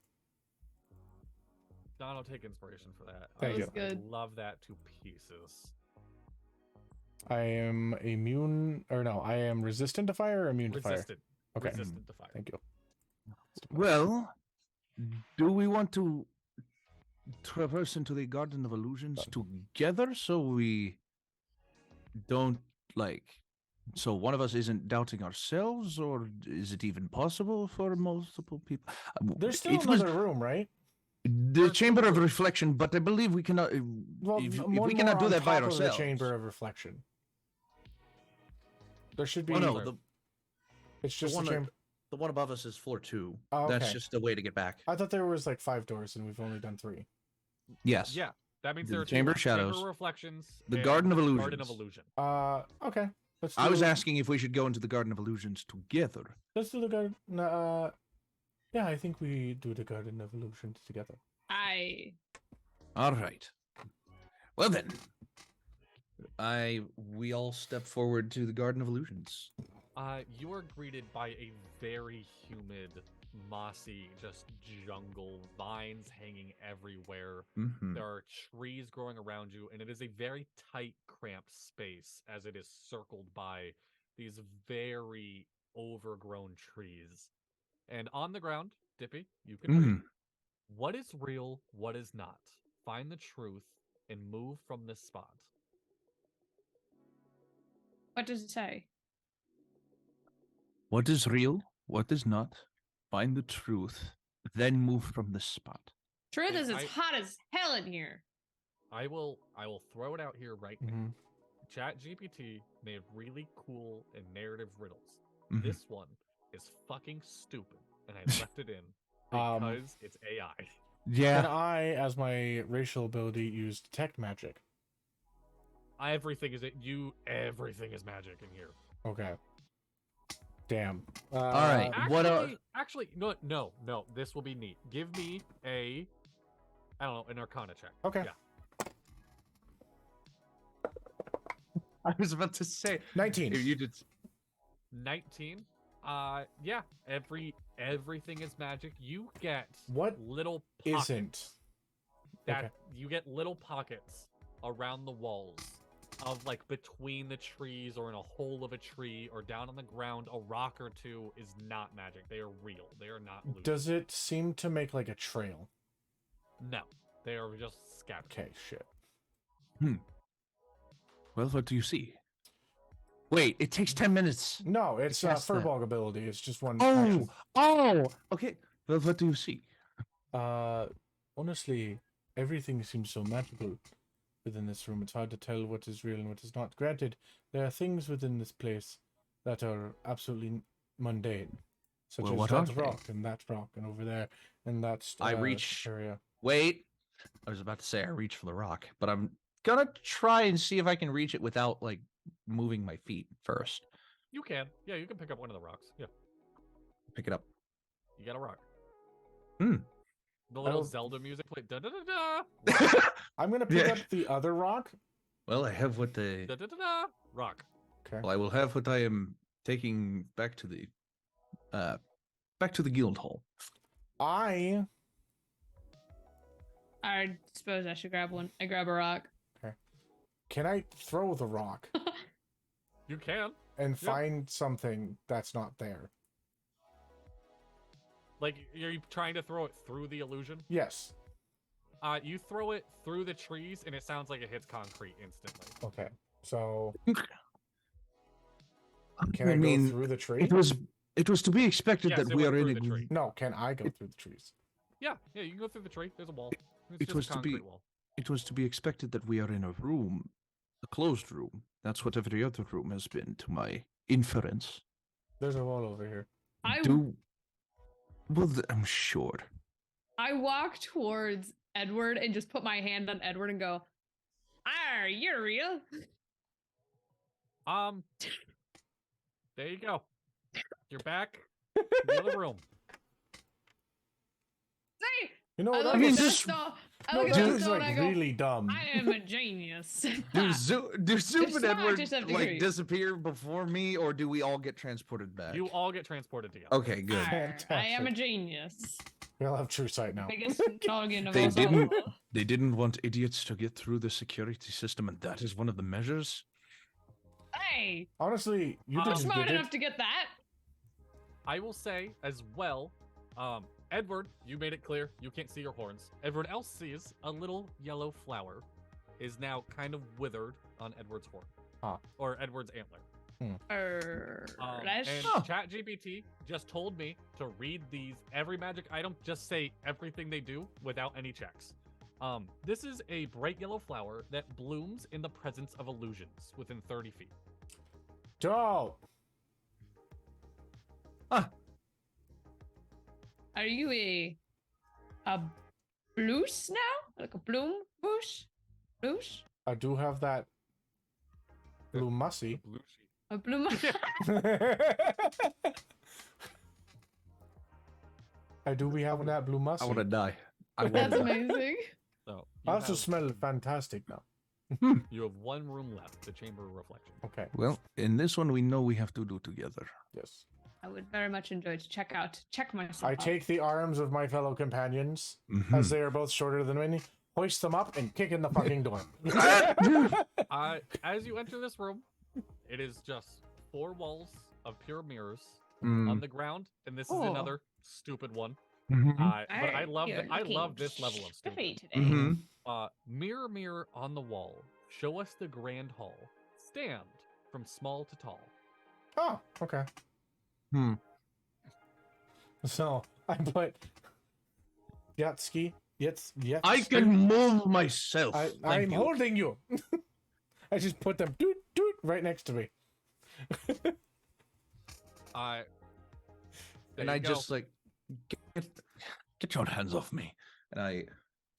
Don, I'll take inspiration for that. Thank you. Good. I love that to pieces. I am immune, or no, I am resistant to fire or immune to fire? Resistant. Okay. Resistant to fire. Thank you. Well, do we want to traverse into the Garden of Illusions together so we don't so one of us isn't doubting ourselves, or is it even possible for multiple people? There's still It was another room, right? the Chamber of Reflection, but I believe we cannot. Well, if one we cannot more do on that by top of ourselves. The Chamber of Reflection. There should be. Oh no, it's just the one, a chamber. the one above us is floor 2. Oh, that's okay. just a way to get back. I thought there was like 5 doors, and we've only done 3. Yes. Yeah, that means The there are Chamber two of Shadows, Chamber of Reflections, the and Garden of the Illusions. Garden of Illusion. Okay. Let's. I was asking if we should go into the Garden of Illusions together. Let's do the garden. Yeah, I think we do the Garden of Illusions together. All right. Well then, We all step forward to the Garden of Illusions. You are greeted by a very humid, mossy, just jungle, vines hanging everywhere. mhm. There are trees growing around you, and it is a very tight, cramped space as it is circled by these very overgrown trees. And on the ground, Dippy, you can read, what is real, what is not. Find the truth and move from this spot. What does it say? What is real? What is not? Find the truth, then move from this spot. Truth Hey, is it's hot as hell in here. I will throw it out here right now. Mm-hmm. ChatGPT made really cool and narrative riddles. Mhm. This one is fucking stupid, and I left it in because it's AI. Can Yeah. I, as my racial ability, use detect magic? Everything is magic in here. Okay. Damn. All right. What Actually, no. This will be neat. Give me I don't know, an Arcana check. Okay. Yeah. I was about to say 19. if you did 19. Yeah. Everything is magic. You get What little pockets isn't? that Okay. you get little pockets around the walls of like between the trees or in a hole of a tree or down on the ground. A rock or two is not magic. They are real. They are not loose. Does it seem to make like a trail? No, they are just scattered. Okay, shit. Well, what do you see? Wait, it takes 10 minutes. No, it's cast that. Furball ability. It's just one Oh, action. okay. Well, what do you see? Honestly, everything seems so magical within this room. It's hard to tell what is real and what is not. Granted, there are things within this place that are absolutely mundane, such Well, as what that are they? rock and that rock and over there and that I reach- area. Wait. I was about to say I reach for the rock, but I'm gonna try and see if I can reach it without like moving my feet first. You can. Yeah, you can pick up one of the rocks. Yeah, Pick it up. you got a rock. Hmm. The little don't- Zelda music play. Da da da da. I'm gonna pick Yeah. up the other rock. Well, I have what the Da da da da. Rock. Okay. well, I will have what I am taking back to the guild hall. I suppose I should grab one. I grab a rock. can I throw the rock You can. and Yeah. find something that's not there. Like, are you trying to throw it through the illusion? Yes. You throw it through the trees, and it sounds like it hits concrete instantly. Okay. So I can I mean, go through the tree? it was to be expected Yes, that it we went are in through a the tree. No, can I go through the trees? Yeah, you can go through the tree. There's a wall. It's It just was a to be- concrete wall. It was to be expected that we are in a room, a closed room. That's what every other room has been, to my inference. There's a wall over here. I'm sure. I walk towards Edward and just put my hand on Edward and go, "Ah, you're real." There you go. You're back in the other room. See, You know I what? look that at is- that just- stone. I no, look at that that is stone and like I go, really dumb. "I am a genius." Do Soup and smart Edward to some like degree. disappear before me, or do we all get transported back? You all get transported together. Okay, good. Arr, I am a Fantastic. genius. We'll have true sight now. Biggest noggin of They us all. didn't- They didn't want idiots to get through the security system, and that is one of the measures. Hey, Honestly, you I'm I'm didn't smart get enough it. to get that. I will say as well, Edward, you made it clear you can't see your horns. Everyone else sees a little yellow flower is now kind of withered on Edward's horn. Huh. Or Edward's antler. That's And ChatGPT just told me to read these every magic item, just say everything they do without any checks. This is a bright yellow flower that blooms in the presence of illusions within 30 feet. Dope. Are you a blouse now? Like a bloom bush? Blouse? I do have that blue mussy. A bloom? I do. We have that blue mussy. I want to die. I That's want to die. amazing. So I you also have, smell fantastic now. you have one room left, the Chamber of Reflection. Okay. Well, in this one, we know we have to do together. Yes. I would very much enjoy to check myself. I out. take the arms of my fellow companions, Mhm. as they are both shorter than me, hoist them up, and kick in the fucking door. As you enter this room, it is just 4 walls of pure mirrors Mm. on the ground, and this is Oh. another stupid one. Mhm. But I Alright, love you're I looking love this level of spiffy stupid. today. Mhm. Mirror, mirror on the wall, show us the grand hall. Stand from small to tall. Oh, okay. Hmm. So I put Yatski. Yes. I can move myself. I'm Thank you. holding you. I just put them doot doot right next to me. And I just like get your hands off me. And I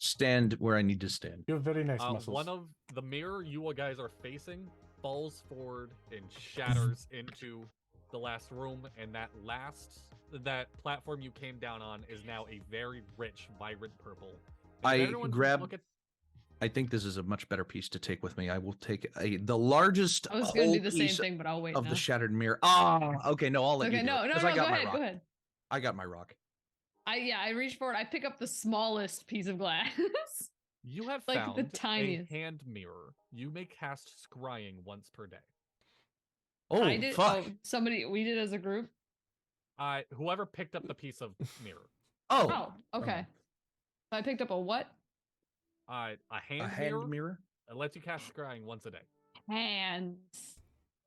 stand where I need to stand. You have very nice muscles. One of the mirror you guys are facing falls forward and shatters into the last room, and that platform you came down on is now a very rich, vibrant purple. I think this is a much better piece to take with me. I will take the largest I was going to whole do the same piece thing, but I'll wait of now. the shattered mirror. Ah, okay, no, I'll let Okay, you do no, it, no, 'cause no, I got go my ahead, rock. go ahead. I got my rock. I reach forward, I pick up the smallest piece of glass. You have Like found the tiniest. a hand mirror. You may cast scrying once per day. Oh, I did. fuck. We did as a group. Whoever picked up the piece of mirror. Oh, okay. So I picked up a what? A hand A hand mirror? It lets you cast scrying once a day. Hands.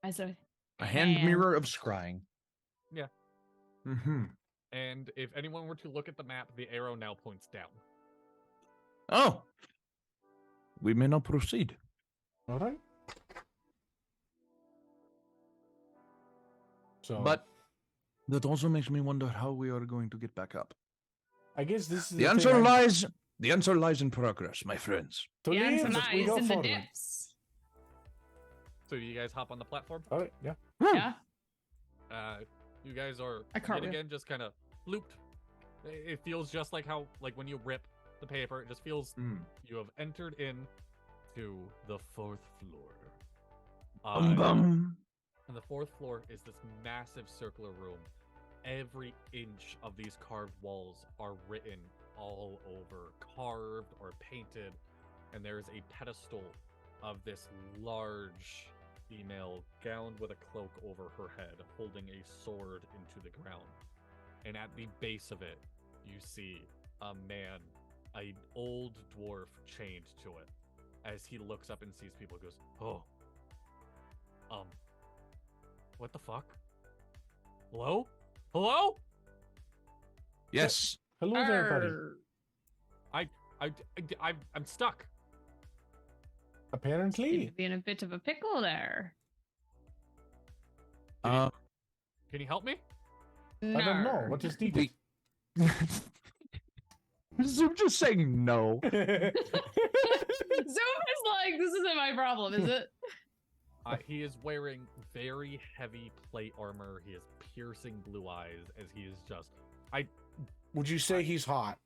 I said A hand mirror of scrying. Yeah. Mm-hmm. And if anyone were to look at the map, the arrow now points down. Oh. We may now proceed. All right. So, But that also makes me wonder how we are going to get back up. I guess this is The answer lies in progress, my friends. To the answer live, we lies go in the forward. depths. So you guys hop on the platform. All right, yeah. Yeah. You guys are I can't yet again just kind of looped. It feels just like how, like when you rip the paper, it just feels you have entered in to the 4th floor. And the 4th floor is this massive circular room. Every inch of these carved walls are written all over, carved or painted, and there is a pedestal of this large female gowned with a cloak over her head, holding a sword into the ground. And at the base of it, you see a man, an old dwarf, chained to it. As he looks up and sees people, goes, "Oh, what the fuck? Hello? Hello? Yes. Hello there, buddy. I'm stuck. Apparently. Seems to be in a bit of a pickle there. Can you help me? I don't know. What is needed? Zoom just saying no. Zoom is like, this isn't my problem, is it? He is wearing very heavy plate armor. He has piercing blue eyes as he is just... Would you say he's hot?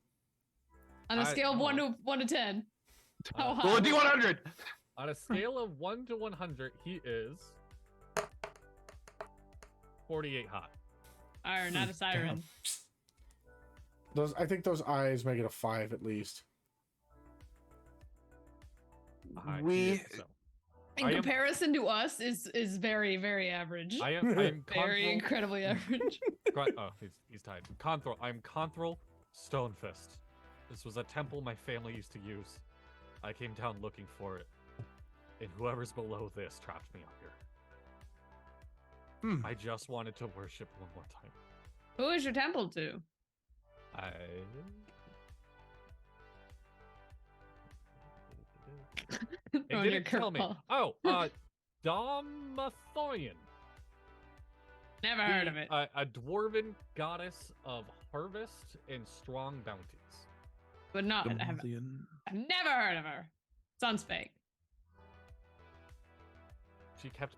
On a scale of 1 to 10. How hot? Roll a D100. On a scale of 1 to 100, he is 48 hot. Iron, not a siren. I think those eyes make it a 5 at least. He is so. In comparison to us, is very, very average. I am very incredibly average. He's tied. Control. I'm Control Stonefist. This was a temple my family used to use. I came down looking for it, and whoever's below this trapped me out here. I just wanted to worship one more time. Who is your temple to? It didn't tell me. Oh, Domathoyan. Never heard of it. A dwarven goddess of harvest and strong bounties. But not. I've never heard of her. Sounds fake. She kept.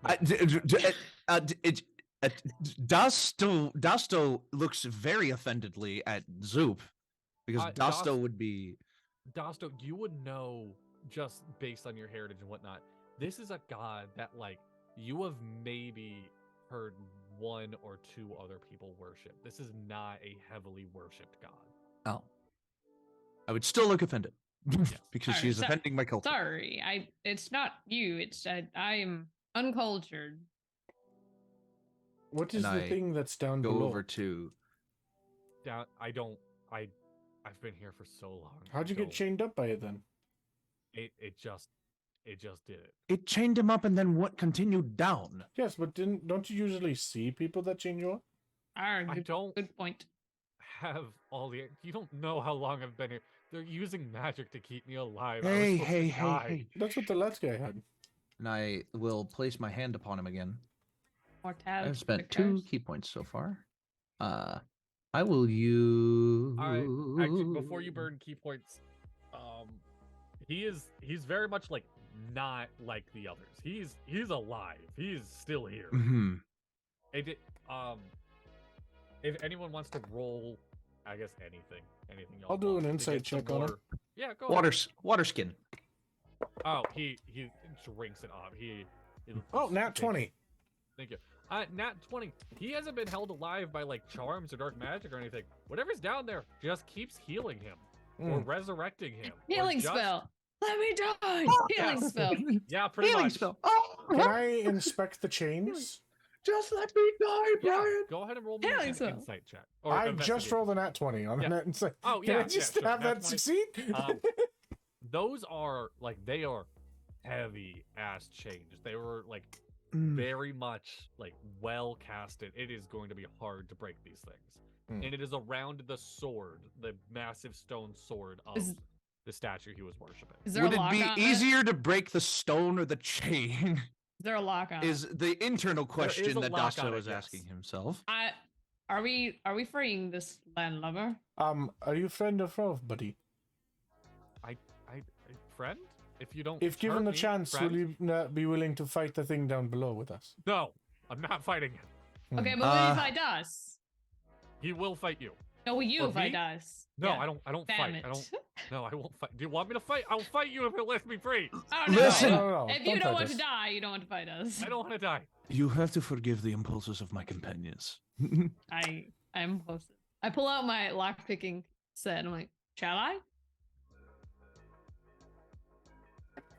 Dasto looks very offendedly at Zoop because Dasto would be. Dasto, you would know just based on your heritage and whatnot. This is a god that, like, you have maybe heard 1 or 2 other people worship. This is not a heavily worshipped god. Oh. I would still look offended because she is offending my culture. Sorry, it's not you. It's I'm uncultured. What is the thing that's down go below? Over to. Down. I've been here for so long. How'd you get chained up by it then? It just It just did it. It chained him up and then what continued down. Yes, but don't you usually see people that chain you up? I don't Good point. have all the. You don't know how long I've been here. They're using magic to keep me alive. I was Hey, supposed hey, to hey, die. hey. That's what the last guy had. And I will place my hand upon him again. More tabs. I've spent 2 key points so far. I will use. Actually, before you burn key points, he's very much like not like the others. He's alive. He's still here. Mm-hmm. If anyone wants to roll, I guess anything y'all I'll do want an to insight get some check on him. more- Yeah, go ahead. Water skin. Oh, he drinks it off. He Oh, nat thank you. 20. Thank you. Nat 20. He hasn't been held alive by like charms or dark magic or anything. Whatever's down there just keeps healing him or resurrecting him. or Healing just- spell. Let me die. Healing yes. spell. Yeah, pretty Healing much. spell. Can I inspect the chains? Just let me die, Yeah, Brian. go ahead and roll me Healing an spell. insight check. Or I just investigation. rolled a nat 20 on Yeah. a net and say, Oh, can yeah, I just sure, have nat that 20. succeed? Those are like they are heavy ass change. They were like Mm. very much like well casted. It is going to be hard to break these things. Mm. And it is around the sword, the massive stone sword of Is- the statue he was worshiping. Is there Would a it lock be on easier to break the stone or the chain? Is there a lock on Is the internal question a that lock on Dasso it, is yes. asking himself. Are we freeing this landlubber? Are you friend or foe, buddy? I friend? If you don't If given hurt the me, chance, friend? will you not be willing to fight the thing down below with us? No, I'm not fighting him. Okay, Hmm. but will you fight us? He will fight you. No, will you Or fight me? us? No, Yeah. I don't Damn fight. it. I don't No, I won't fight. Do you want me to fight? I'll fight you if it lets me free. Oh, no, Listen. No, if you don't don't fight want us. to die, you don't want to fight us. I don't want to die. You have to forgive the impulses of my companions. I'm hosted. I pull out my lockpicking set and I'm like, shall I?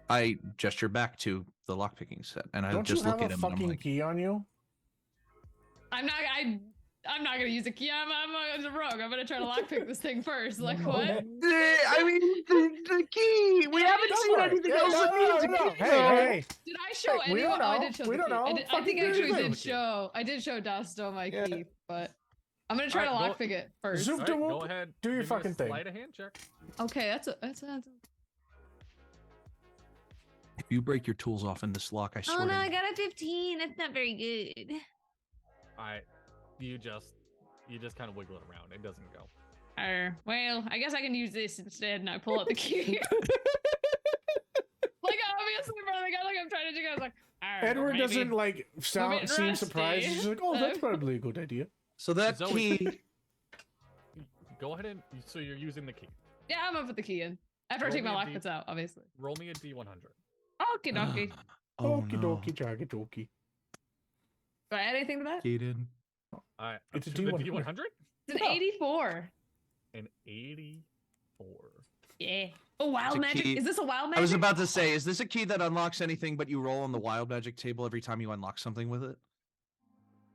I gesture back to the lockpicking set, and I Don't just you look have at a him and I'm fucking like, key on you? I'm not gonna use a key. I'm a rogue. I'm gonna try to lockpick this thing first. Like No. what? I mean, the key. We haven't Go seen for it. anything Yeah, else no, that no, needs no, a no. key. Hey. Did I show Hey, we anyone? don't Oh, I know. did show We the don't key. know. I think Fucking actually do did it. show. I did show Dasto my Yeah. key, but I'm gonna try Alright, to lockpick it first. Zoom. All do right, it. go ahead. Do your give me a fucking thing. Sleight of hand check. Okay, that's a. If you break your tools off in this lock, I swear. Oh no, to I you- got a 15. That's not very good. You just kind of wiggle it around. It doesn't go. Well, I guess I can use this instead, and I pull out the key. Like obviously, bro, the guy like I'm trying to do. I was like, Edward maybe. doesn't like bit seem rusty. surprised. He's like, oh, that's probably a good idea. So that Zoe. key. Go ahead and so you're using the key. Yeah, I'm gonna put the key in after I Roll take my me a lockpicks out, obviously. Roll me a D100. Okie dokie. Oh Okie no. dokie, jaggy dokey. Do I add anything to that? Gated. It's a to the D100. D100. It's an Oh. 84. An 84. Yeah. Oh, wild It's a magic. key. Is this a wild magic? I was about to say, is this a key that unlocks anything but you roll on the wild magic table every time you unlock something with it?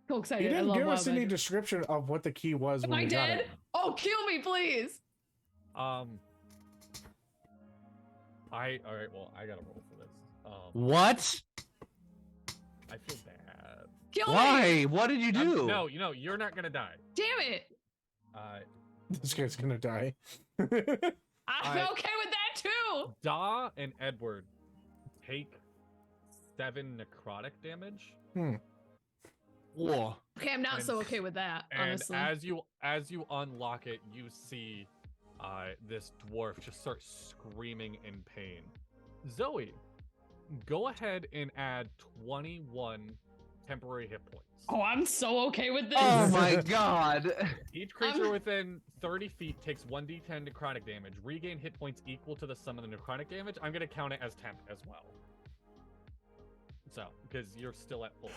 Cool, He excited. I didn't love give wild us any magic. description of what the key was Am when I we got dead? it. Oh, kill me, please. All right. Well, I gotta roll for this. What? I feel bad. Kill me. Why? What did you do? No, you're not gonna die. Damn it. This guy's gonna die. I'm I- okay with that too. Da and Edward take 7 necrotic damage, Whoa. Okay, I'm not And- so okay with that, and honestly. as you unlock it, you see this dwarf just start screaming in pain. Zoe, go ahead and add 21 temporary hit points. Oh, I'm so okay with this. Oh my god. Each creature I'm- within 30 feet takes 1d10 necrotic damage. Regain hit points equal to the sum of the necrotic damage. I'm going to count it as temp as well. So, because you're still at full.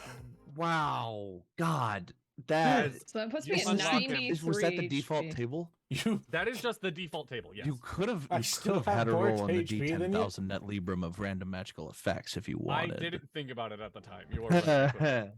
Wow. God. That So that puts You me at unlock him. 93 was that the default HP. table? You That is just the default table, yes. You could have I you still could have had have a more roll on the HP than you. D10,000 net librum of random magical effects if you I wanted. didn't think about it at the time. You are right.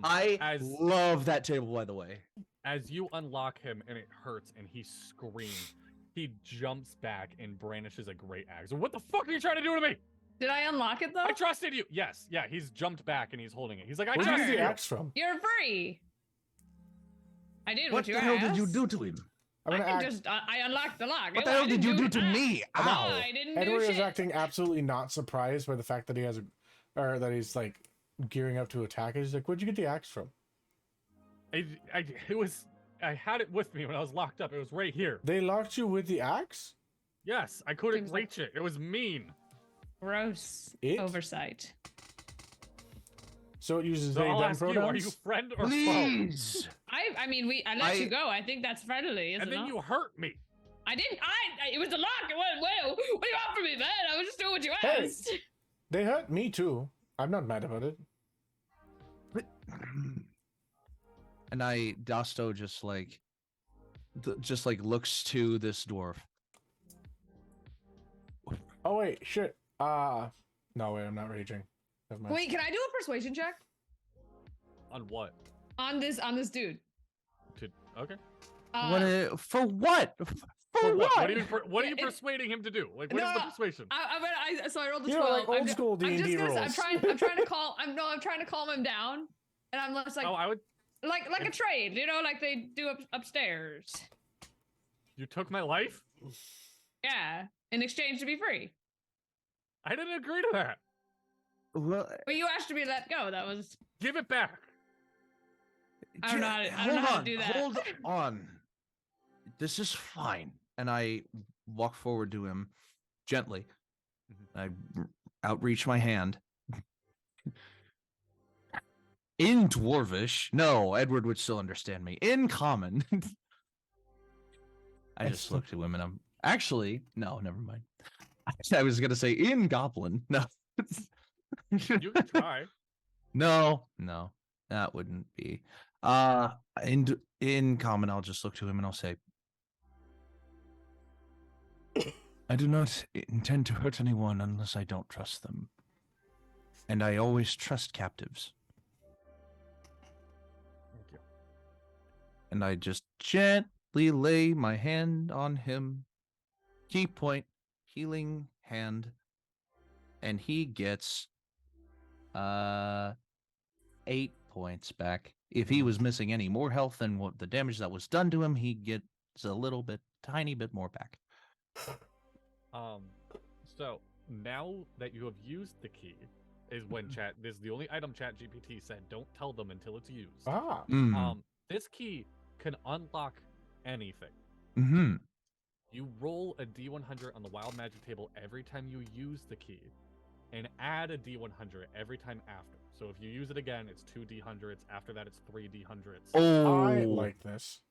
I as- love that table, by the way. As you unlock him and it hurts and he screams, he jumps back and brandishes a great axe. What the fuck are you trying to do to me? Did I unlock it though? I trusted you. Yes, yeah. He's jumped back and he's holding it. He's like, I Where'd you get trusted the you. axe from? You're free. I did What what you the hell did you asked. do to him? I'm gonna act. I unlocked the lock. What the hell did you do to I- me? Ow! I didn't do Edward shit. is acting absolutely not surprised by the fact that he has or that he's like gearing up to attack. He's like, "Where'd you get the axe from?" I had it with me when I was locked up. It was right here. They locked you with the axe. Yes, I couldn't Seems like- reach it. It was mean. Gross It? oversight. So it uses So they I'll them ask you, pronouns. are you friend or foe? Please. I mean, I let you go. I think that's friendly, isn't And then it? you hurt me. I didn't. It was a lock. It went well. What do you want from me, man? I was just doing what you Hey. asked. They hurt me too. I'm not mad about it. And Dasto just like looks to this dwarf. Oh wait, shit. No wait, I'm not raging. Never mind. Wait, can I do a persuasion check On what? on this dude? Okay. For what? For what? What are you Yeah, persuading him to do? Like, what is the No, persuation? So I rolled the You 12. know, like old I'm, school I'm D&D just gonna rules. say, I'm trying to calm him down, and I'm just like, Oh, I would. like a trade, like they do upstairs. You took my life? Yeah, in exchange to be free. I didn't agree to that. Well, But you asked to be let go. That was. Give it back. I don't know how to do that. Hold on. This is fine. And I walk forward to him gently. I outreach my hand. In Dwarvish, no, Edward would still understand me. In Common, I just look to him and I'm actually, no, never mind. I was gonna say in Goblin, no. You can try. No, that wouldn't be. In Common, I'll just look to him and I'll say, I do not intend to hurt anyone unless I don't trust them. And I always trust captives. Thank you. And I just gently lay my hand on him. Key point, healing hand. And he gets 8 points back. If he was missing any more health than what the damage that was done to him, he gets a tiny bit more back. So now that you have used the key, is when this is the only item ChatGPT said don't tell them until it's used. Ah. This key can unlock anything. Mm-hmm. You roll a D100 on the wild magic table every time you use the key, and add a D100 every time after. So if you use it again, it's 2 D100s. After that, it's 3 D100s. Oh, I like this.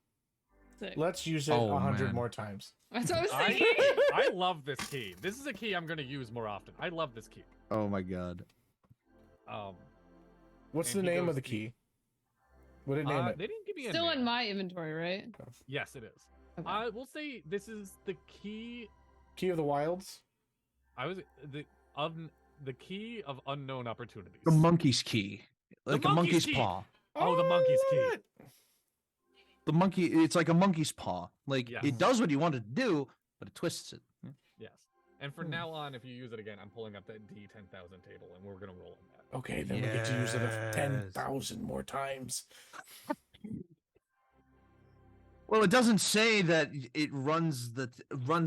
Sick. Let's use it Oh, 100 man. more times. That's what I was thinking. I love this key. This is a key I'm going to use more often. I love this key. oh my god. What's And the he name goes of the to- key? What did it name it? They didn't give me a Still name. in my inventory, right? Yes, it is. Okay. We'll say this is the key. Key of the Wilds? The key of unknown opportunities. The monkey's key. Like a monkey's monkey's key. paw. Oh, the monkey's key. what? The monkey, it's like a monkey's paw. Like Yes. it does what you want it to do, but it twists it. Yes. And from now on, if you use it again, I'm pulling up that D10,000 table, and we're gonna roll on that. Okay, then we get to use it Yes. 10,000 more times. Well, it doesn't say that it runs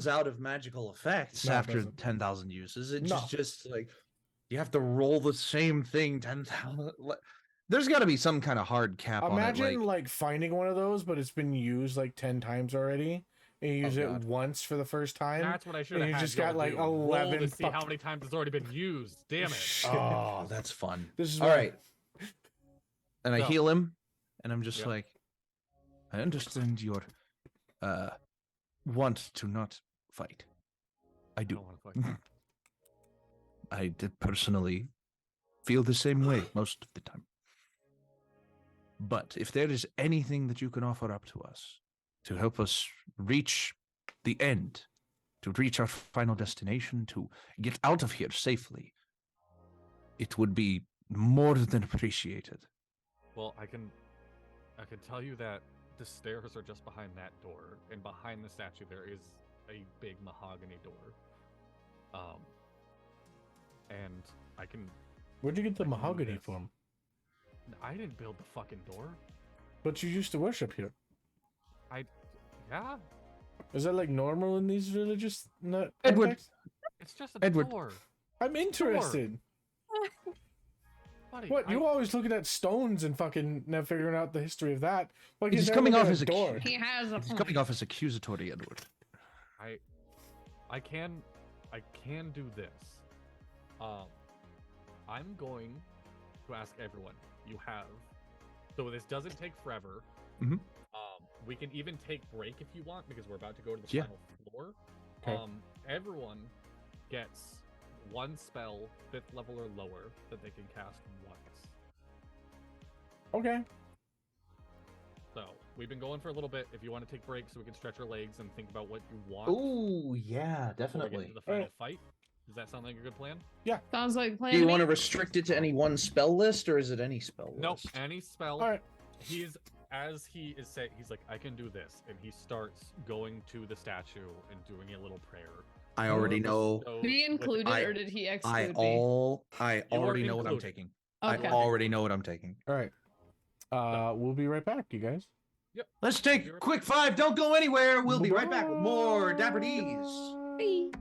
out of magical effects No, it after doesn't. 10,000 uses. It No. just like you have to roll the same thing 10,000. There's got to be some kind of hard cap Imagine on it. like finding one of those, but it's been used like 10 times already, and you use it God. once for the first time. That's what I should and have you had. just got, y'all like, do. Roll 11 to see how fuck- many times it's already been used. Damn it. Oh, that's fun. This is All why- right. And I So- heal him, and I'm just Yep. like, I understand your want to not fight. I I do. don't want to fight. I did personally feel the same way most of the time. But if there is anything that you can offer up to us to help us reach the end, to reach our final destination, to get out of here safely, it would be more than appreciated. Well, I can tell you that the stairs are just behind that door, and behind the statue there is a big mahogany door. and I can. Where'd you get the I can do mahogany this. from? I didn't build the fucking door. But you used to worship here. Yeah, Is that like normal in these religious Edward. contexts? it's just a Edward. door. I'm interested. Buddy, What? You always looking at stones and fucking now figuring out the history of that. Like He's you never coming look off at as a door. He has a It's point. coming off as accusatory, Edward. I can do this. I'm going to ask everyone. You have, so this doesn't take forever. Mhm. We can even take break if you want because we're about to go to the Yeah. final floor. Okay. Everyone gets one spell, 5th level or lower, that they can cast once. Okay. So we've been going for a little bit. If you want to take breaks so we can stretch our legs and think about what you want Oh yeah, before we get definitely. into the final fight. Does that sound like a good plan? Sounds like a plan Do you to want to me. restrict it to any one spell list, or is it any spell Nope. list? Any spell. All right. He's as he is saying, he's like, I can do this, and he starts going to the statue and doing a little prayer. I already Whoever know. bestows Did he with- include it I- or did he I exclude me? I You are already know what I'm included. taking. Okay. I already know what I'm taking. All right. We'll be right back, you guys. Let's take a quick 5. Don't go anywhere. We'll be right back with more Dapper D's. Bye.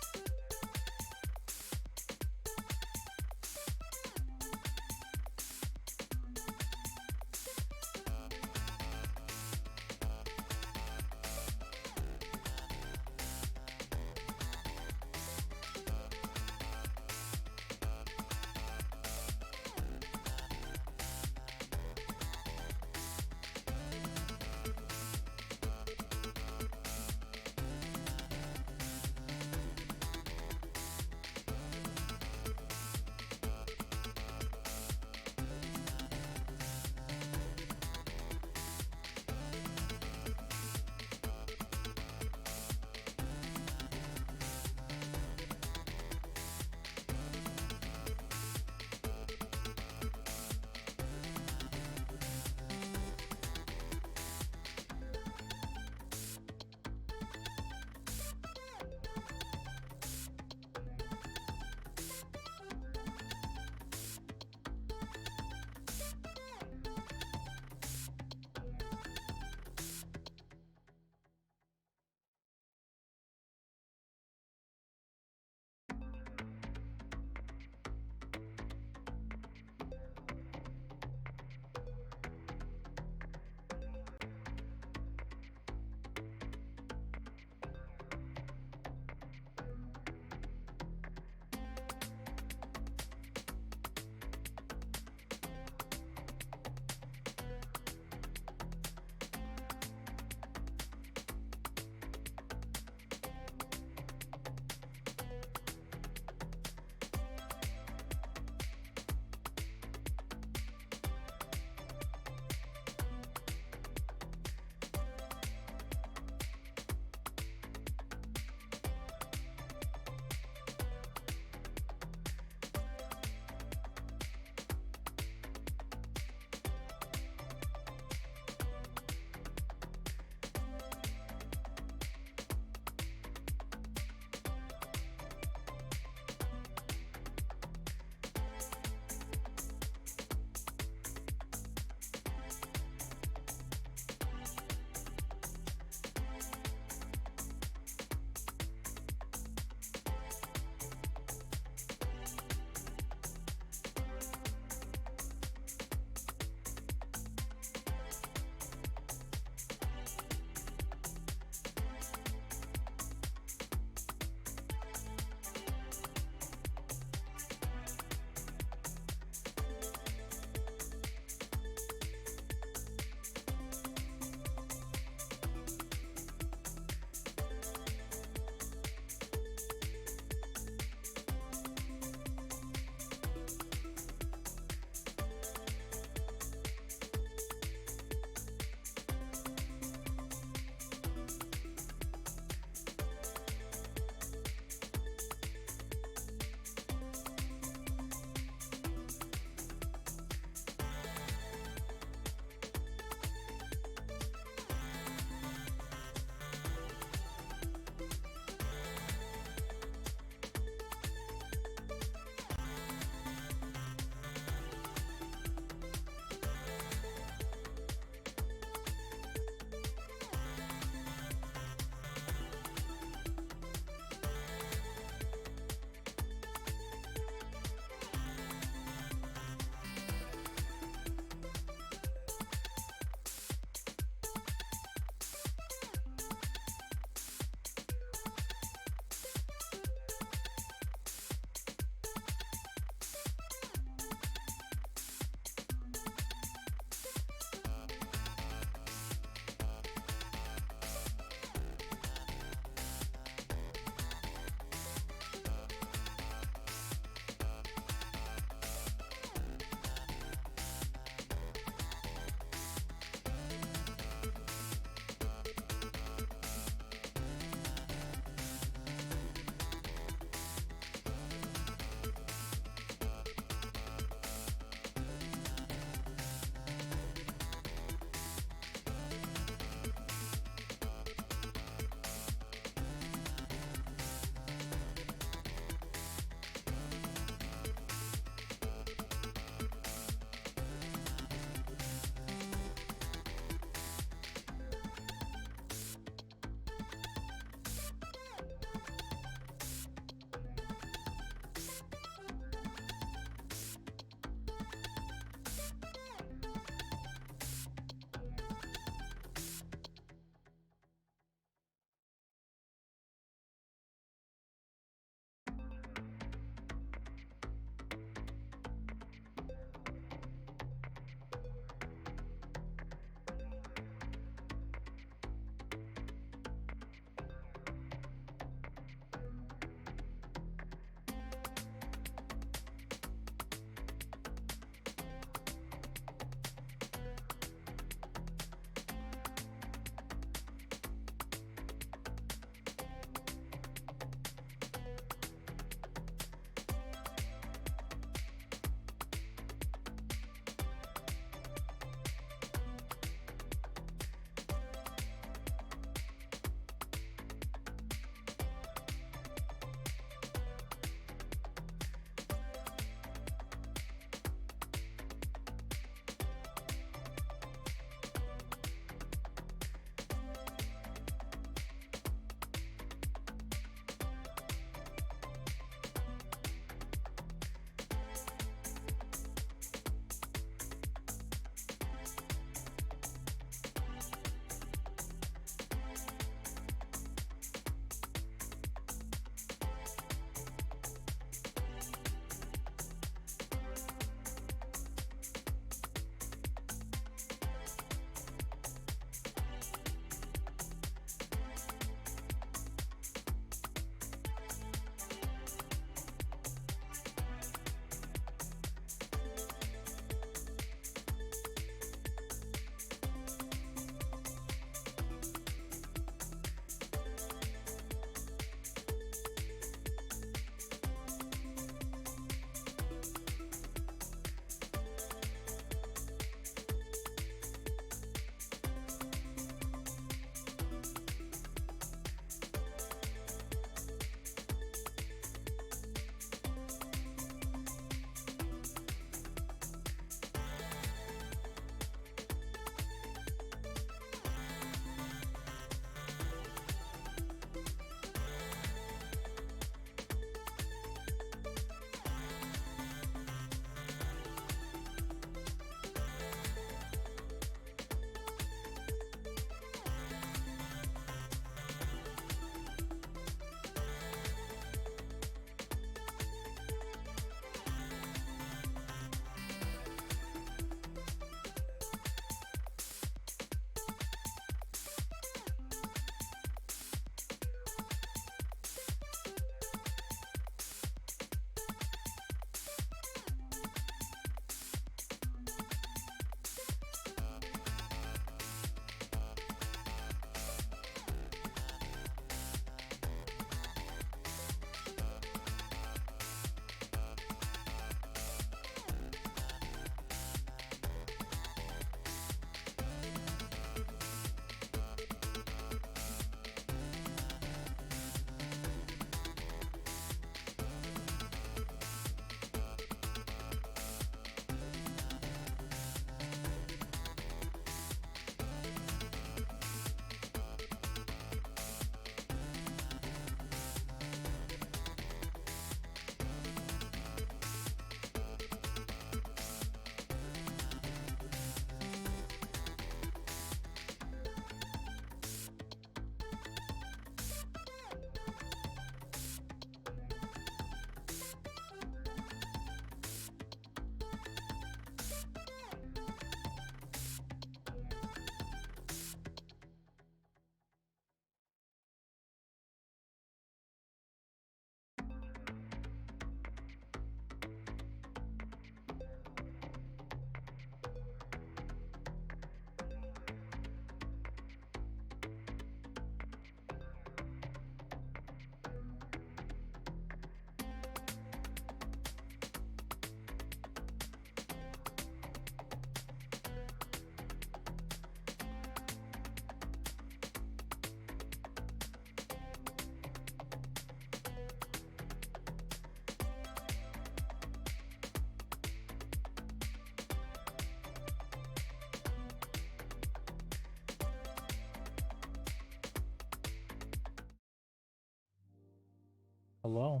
Hello.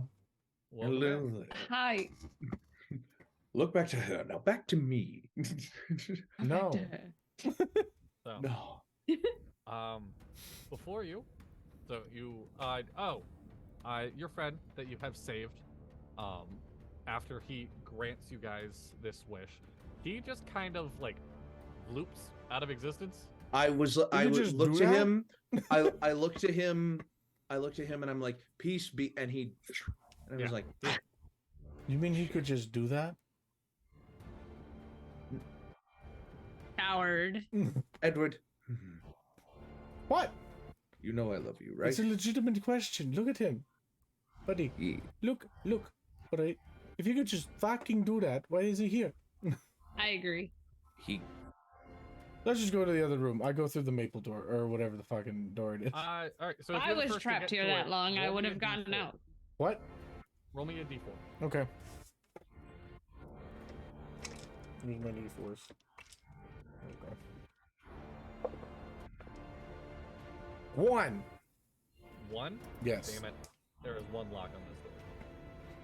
Welcome in. there. Hi. Look back to her. Now back to me. No. So, No. before you, so you, your friend that you have saved, after he grants you guys this wish, he just kind of like loops out of existence. I you just looked do to that? him. I looked to him. I looked at him and I'm like, peace be, and he, and I was Yeah. like, You mean he could just do that? Coward. Edward, What? you know I love you, right? It's a legitimate question. Look at him. Buddy, Yeah. look. But if you could just fucking do that, why is he here? I agree. He, Let's just go to the other room. I go through the maple door, or whatever the fucking door it is. All right. So if I you're the was first to trapped get here to that it, long, I roll would me a have gotten D4. out. What? Roll me a D4. Okay. Where's my D4s? Okay. 1. 1. Yes. Damn it. There is one lock on this door.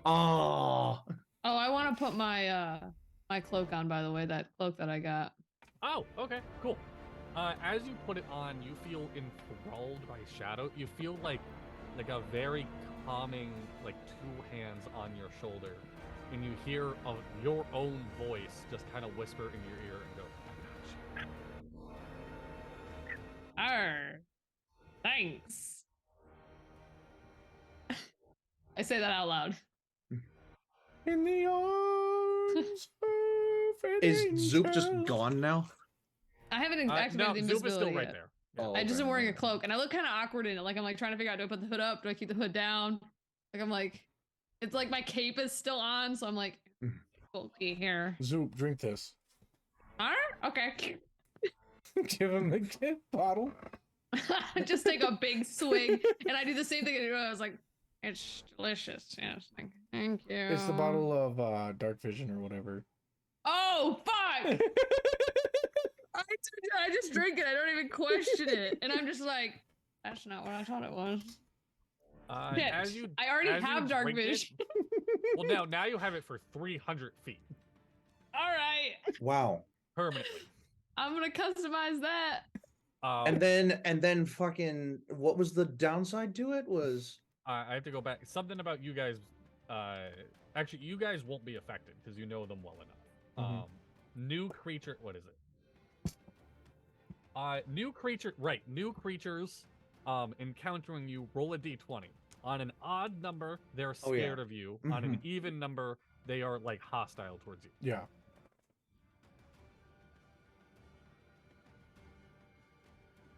oh, Oh, I want to put my my cloak on, by the way, that cloak that I got. Oh, okay, cool. As you put it on, you feel enthralled by shadow. You feel like a very calming, like 2 hands on your shoulder, and you hear of your own voice just kind of whisper in your ear and go, Arr. Thanks. I say that out loud. In the arms of an is Zoop just angel. gone now? I haven't "No, activated the Zoop is invisibility still right yet. there." Oh, I just okay. am wearing a cloak, and I look kind of awkward in it. Like I'm like trying to figure out, do I put the hood up? Do I keep the hood down? Like I'm like, it's like my cape is still on, so I'm like, bulky here. Zoop, drink this. Arr? Okay. Give him the kid bottle. Just take a big swig, and I do the same thing. I was like, it's delicious. Yes, thank you. It's the bottle of dark vision or whatever. Oh fuck! I just drink it. I don't even question it, and I'm just like, that's not what I thought it was. Shit, As you, I already as you have dark drink it- vision. well, now you have it for 300 feet All right, Wow. permanently. I'm gonna customize that. And then fucking, what was the downside to it? Was I have to go back. Something about you guys. Actually, you guys won't be affected because you know them well enough. Mhm. New creature. What is it? New creature. Right. New creatures. Encountering you. Roll a d20. On an odd number, they're Oh, yeah. scared of you. On an even number, they are like hostile towards you. Yeah.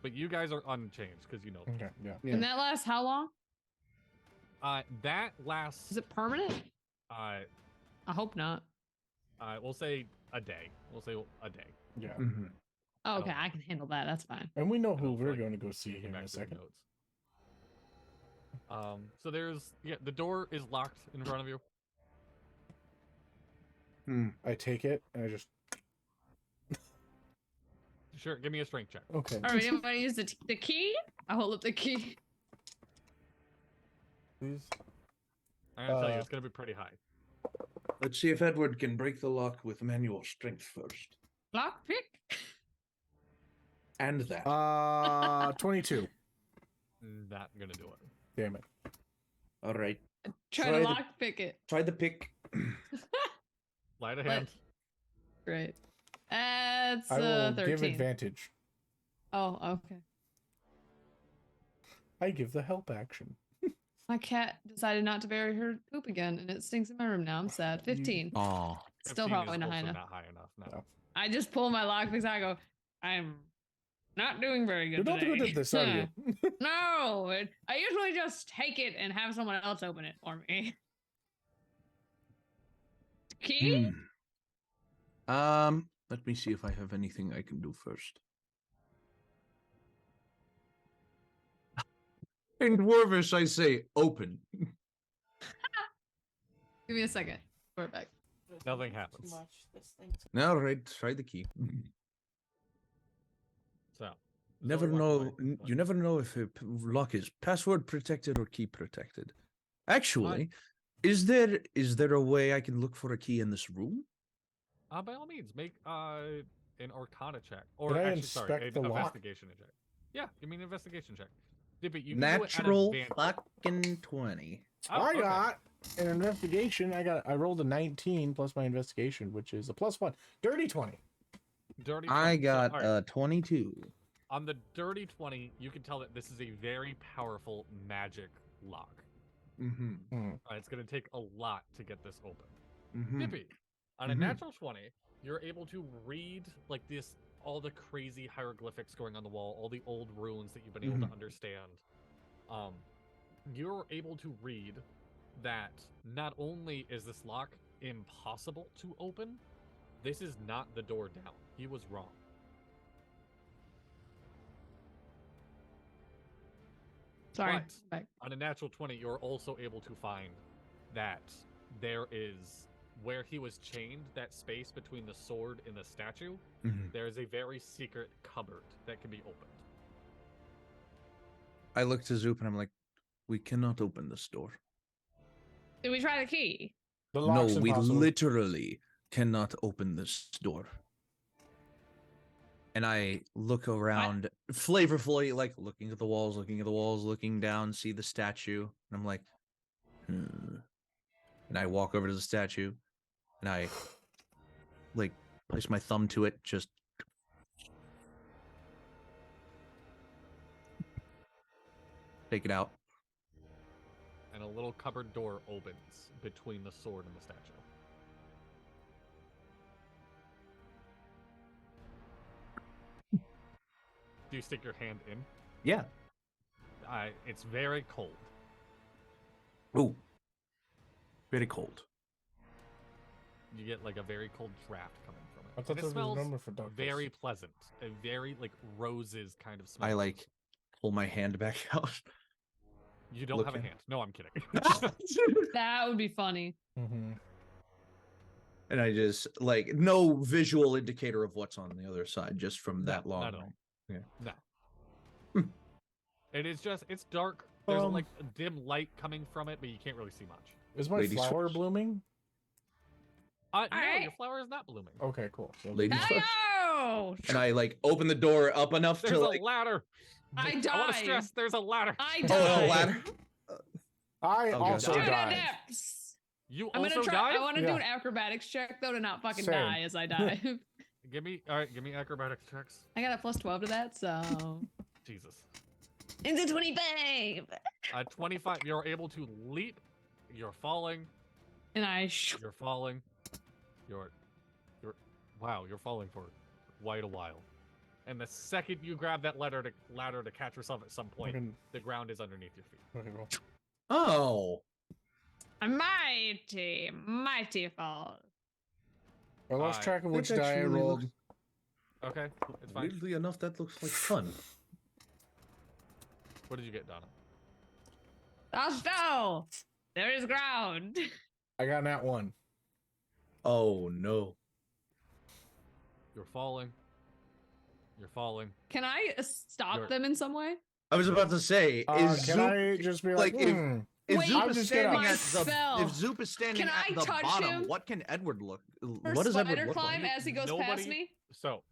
But you guys are unchanged because you know them. Okay. Yeah. Yeah. And that lasts how long? That lasts. Is it permanent? I hope not. we'll say a day. We'll say a day. Yeah. Oh, okay, don't- I can handle that. That's fine. And we know I who don't we're like going to go see looking here in back a through the second. notes. So there's the door is locked in front of you. I take it and I just. Sure, give me a strength check. Okay. All right, anybody use the key? I hold up the key. Please. I'm gonna tell you, Uh, it's gonna be pretty high. let's see if Edward can break the lock with manual strength first. Lock pick. And that. 22. Not gonna do it. Damn it. All right. Try Try to the- lock pick it. Try the pick. Light of Let- hand. Great. That's I will 13. give advantage. Oh, okay. I give the help action. My cat decided not to bury her poop again, and it stinks in my room now. I'm sad. 15. Oh, Still 15 is probably not high also enough. Not high enough. No. No. I just pull my lock because I go, I'm not doing very good You're not today. good at this, are you? No, I usually just take it and have someone else open it for me. Key? Let me see if I have anything I can do first. In Dwarvish, I say open. Give me a second. We're back. Nothing happens. All right, try the key. So. Never so what- know. what- You never know if a lock is password protected or key protected. Actually, is there a way I can look for a key in this room? By all means, make an Arcana check, or Can I actually, sorry, inspect an the lock? investigation check. Yeah, give me an investigation check. Dippy, you can Natural do it at fucking 20. Oh, I okay. got an investigation. I rolled a 19 plus my investigation, which is a +1. Dirty 20. Dirty 20. I got all right. 22. On the dirty 20, you can tell that this is a very powerful magic lock. Mm-hmm. It's going to take a lot to get this open. Mm-hmm. Dippy, on a natural 20, you're able to read like this, all the crazy hieroglyphics going on the wall, all the old runes that you've been able to understand. You're able to read that not only is this lock impossible to open, this is not the door down. He was wrong. Sorry. But Right. on a natural 20, you're also able to find that there is, where he was chained, that space between the sword and the statue, there is a very secret cupboard that can be opened. I look to Zoop and I'm like, we cannot open this door. Did we try the key? The No, lock's we impossible. literally cannot open this door. And I look around flavorfully, like looking at the walls, looking down, see the statue, and I'm like, And I walk over to the statue, and I like place my thumb to it, just take it out. And a little cupboard door opens between the sword and the statue. Do you stick your hand in? Yeah. It's very cold. Oh. Very cold. You get like a very cold draft coming from it. I thought And there was a smells number for darkness. very pleasant. A very like roses kind of smell. I like pull my hand back out. You don't look have a in. hand. No, I'm kidding. That would be funny. Mm-hmm. And I just like no visual indicator of what's on the other side, just from that long. Not at all. Yeah. No. It is just, it's dark. There's Um, like a dim light coming from it, but you can't really see much. Is my Ladies flower first. blooming? No, Alright. your flower is not blooming. Okay, cool. So Ladies first. Hello! And I like open the door up enough There's to a like ladder. I I want died. to stress there's a ladder. I oh, died. a ladder. I Oh, also Two God. died. deaths. You I'm also gonna try. died? I want to do Yeah. an acrobatics check though to not fucking Same. die as I die. Give me acrobatics checks. I got a +12 to that, so Jesus. It's a 25. 25. You're able to leap. You're falling. and I You're falling. You're wow, you're falling for quite a while. And the second you grab that ladder to catch yourself at some point, Fucking- the ground is underneath your feet. okay, roll. Oh. a mighty fall. I lost Alright. track of That which die I actually rolled. looks- Okay, it's fine. Weirdly enough, that looks like fun. What did you get, Donna? Oh, there is ground. I got that one. Oh no. You're falling. You're falling. Can I stop You're- them in some way? I was about to say, is Can Zoop, I just be like, like, if- "Hmm." if Wait, Zoop I'll is just get standing up. at the Myself. if Zoop is standing Can at I the touch bottom, him? what can Edward look? Or What does Edward spider look climb like? as he goes past me? So,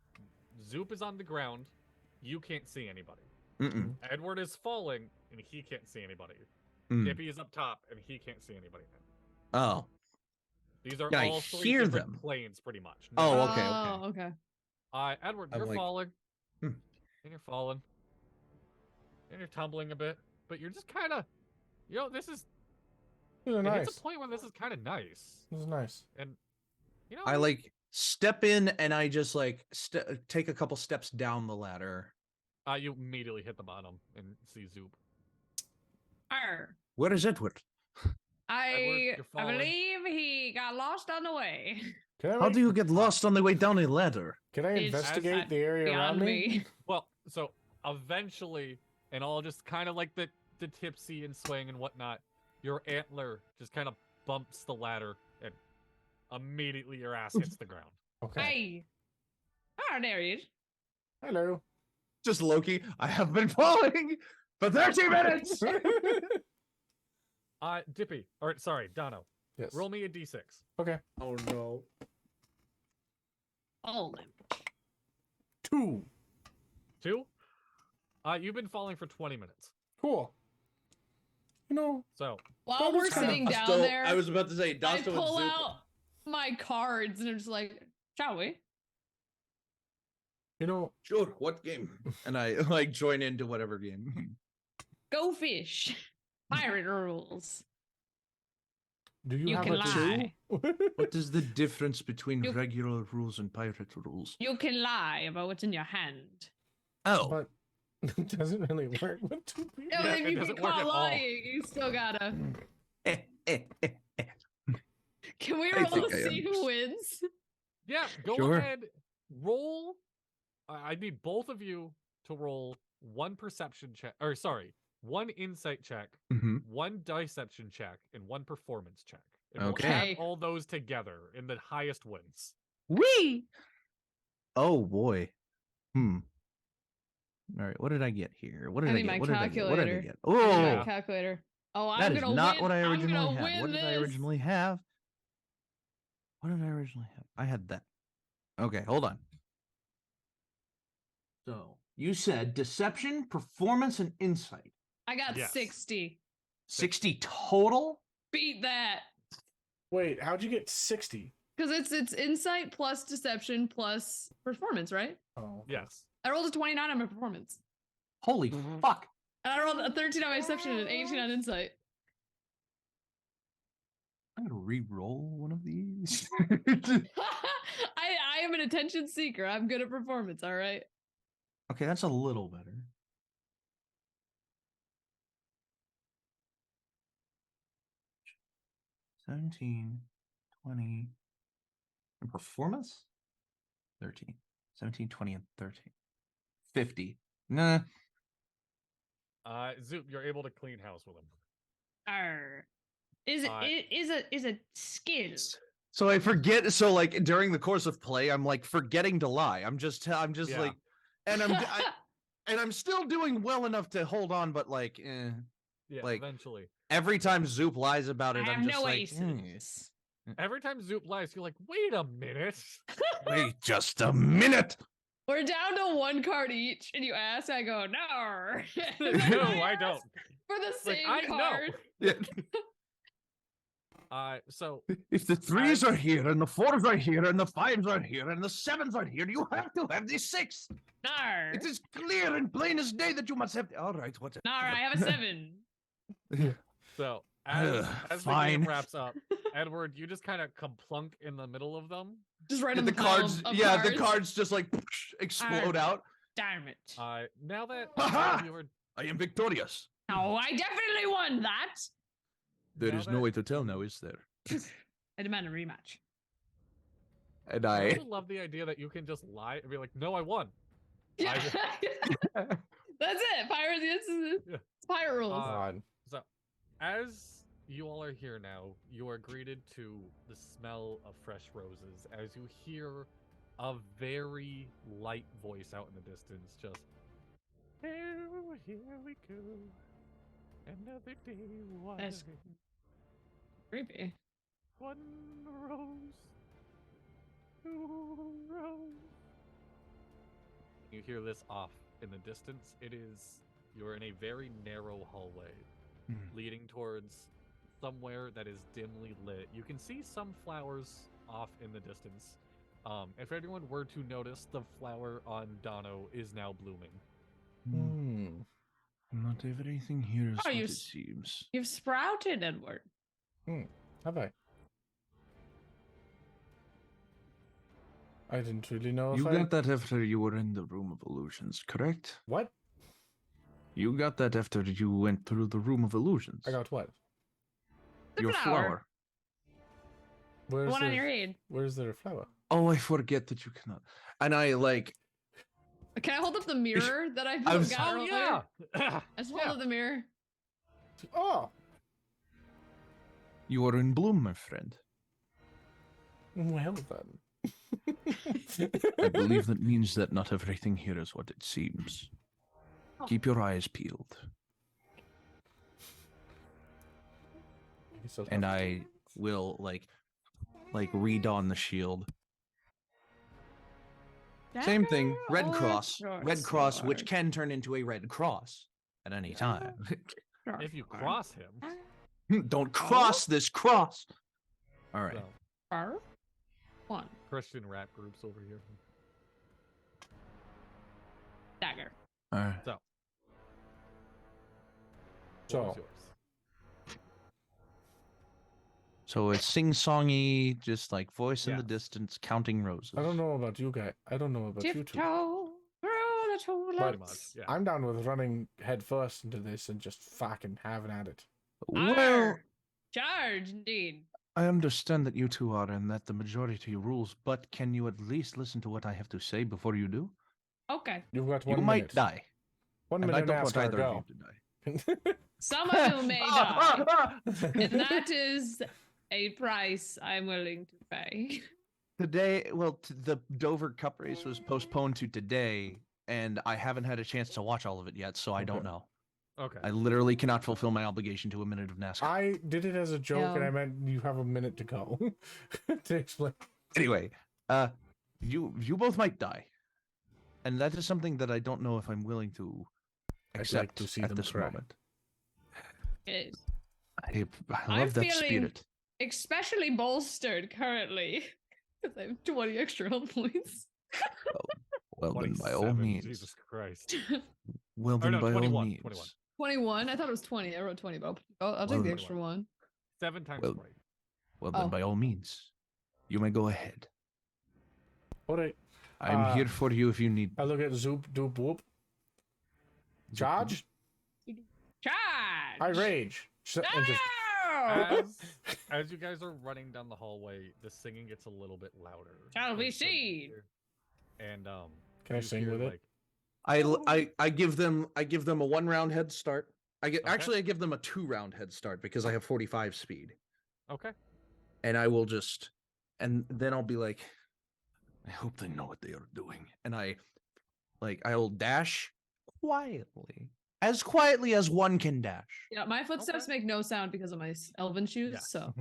Zoop is on the ground. You can't see anybody. Mm-mm. Edward is falling, and he can't see anybody. Mm. Dippy is up top, and he can't see anybody. Oh. These are Yeah, I all three hear different them. planes, pretty much. Oh, No. okay, Oh, okay. Edward, I'm you're like, falling. hmm. And you're falling. And you're tumbling a bit. But you're just kind of, this is, This is it nice. hits a point where this is kind of nice. This is nice. And, I like step in and I just like take a couple steps down the ladder. you immediately hit the bottom and see Zoop. Arr. Where is Edward? I you're falling. believe he got lost on the way. Can I, How like, do you get lost on the way down a ladder? can I It's investigate the area around Beyond me? me. Well, so eventually, and all just kind of like the tipsy and swing and whatnot, your antler just kind of bumps the ladder and immediately your ass hits the ground. Okay. Hey. Oh, there he is. Hello. Just Loki. I have been falling for 30 minutes. Dippy, or sorry, Dono. Yes. Roll me a d6. Okay. Oh no. All them. 2. 2? You've been falling for 20 minutes. Cool. You know, So, While That we're was kind of- sitting down Dasto- there, I was about to say, I Dasto and pull Zoop. out my cards and I'm just like, shall we? you know, Sure, what game? And I like join into whatever game. Go fish. Pirate rules. do you, You have can a lie. 2? What is the difference between You- regular rules and pirate rules? You can lie about what's in your hand. Oh, But it doesn't really work with 2 people. Yeah, Yeah, but if it you doesn't get work caught at all. lying, you still gotta. Can we I roll think to I see who wins? yeah, go Sure. ahead. Roll. I need both of you to roll 1 perception check. Or, sorry, 1 insight check, Mhm. 1 deception check, and 1 performance check. And Okay. we'll Okay. add all those together, and the highest wins. Wee! Oh boy. All right, what did I get here? What did I I need get? my What did I get? What did I calculator. get? I need my Oh, Yeah. calculator. Oh, I'm that is gonna not win. what I I'm originally gonna had. win What did I this. originally have? What did I originally have? I had that. Okay, hold on. So you said deception, performance, and insight. I got Yes. 60. 60 total? Beat that. Wait, how'd you get 60? Because it's insight plus deception plus performance, right? Oh, okay. Yes. I rolled a 29 on my performance. Holy fuck. And I rolled a 13 on my deception and an 18 on insight. I'm gonna re-roll one of these. I am an attention seeker. I'm good at performance, all right? Okay, that's a little better. $17, $20, and performance? 13. 17, 20, and 13. 50. Nah. Zoop, you're able to clean house with him. Arr. Is a skill. So I forget. So like during the course of play, I'm like forgetting to lie. I'm just Yeah. like, and I'm still doing well enough to hold on, but like, Yeah, Like- eventually. every time Zoop lies about I it, have I'm just no like, aces. Every time Zoop lies, you're like, wait a minute. Wait just a minute. We're down to 1 card each, and you ask, I go, no. No, I don't. For the Like, same I know. card. So If the threes are here, and the fours are here, and the fives are here, and the sevens are here, you have to have the 6. Nar. It is clear and plain as day that you must have. All right, what's it? Nar, I have a 7. So as the Fine. game wraps up, Edward, you just kind of complunk in the middle of them. Just right on the the pile cards, of yeah, the cards. cards just like explode out. Damn it. Now that Ha-ha! all of you are I am victorious. No, I definitely won that. There Now is no that- way to tell now, is there? I demand a rematch. And I I, also love the idea that you can just lie and be like, "No, I won." Yeah. That's it. Pirate it's Yeah. pirate rules. God. So, as you all are here now, you are greeted to the smell of fresh roses as you hear a very light voice out in the distance, just, "Oh, here we go, another day That's- wandering, Creepy. 1 rose, 2 rose." You hear this off in the distance. You're in a very narrow hallway leading towards somewhere that is dimly lit. You can see some flowers off in the distance. If anyone were to notice, the flower on Dono is now blooming. Not everything here is Oh, what you it s- seems. You've sprouted, Edward. Have I? I didn't really know You if I... got that after you were in the room of illusions, correct? What? You got that after you went through the room of illusions. I got what? The your flower. flower. The Where's one on the- your head. Where's the flower? Oh, I forget that you cannot. And I like. Can I hold up the mirror that I I was- got Oh earlier? yeah. I just hold Yeah. up the mirror. Oh! You are in bloom, my friend. Well then. I believe that means that not everything here is what it seems. Keep your eyes peeled. So and I will like redon the shield. Same thing, red Dagger cross. or Red cross, which sword? can turn into a red cross at any time. Short If you sword. cross him, Don't cross this cross. All right. so Arr. One. Christian rap groups over here. Dagger. All right. So, So- what was yours? So it's sing-songy, just like voice in the Yes. distance, counting roses. I don't know about you guys. I don't know about you two. Tiptoe through the tulips. Pretty much, yeah. I'm down with running headfirst into this and just fucking having at it. Well, Arr. Charge, indeed. I understand that you two are and that the majority rules, but can you at least listen to what I have to say before you do? Okay. You've got You 1 might minute. die. 1 And minute. I don't want NASCAR, either go. of you to die. Some of you may die. And that is a price I'm willing to pay. Today, well, the Dover Cup race was postponed to today, and I haven't had a chance to watch all of it yet, so I don't Okay. know. Okay. I literally cannot fulfill my obligation to a minute of NASCAR. I did it as a joke, and Yeah. I meant you have a minute to go to explain. Anyway, you both might die, and that is something that I don't know if I'm willing to I'd like accept to see at them this try. moment. Yes. I I'm love that feeling- spirit. Especially bolstered currently. Because I have 20 extra health points. Well, then by all 27, means. Jesus Christ. Well, Or then no, by all 21, means. 21. 21. I thought it was 20. I wrote 20, but I'll take Well- the extra one. 7 times Well- 20. Well, then Oh. by all means, you may go ahead. All right. I'm here for you if you need. I look at Zoop, Doop, Whoop. Charge. Charge! I rage. And just No! As you guys are running down the hallway, the singing gets a little bit louder. Shall we And so you see? hear- And Can I you sing hear, with it? like, I give them a 1 round head start. Okay. Actually I give them a 2 round head start because I have 45 speed. Okay. And I will just And then I'll be like, I hope they know what they are doing. And I'll dash quietly as one can dash. Yeah, my footsteps Okay. make no sound because of my elven shoes, Yeah. so.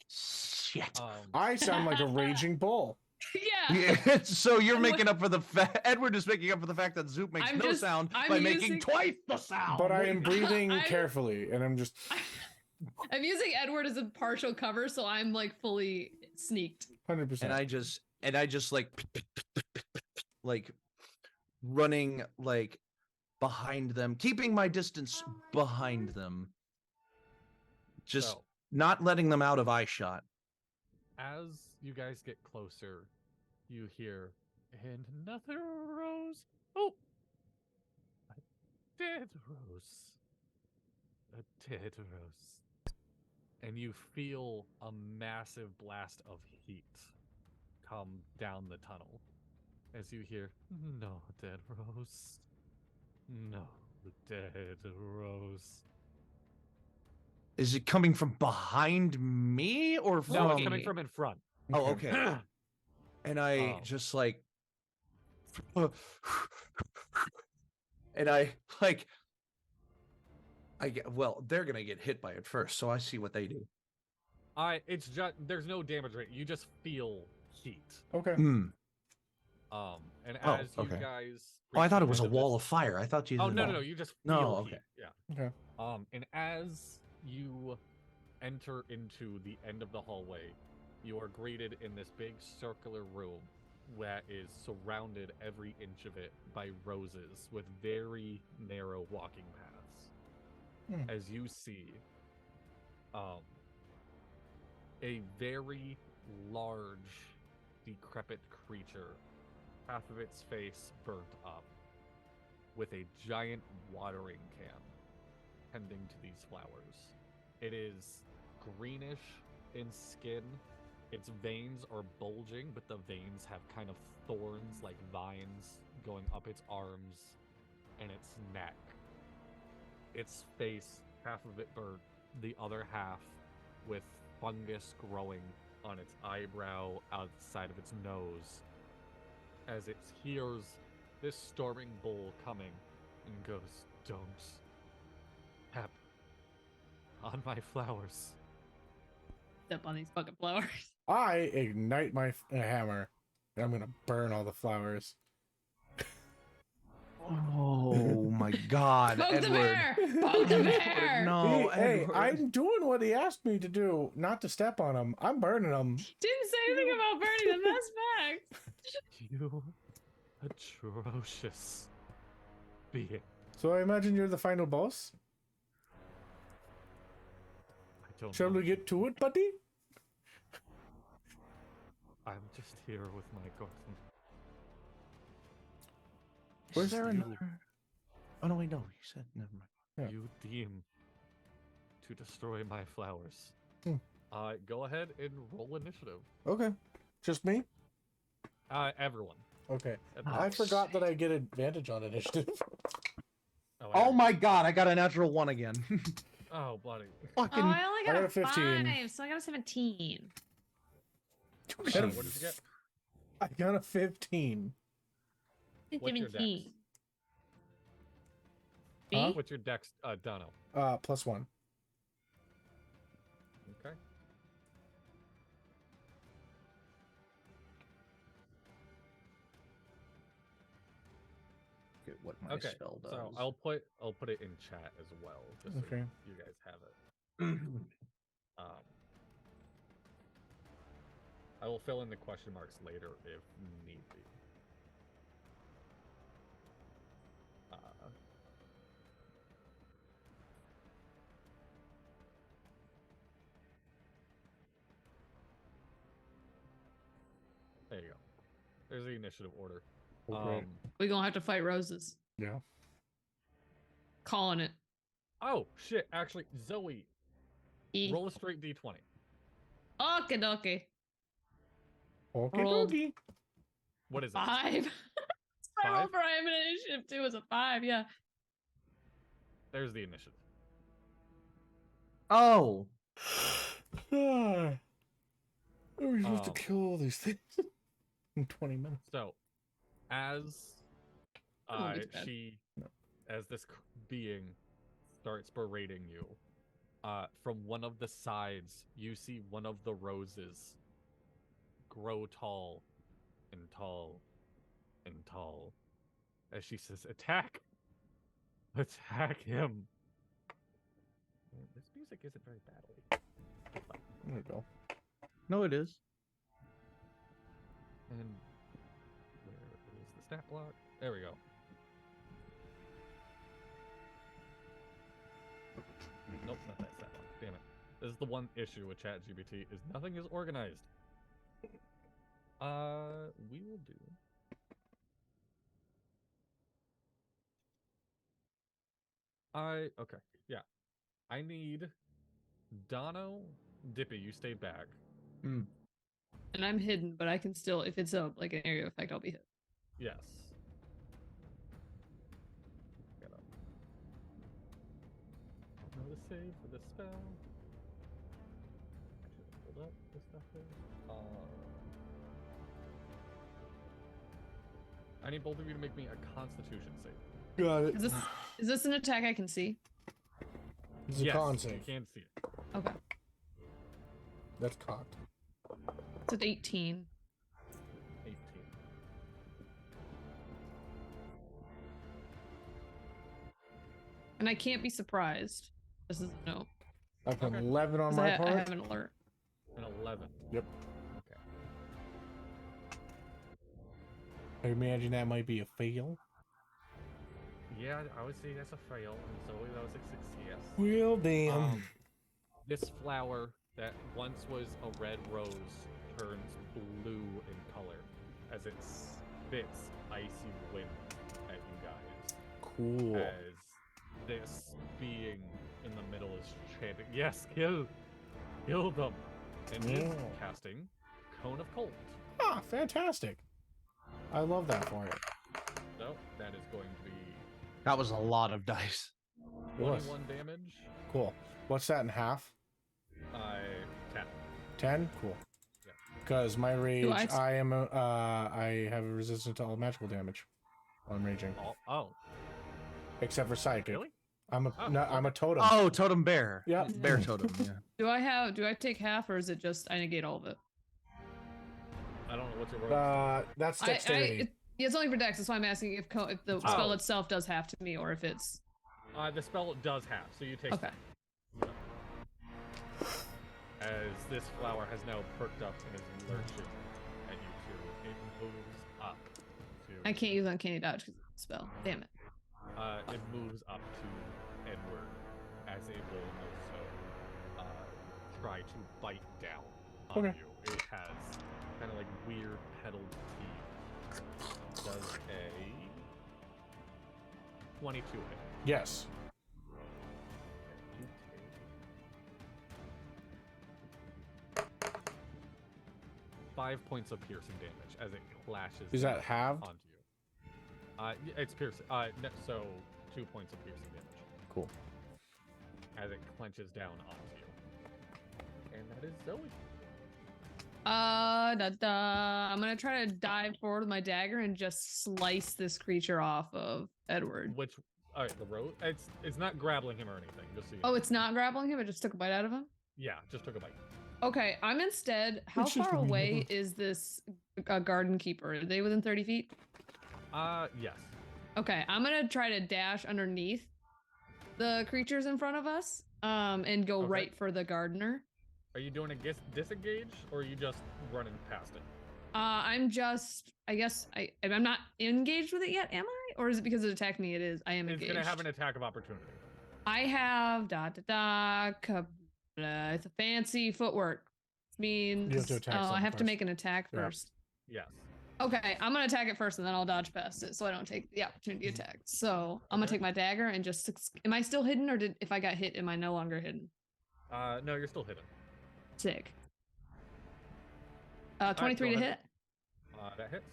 Shit. I sound like a raging bull. Yeah. Yeah, so you're And what- making up for the fact. Edward is making up for the fact that Zoop makes I'm no just- sound I'm by making using- twice the sound. But I am breathing I'm- carefully, and I'm just I'm using Edward as a partial cover, so I'm like fully sneaked. 100%. and I just like running like behind them, keeping my distance behind them, just So, not letting them out of eye shot. as you guys get closer, you hear another rose. Oh, a dead rose. A dead rose. And you feel a massive blast of heat come down the tunnel as you hear, "No, dead rose. No, dead rose." Is it coming from behind me or from? No, it's coming from in front. Oh, okay. And I Oh. just like, and I like, I get, well, they're gonna get hit by it first, so I see what they do. It's just there's no damage rate. You just feel heat. Okay. Hmm. And Oh, as you okay. guys, Oh, I reach thought the it was a end of this- wall of fire. I thought you. Oh did no, not. no, you just No, feel okay. heat. Yeah. Okay. And as you enter into the end of the hallway, you are greeted in this big circular room that is surrounded every inch of it by roses with very narrow walking paths. Hmm. As you see, a very large, decrepit creature, half of its face burnt up, with a giant watering can tending to these flowers. It is greenish in skin. Its veins are bulging, but the veins have kind of thorns like vines going up its arms and its neck. Its face, half of it burnt, the other half with fungus growing on its eyebrow, outside of its nose, as it hears this storming bull coming and goes, "Don't tap on my flowers. step on these fucking flowers. I ignite my hammer, and I'm gonna burn all the flowers. Oh my God, Poke the Edward. bear! Poke the bear! No, hey, Edward. I'm doing what he asked me to do, not to step on him. I'm burning them. Didn't say anything about burning them. That's facts. You atrocious being. So I imagine you're the final boss. I don't Shall know. we get to it, buddy? I'm just here with my garden. Is there You- another? Oh no, wait, no. You said never mind. Yeah. You deem to destroy my flowers. Hmm. Go ahead and roll initiative. Okay. Just me? Everyone. Okay. Everyone. I forgot that I get advantage on initiative. Oh, Oh my God, I got a natural 1 again. Oh, buddy. Fucking. Oh, I only got, I got a a 15. 5, so I got a 17. I got a- What did you get? I got a 15. What's your dex? 17. Huh? Me? What's your dex, Dono? +1. Okay. Get what my Okay. spell does. So I'll put it in chat as well, just so Okay. you guys have it. I will fill in the question marks later if need be. There you go. There's the initiative order. Okay. We gonna have to fight roses. Yeah. Calling it. Oh shit! Actually, Zoe, E. roll a straight d20. Okay, dokie. Okay, Rolled. dokie. What is it? 5. My roll Five? for I am an initiative too is a 5, yeah. There's the initiative. Oh. Are we supposed to Um, kill all these things in 20 minutes? So, as It won't be too bad. she, No. as this being starts berating you, from one of the sides, you see one of the roses grow tall and tall and tall, as she says, "Attack! Attack him!" This music isn't very battly. There we go. No, it is. And where is the stat block? There we go. Nope, not that stat block. Damn it. This is the one issue with ChatGPT is nothing is organized. We will do. Okay, yeah. I need Dono, Dippy, you stay back. And I'm hidden, but I can still, if it's a like an area effect, I'll be hit. Yes. Get up. Know the save for the spell. I should have pulled up this stuff here. I need both of you to make me a Constitution save. Got it. Is this an attack I can see? It's a Yes, con you save. can see it. Okay. That's cocked. It's at 18. 18. And I can't be surprised. This is a no. I put Okay. 11 on 'Cause my I part. have an alert. An 11. Yep. Okay. I imagine that might be a fail. Yeah, I would say that's a fail, and Zoe, that was a success. Well, damn. This flower that once was a red rose turns blue in color as it spits icy wind at you guys. Cool. As this being in the middle is chanting, "Yes, kill them," and is Yeah. casting Cone of Cold. Ah, fantastic. I love that for it. So that is going to be That was a lot of dice. It was. 21 damage. Cool. What's that in half? 10. 10? Cool. Yeah. Because my rage, Do I- I have a resistance to all magical damage while I'm raging. Oh, Except for psychic. really? I'm a Oh, no, I'm a totem. Oh, totem bear. Yeah. Bear totem. Yeah. Do I take half or is it just I negate all of it? I don't know what's your roll. That's dexterity. It's only for dex. That's why I'm asking if the Oh. spell itself does half to me or if it's The spell does have, so you take. okay. As this flower has now perked up and is lurching at you two, it moves up to. I can't use uncanny dodge because it's a spell. Damn it. It moves up to Edward, as it will also try to bite down on Okay. you. It has kind of like weird petaled teeth. Does a 22 hit. Yes. You take 5 points of piercing damage as it clashes. Is that down halved? onto you? It's piercing. So 2 points of piercing damage Cool. as it clenches down onto you. And that is Zoe. I'm gonna try to dive forward with my dagger and just slice this creature off of Edward. All right, the road. It's not grappling him or anything. Just so you Oh, know. it's not grappling him. It just took a bite out of him. Yeah, just took a bite. Okay, I'm instead. How It's just far a mean away number. is this garden keeper? Are they within 30 feet? Yes. Okay, I'm gonna try to dash underneath the creatures in front of us, and go Okay. right for the gardener. Are you doing a disengage, or are you just running past it? I'm just. I guess I'm not engaged with it yet, am I? Or is it because it attacked me? It is. I am It's engaged. gonna have an attack of opportunity. I have it's a fancy footwork. Which means You have to attack I something have to first. make an attack Yeah. first. Yes. Okay, I'm gonna attack it first, and then I'll dodge past it, so I don't take the opportunity attack. So I'm gonna Okay. take my dagger and just. Am I still hidden, or if I got hit, am I no longer hidden? No, you're still hidden. Sick. 23 go to ahead. hit, That hits.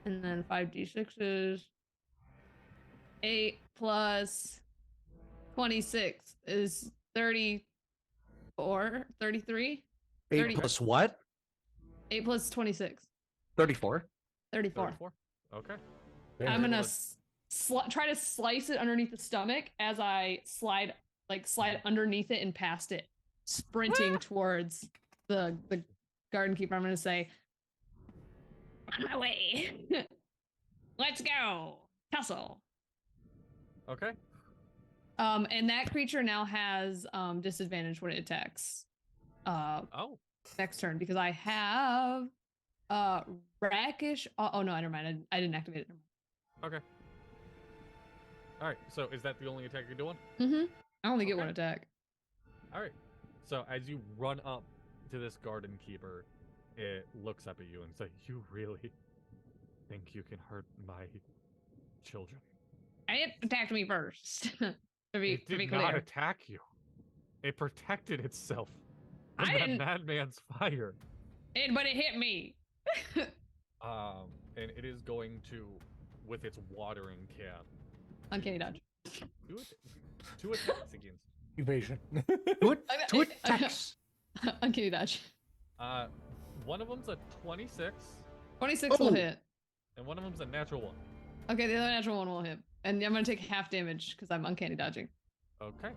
and then 5d6s. 8 plus 26 is 34, 33. 8 30. plus what? 8 plus 26, 34. 34. 34. Okay. I'm Able gonna to- try to slice it underneath the stomach as I slide underneath it and past it, sprinting towards the garden keeper. I'm gonna say, on my way. Let's go. Tussle. Okay. And that creature now has disadvantage when it attacks. Oh. Next turn because I have rakish. Oh no, never mind. I didn't activate it. Okay. All right. So is that the only attack you're doing? Mm-hmm. I only get Okay. one attack. All right. So as you run up to this garden keeper, it looks up at you and says, "You really think you can hurt my children?" It attacked me first. to be It did clear. not attack you. It protected itself from I that didn't- madman's fire. But it hit me. And it is going to, with its watering can, Uncanny dodge. two attacks against. Evasion. To attacks. Uncanny dodge. One of them's a 26, 26 will Oh. hit. and one of them's a natural one. Okay, the other natural one will hit. And I'm gonna take half damage because I'm uncanny dodging. Okay,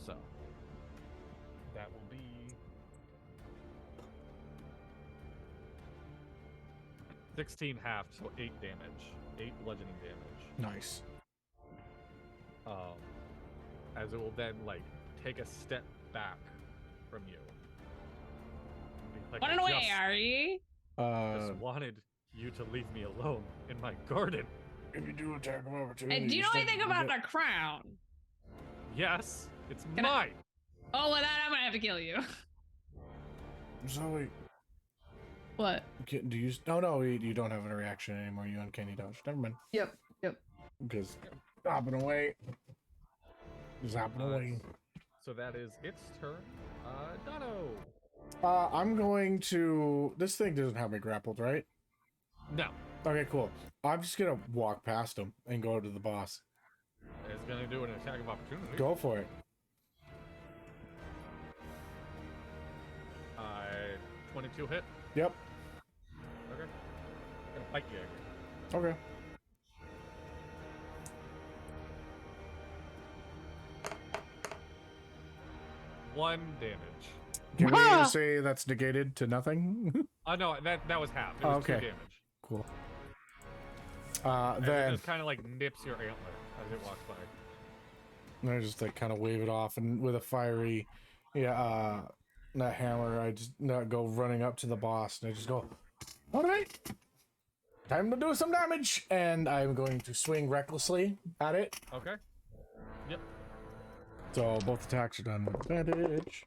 so that will be 16 half, so 8 damage, 8 bludgeoning damage. Nice. As it will then like take a step back from you. Be like, Running "I away, are you? just wanted you to leave me alone in my garden." If you do attack of opportunity. And do you know anything about the crown? Yes, it's Can I- mine. Oh, well, then I'm gonna have to kill you. Zoe, What? do you? Oh no, you don't have a reaction anymore. You uncanny dodge. Never mind. Yep. Because hopping away. Just hopping away. So that is its turn. Dono. I'm going to. This thing doesn't have me grappled, right? No, Okay, cool. I'm just gonna walk past him and go to the boss. it's gonna do an attack of opportunity. Go for it. 22 hit. Yep. Okay. Gonna bite you again. Okay. 1 damage. Can we say that's negated to nothing? Oh no, that was half. It Oh, was 2 okay. damage. Cool. And it Then just kind of like nips your antler as it walks by. I just like kind of wave it off, and with a fiery, that hammer, I just go running up to the boss, and I just go, all right, time to do some damage, and I'm going to swing recklessly at it. Okay. Yep. So both attacks are done with advantage.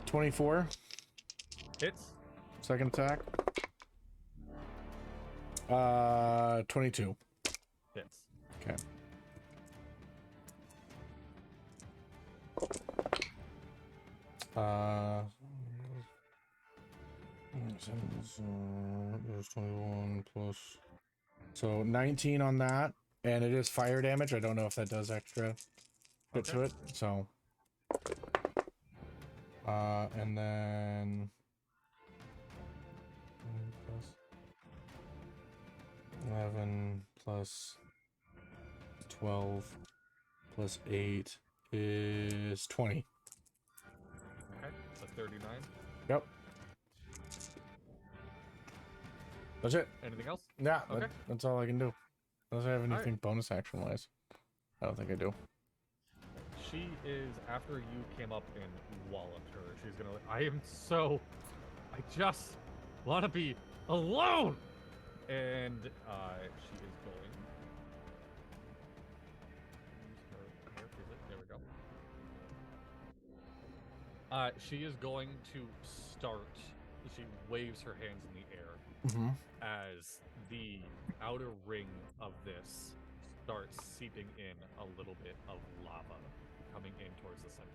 24. Hits. Second attack. 22. Hits. Okay. There's 21 plus. So 19 on that, and it is fire damage. I don't know if that does extra bit to it. So, and then 11 plus 12 plus 8 is 20. Okay. So 39. Yep. That's it. Anything else? Yeah, Okay. that's all I can do. Unless I have anything right. bonus action wise. I don't think I do. She is, after you came up and walloped her, she's gonna, I just want to be alone! And she is going. Where is it? There we go. She is going to start. She waves her hands in the air as the outer ring of this starts seeping in a little bit of lava coming in towards the center.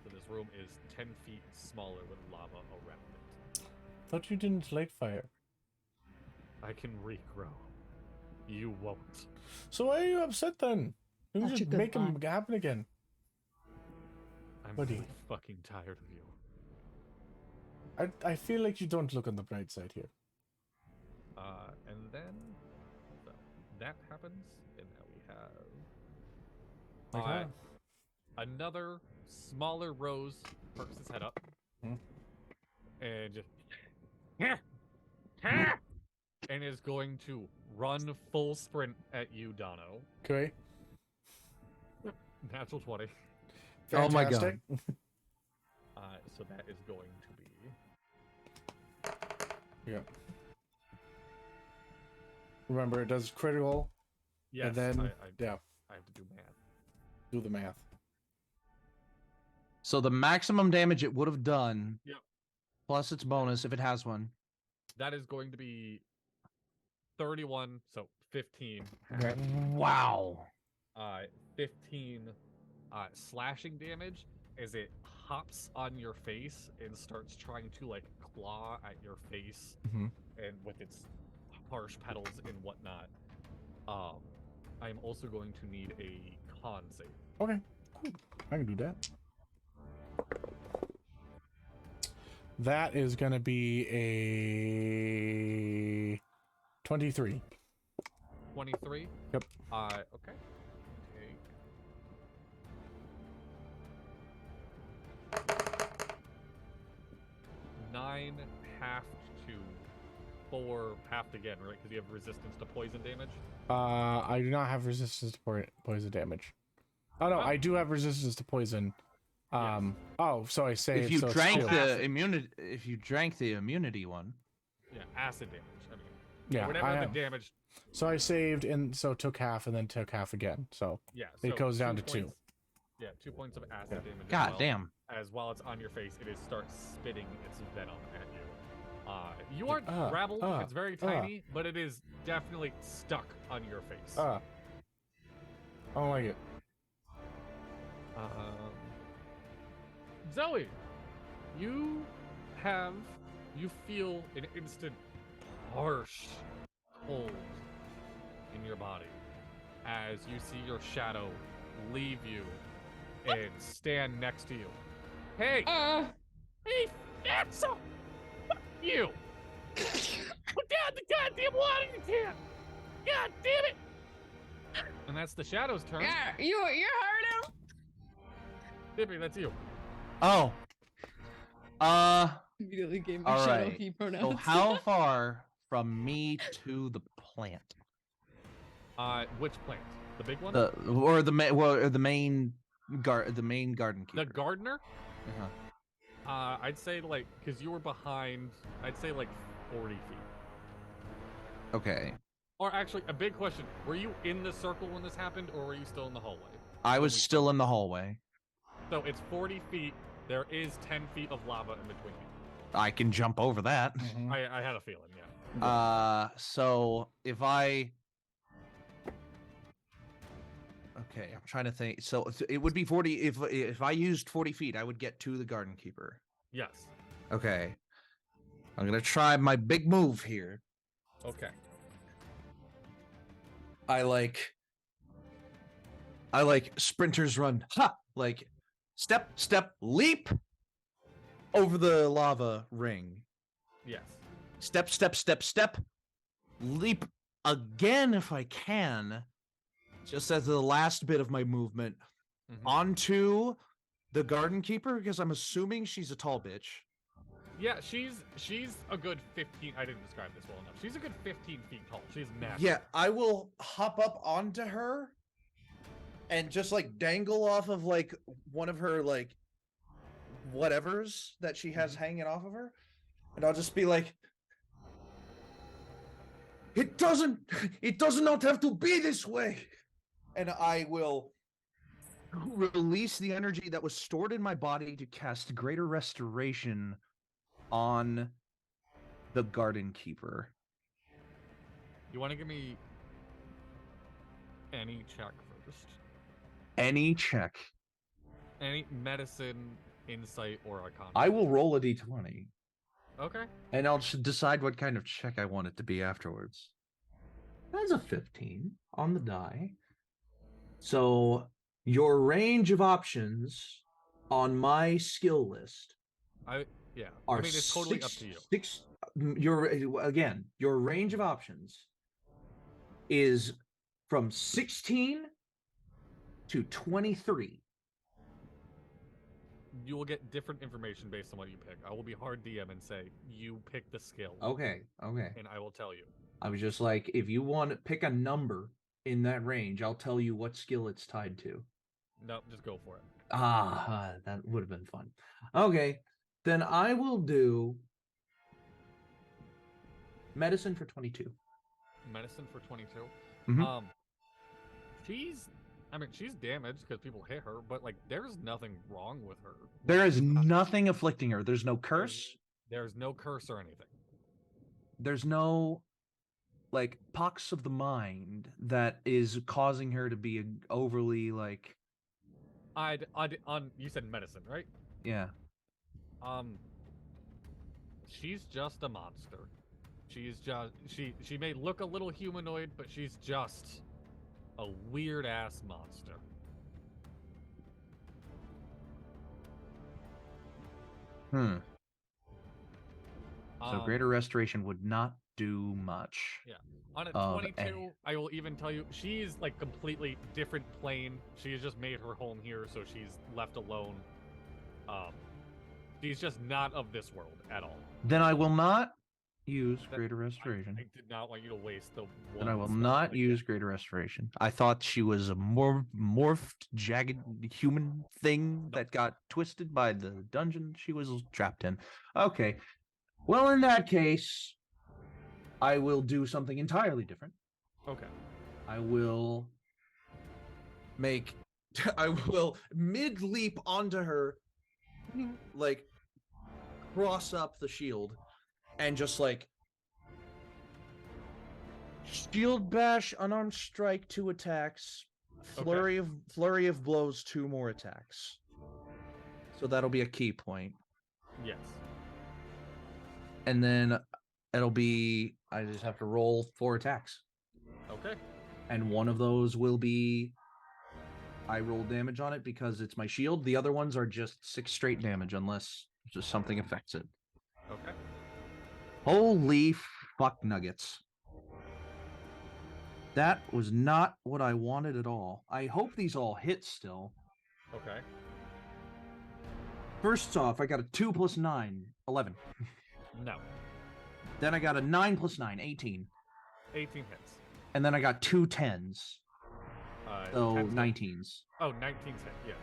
So this room is 10 feet smaller with lava around it. Thought you didn't like fire. I can regrow. You won't. So why are you upset then? You can Such a just good make them bond. happen again. I'm Buddy. really fucking tired of you. I feel like you don't look on the bright side here. And then so that happens, and now we have Okay. another smaller Rose perks his head up and just and is going to run full sprint at you, Dono. Okay. Natural 20. Oh my God. Fantastic. So that is going to be Yeah. Remember, it does critical. yes. And then, I yeah, have to do math. do the math. So the maximum damage it would have done, Yep. plus its bonus if it has one. That is going to be 31, so 15. Okay. Wow. 15 slashing damage as it hops on your face and starts trying to like claw at your face and with its harsh petals and whatnot. I'm also going to need a con save. Okay. Cool. I can do that. That is going to be a 23. 23. Yep. Okay. Take 9 half to 4 halved again, right? Because you have resistance to poison damage. I do not have resistance to poison damage. Oh no, I do have resistance to poison. Oh, so I saved. If you so it's drank still- the immunity, if you drank the immunity one, Yeah, acid damage. I mean, yeah, whatever I the have. damage. So I saved and so took half and then took half again. So Yeah, it goes down to 2. points- Yeah, 2 points of acid damage. God as well, damn. As while it's on your face, it is starts spitting its venom at you. You aren't Uh, grappled. uh, It's very tiny, but it is definitely stuck on your face. I don't like it. Zoe, you feel an instant harsh cold in your body as you see your shadow leave you and stand next to you. Hey, hey, fatso! Fuck you! Put down the goddamn water you can! God damn it! And that's the Shadow's turn. Yeah, you're hard out. Dippy, that's you. Oh. Immediately gave my All shadow right. he pronouns. So how far from me to the plant? Which plant? The big one? The main garden keeper. The gardener? Uh-huh. I'd say like, cause you were behind. I'd say like 40 feet. Okay. Or actually, a big question: were you in the circle when this happened, or were you still in the hallway? I was still in the hallway. So it's 40 feet. There is 10 feet of lava in between you. I can jump over that. Mhm. I had a feeling, yeah. So if I okay, I'm trying to think. So it would be 40 if I used 40 feet, I would get to the garden keeper. Yes. Okay. I'm gonna try my big move here. Okay. I like sprinters run. Ha! Like step, leap over the lava ring. Yes. Step, leap again if I can. Just as the last bit of my movement onto the garden keeper, because I'm assuming she's a tall bitch. Yeah, she's a good 15. I didn't describe this well enough. She's a good 15 feet tall. She's massive. Yeah, I will hop up onto her and just like dangle off of like one of her like whatevers that she has hanging off of her, and I'll just be like, it does not have to be this way. And I will Release the energy that was stored in my body to cast greater restoration on the garden keeper. You want to give me any check first? Any check. Any medicine, insight, or arcana? I will roll a d20. Okay. And I'll decide what kind of check I want it to be afterwards. That's a 15 on the die. So your range of options on my skill list Yeah. are I mean, it's totally up to you. Your range of options is from 16 to 23. You will get different information based on what you pick. I will be hard DM and say, you pick the skill. Okay. And I will tell you. I was just like, if you want to pick a number in that range, I'll tell you what skill it's tied to. No, just go for it. That would have been fun. Okay, then I will do medicine for 22. Medicine for 22. Mhm. She's damaged because people hit her, but like, there's nothing wrong with her. There is nothing afflicting her. There's no curse. There's no curse or anything. There's no like pox of the mind that is causing her to be overly like. You said medicine, right? Yeah. She's just a monster. She's just she may look a little humanoid, but she's just a weird ass monster. So greater restoration would not do much. Yeah. On a of 22, any. I will even tell you, she's like completely different plane. She has just made her home here, so she's left alone. She's just not of this world at all. Then I will not use greater restoration. I did not want you to waste the one. Then I will spell not like use that. greater restoration. I thought she was a more morphed, jagged human thing that got twisted by the dungeon she was trapped in. Okay. Well, in that case, I will do something entirely different. Okay. I will mid leap onto her, like cross up the shield, and just like shield bash, unarmed strike, 2 attacks, flurry of blows, 2 more attacks. So that'll be a key point. Yes. And then it'll be I just have to roll 4 attacks. Okay. And one of those will be I roll damage on it because it's my shield. The other ones are just 6 straight damage unless just something affects it. Okay. Holy fuck nuggets. That was not what I wanted at all. I hope these all hit still. Okay. First off, I got a 2 plus 9, 11. No. Then I got a 9 plus 9, 18. 18 hits. And then I got 2 10s. So 10's hit. 19s. Oh, 19's hit, yes.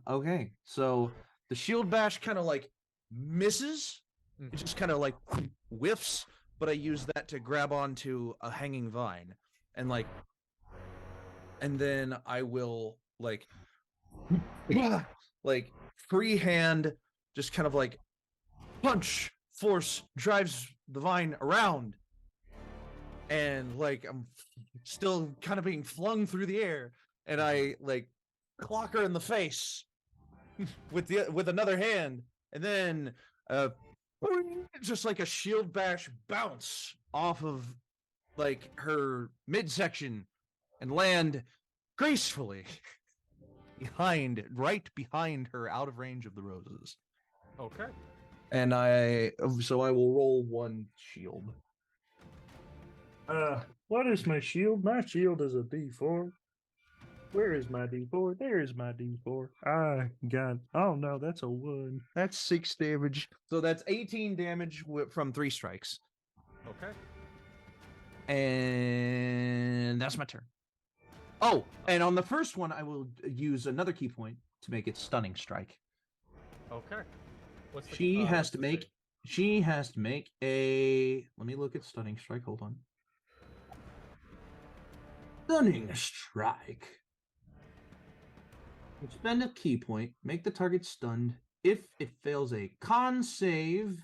Okay. So the shield bash kind of like misses. It just kind of like whiffs, but I use that to grab onto a hanging vine and then I will like freehand just kind of like punch force drives the vine around, and like I'm still kind of being flung through the air, and I like clock her in the face with another hand, and then just like a shield bash bounce off of like her midsection and land gracefully right behind her, out of range of the roses. Okay. And I will roll 1 shield. What is my shield? My shield is a D4. Where is my D4? There is my D4. Oh no, that's a 1. That's 6 damage. So that's 18 damage from 3 strikes. Okay. And that's my turn. Oh, and on the first one, I will use another key point to make it stunning strike. Okay. She has to make a. Let me look at stunning strike. Hold on. Stunning strike. Spend a key point. Make the target stunned. If it fails a con save,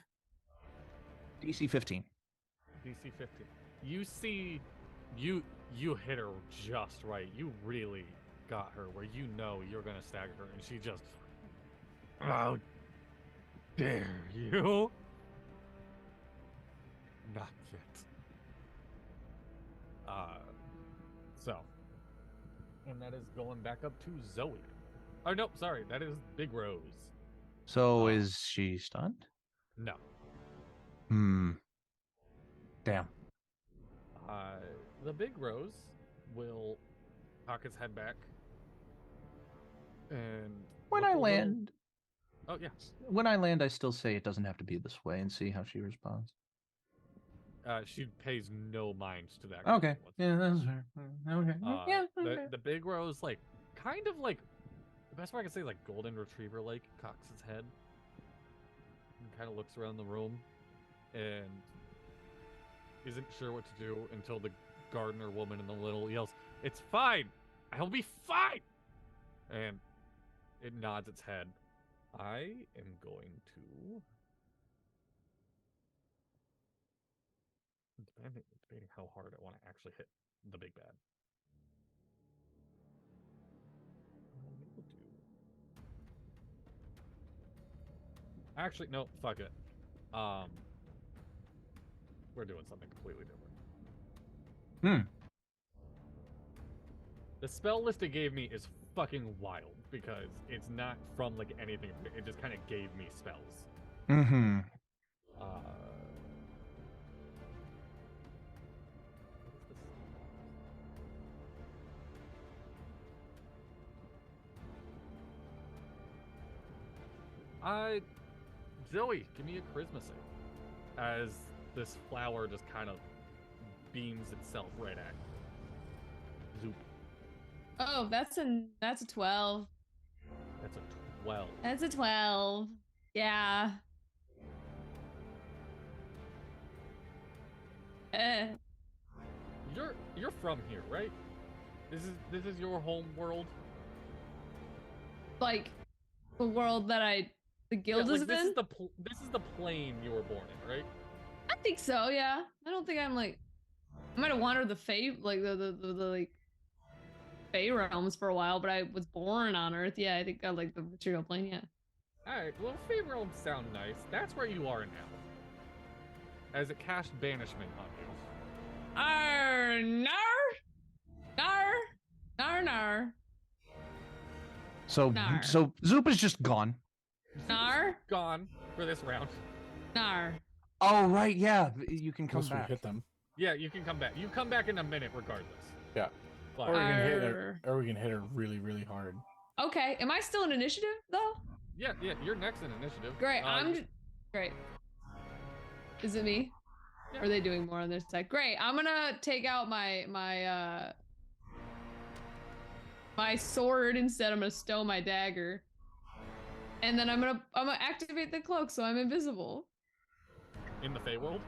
DC 15. DC 15. You see, you hit her just right. You really got her where you know you're gonna stagger her, and she just. How dare you? Not yet. So. And that is going back up to Zoe. Oh, no, sorry. That is Big Rose. So is she stunned? No. Damn. The Big Rose will cock his head back. And When I land, Oh, yeah. when I land, I still say it doesn't have to be this way, and see how she responds. She pays no mind to that. Okay. Yeah, that's fair. Okay. Yeah. The Big Rose, like, kind of like, the best way I can say, like, golden retriever, like, cocks his head and kind of looks around the room and isn't sure what to do until the gardener woman in the little yells, "It's fine! I'll be fine!" And it nods its head. I am going to... Debating how hard I want to actually hit the big bad. Maybe we'll do... Actually, no, fuck it. We're doing something completely different. The spell list it gave me is fucking wild because it's not from like anything. It just kind of gave me spells. Mm-hmm. Zoe, give me a charisma save. As this flower just kind of beams itself right at you. Zoop. Oh, that's a 12. That's a 12. That's a 12. Yeah. You're from here, right? This is your home world. Like the world that the guild is this in. This is the plane you were born in, right? I think so. Yeah. I don't think I'm like. I might have wandered the Fae, like the like Fae realms for a while, but I was born on Earth. Yeah, I think I like the material plane. Yeah. All right. Well, Fae realms sound nice. That's where you are now. As it cast banishment on you. Arr, nar, nar, nar, nar. So Nar. so Zoop is just gone. Nar, Gone for this round. nar. Oh right, yeah. You can come Unless we back. hit them. Yeah, you can come back. You come back in a minute regardless. Yeah. But, Or we can hit her. Or we can hit her really, really hard. Okay, am I still in initiative though? yeah, you're next in initiative. Great, great. Is it me? Yeah. Or are they doing more on their side? Great, I'm gonna take out my sword instead. I'm gonna stow my dagger. And then I'm gonna activate the cloak so I'm invisible. In the Feywild?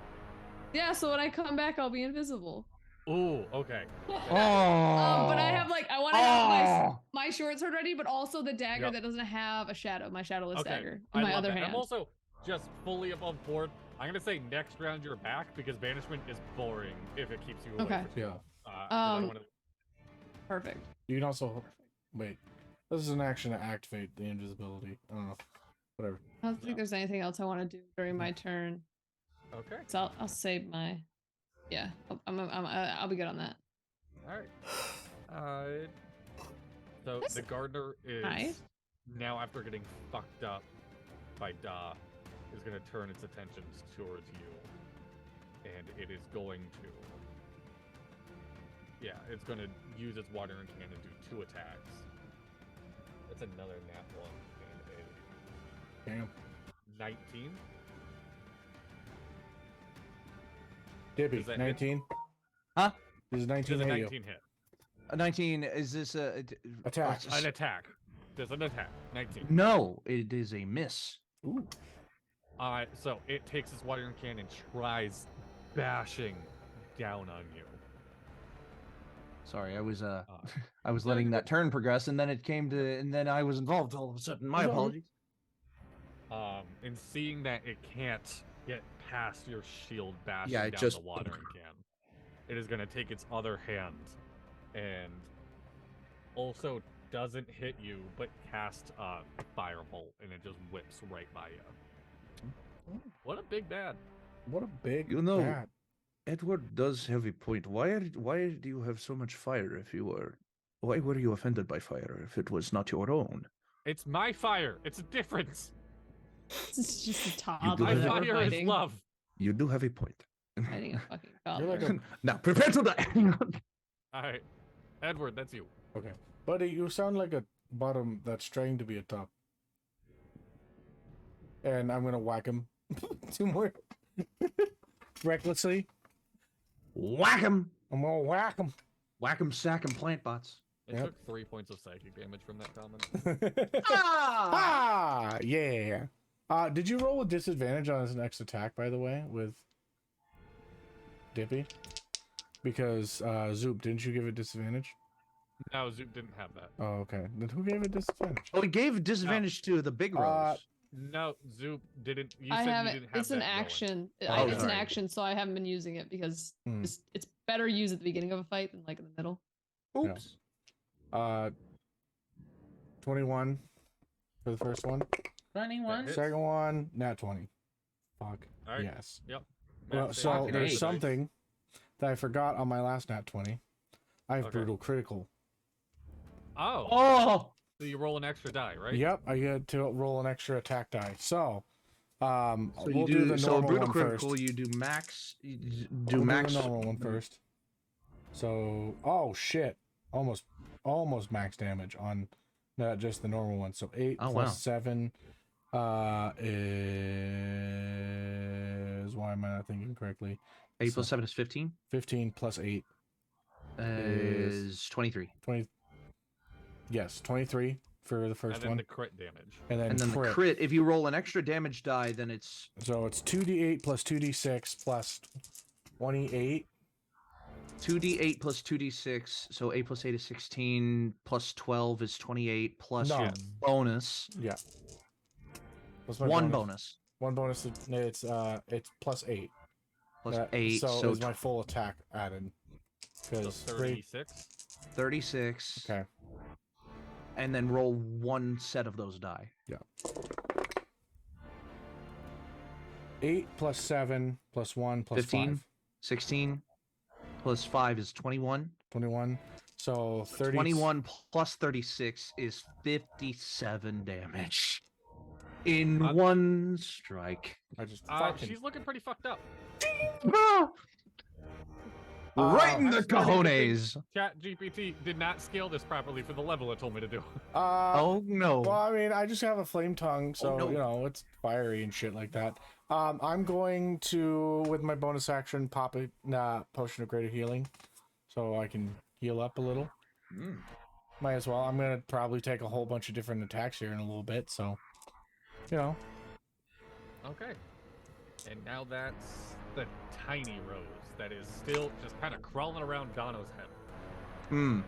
Yeah, so when I come back I'll be invisible. Ooh, okay. Oh. But I have I want to have my short sword ready, but also the dagger that doesn't have a shadow, my shadowless dagger in my other hand. I'm also just fully above board. I'm gonna say next round you're back because banishment is boring if it keeps you away. Okay. Yeah. I don't wanna... Perfect. You can also wait. This is an action to activate the invisibility. I don't know. Whatever. I don't think there's anything else I want to do during my turn. Okay. So I'll save my. Yeah, I'll be good on that. All right. So the gardener is now, after getting fucked up by Da, is going to turn its attention towards you, and it is going to. Yeah, it's going to use its watering can and do 2 attacks. That's another nat 1 and a Damn. 19. Dibby, 19. Huh? Does 19 Does a hit 19 hit? 19, is this a... Attack. An attack. Does an attack. 19. No, it is a miss. Ooh. So it takes its watering can and tries bashing down on you. Sorry, I was I was letting that turn progress, and then it came to, and then I was involved all of a sudden. My apologies. And seeing that it can't get past your shield bashing Yeah, down just... the watering can, it is going to take its other hand and also doesn't hit you, but cast a firebolt, and it just whips right by you. What a big bad! What a big bat. Edward does have a point. Why do you have so much fire if you were... Why were you offended by fire if it was not your own? It's my fire. It's a difference. It's just a toddler. My that we're fire is fighting. love. You do have a point. Fighting a fucking You're toddler. like a... Now, prepare to die! All right, Edward, that's you. Okay. Buddy, you sound like a bottom that's trying to be a top. And I'm gonna whack him. 2 more. Recklessly. Whack him! I'm gonna whack him. Whack him, sack him, plant bots. It Yep. took 3 points of psychic damage from that comment. Ah! Yeah. Did you roll with disadvantage on his next attack, by the way, with Dippy? Because Zoop, didn't you give it disadvantage? No, Zoop didn't have that. Oh, okay. Then who gave it disadvantage? Oh, he gave disadvantage to the big rose. No, Zoop didn't. You I said have you it. didn't have It's an that going. action. Oh, It's an sorry. action, so I haven't been using it because Hmm. it's better used at the beginning of a fight than like in the middle. Oops. 21 for the first one. 21. Hits. Second one, nat 20. Fuck. All right. Yes. Yep. Well, Matt, so say there's nice. something that I forgot on my last nat 20. I have Okay. brutal critical. Oh. Oh! So you roll an extra die, right? Yep, I get to roll an extra attack die. So, So we'll you do the so normal brutal one critical. first. You do max. You do We'll max. do the normal one first. So, oh shit, almost max damage on just the normal one. So 8 Oh, plus wow. 7 is, why am I not thinking correctly? 8 plus 7 is 15. 15 plus 8 Is 23. 20. Yes, 23 for the first And then one, the crit damage. and then, And then the crit, if you roll an extra damage die, then it's So it's 2d8 plus 2d6 plus 28. 2d8 plus 2d6. So 8 plus 8 is 16. Plus 12 is 28. Plus No. your bonus. Yeah. What's my One bonus. One bonus. It's plus 8. Plus That- 8. So, So is my full attack added? So Because 36. 36. Okay. And then roll one set of those die. 8 plus 7 plus 1 plus 15. 5. 16 plus 5 is 21. 21. So 30. 21 plus 36 is 57 damage. In one strike. I just She's looking pretty fucked up. Right in the That's not even cojones. ChatGPT did not scale this properly for the level it told me to do. Oh no. Well, I mean, I just have a flame tongue, so no. you know it's fiery and shit like that. I'm going to, with my bonus action, pop a potion of greater healing, so I can heal up a little. Mm. Might as well. I'm gonna probably take a whole bunch of different attacks here in a little bit, so you know. Okay. And now that's the tiny rose that is still just kind of crawling around Gano's head. Hmm.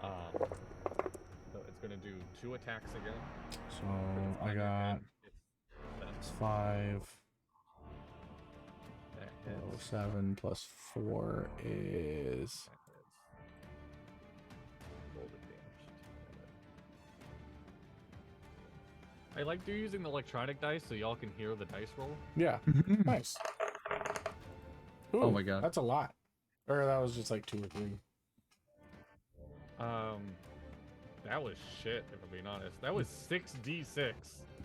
So it's gonna do 2 attacks again. So It's I on your got head. It's 5, that hits. 7 plus 4 is That hits. Roll the damage. I like you using the electronic dice so y'all can hear the dice roll. yeah, nice. Oh Ooh, my God. that's a lot. Or that was just like 2 or 3. That was shit, if I'm being honest. That was 6d6.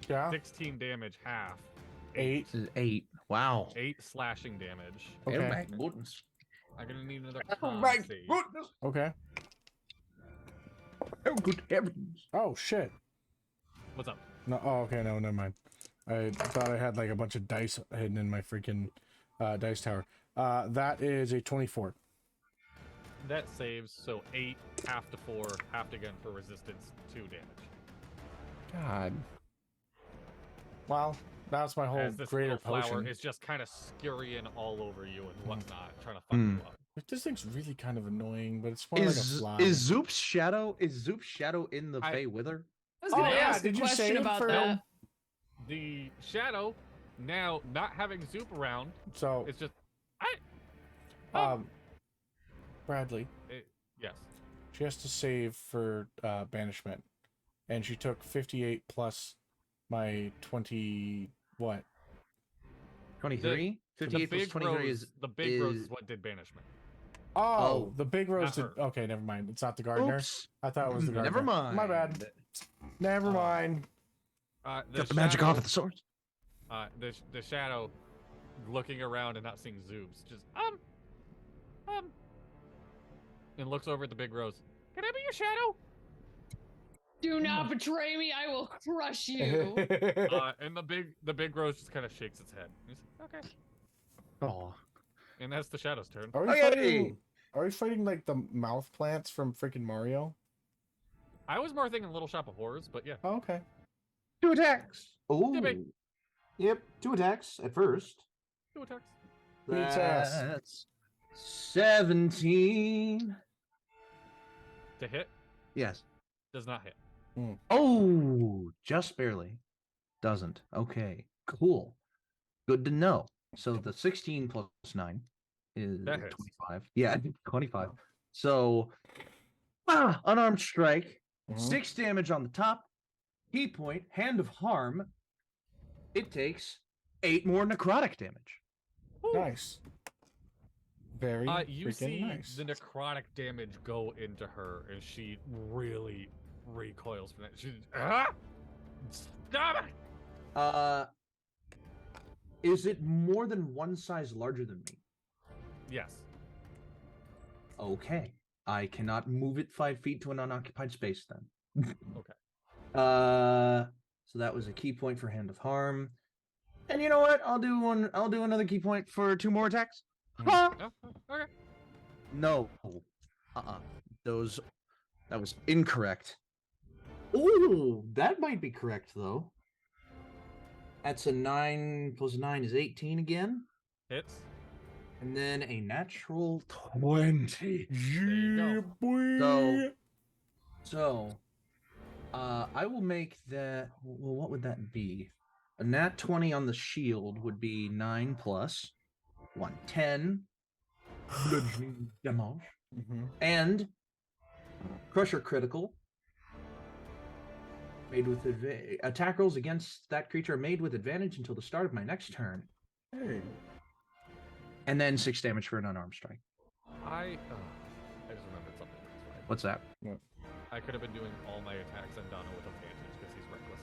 Yeah, 16 damage, half. 8. This is 8. Wow. 8 slashing damage. Okay. Oh my goodness. I'm gonna need another Oh con my save. goodness. Okay. Oh good heavens. Oh shit. What's up? No. Oh, okay. No, never mind. I thought I had like a bunch of dice hidden in my freaking dice tower. That is a 24. That saves, so 8, half to 4, half again for resistance, 2 damage. God. Well, that's my whole As this greater little flower potion. is just kind of scurrying all over you and whatnot, trying to fuck Hmm. you up. This thing's really kind of annoying, but it's more like a fly. Is Zoop's shadow in the I- Fey Wither? I was Oh, gonna yeah, ask a did you question save about for- that. The shadow, now not having Zoop around, So, it's just, Bradley, yes. she has to save for banishment, and she took 58 plus my 20 what? 23? The 58 plus big 23 rose, is the big rose is- is what did banishment. Oh, Oh, the big rose not did. Okay, never mind. It's not the gardener. Oops. I thought it was the gardener. Never mind. My bad. Never mind. Got the magic off shadow- of the sword. The shadow looking around and not seeing Zoobs, just and looks over at the big rose. Can I be your shadow? Do not betray me. I will crush you. And the big rose just kind of shakes its head. He's like, okay. Oh. And that's the shadow's turn. Are we Okay. fighting? Are we fighting like the mouth plants from freaking Mario? I was more thinking Little Shop of Horrors, but yeah. Oh, okay. 2 attacks. Oh. big. Yep, 2 attacks at first. 2 attacks. Beats ass. That's 17. To hit Yes. does not hit. Oh, just barely. Doesn't. Okay. Cool. Good to know. So the 16 plus 9 is That hits. 25. Yeah, 25. So unarmed strike. Mhm. 6 damage on the top. Key point, hand of harm. It takes 8 more necrotic damage. Nice. Very You freaking see nice. the necrotic damage go into her, and she really recoils from that. She's stop it! Is it more than one size larger than me? Yes. Okay. I cannot move it 5 feet to an unoccupied space then. Okay. So that was a key point for hand of harm. And you know what? I'll do another key point for 2 more attacks. Oh, okay. No. That was incorrect. Ooh, that might be correct though. That's a 9 plus 9 is 18 again. Hits. And then a natural 20. There you go. So, I will make that. Well, what would that be? A nat 20 on the shield would be 9 plus 1, 10 bludgeoning damage, and crusher critical. Made with attack rolls against that creature are made with advantage until the start of my next turn. Hey. And then 6 damage for an unarmed strike. I just remembered something. That's fine. What's that? I could have been doing all my attacks on Donna with advantage because he's reckless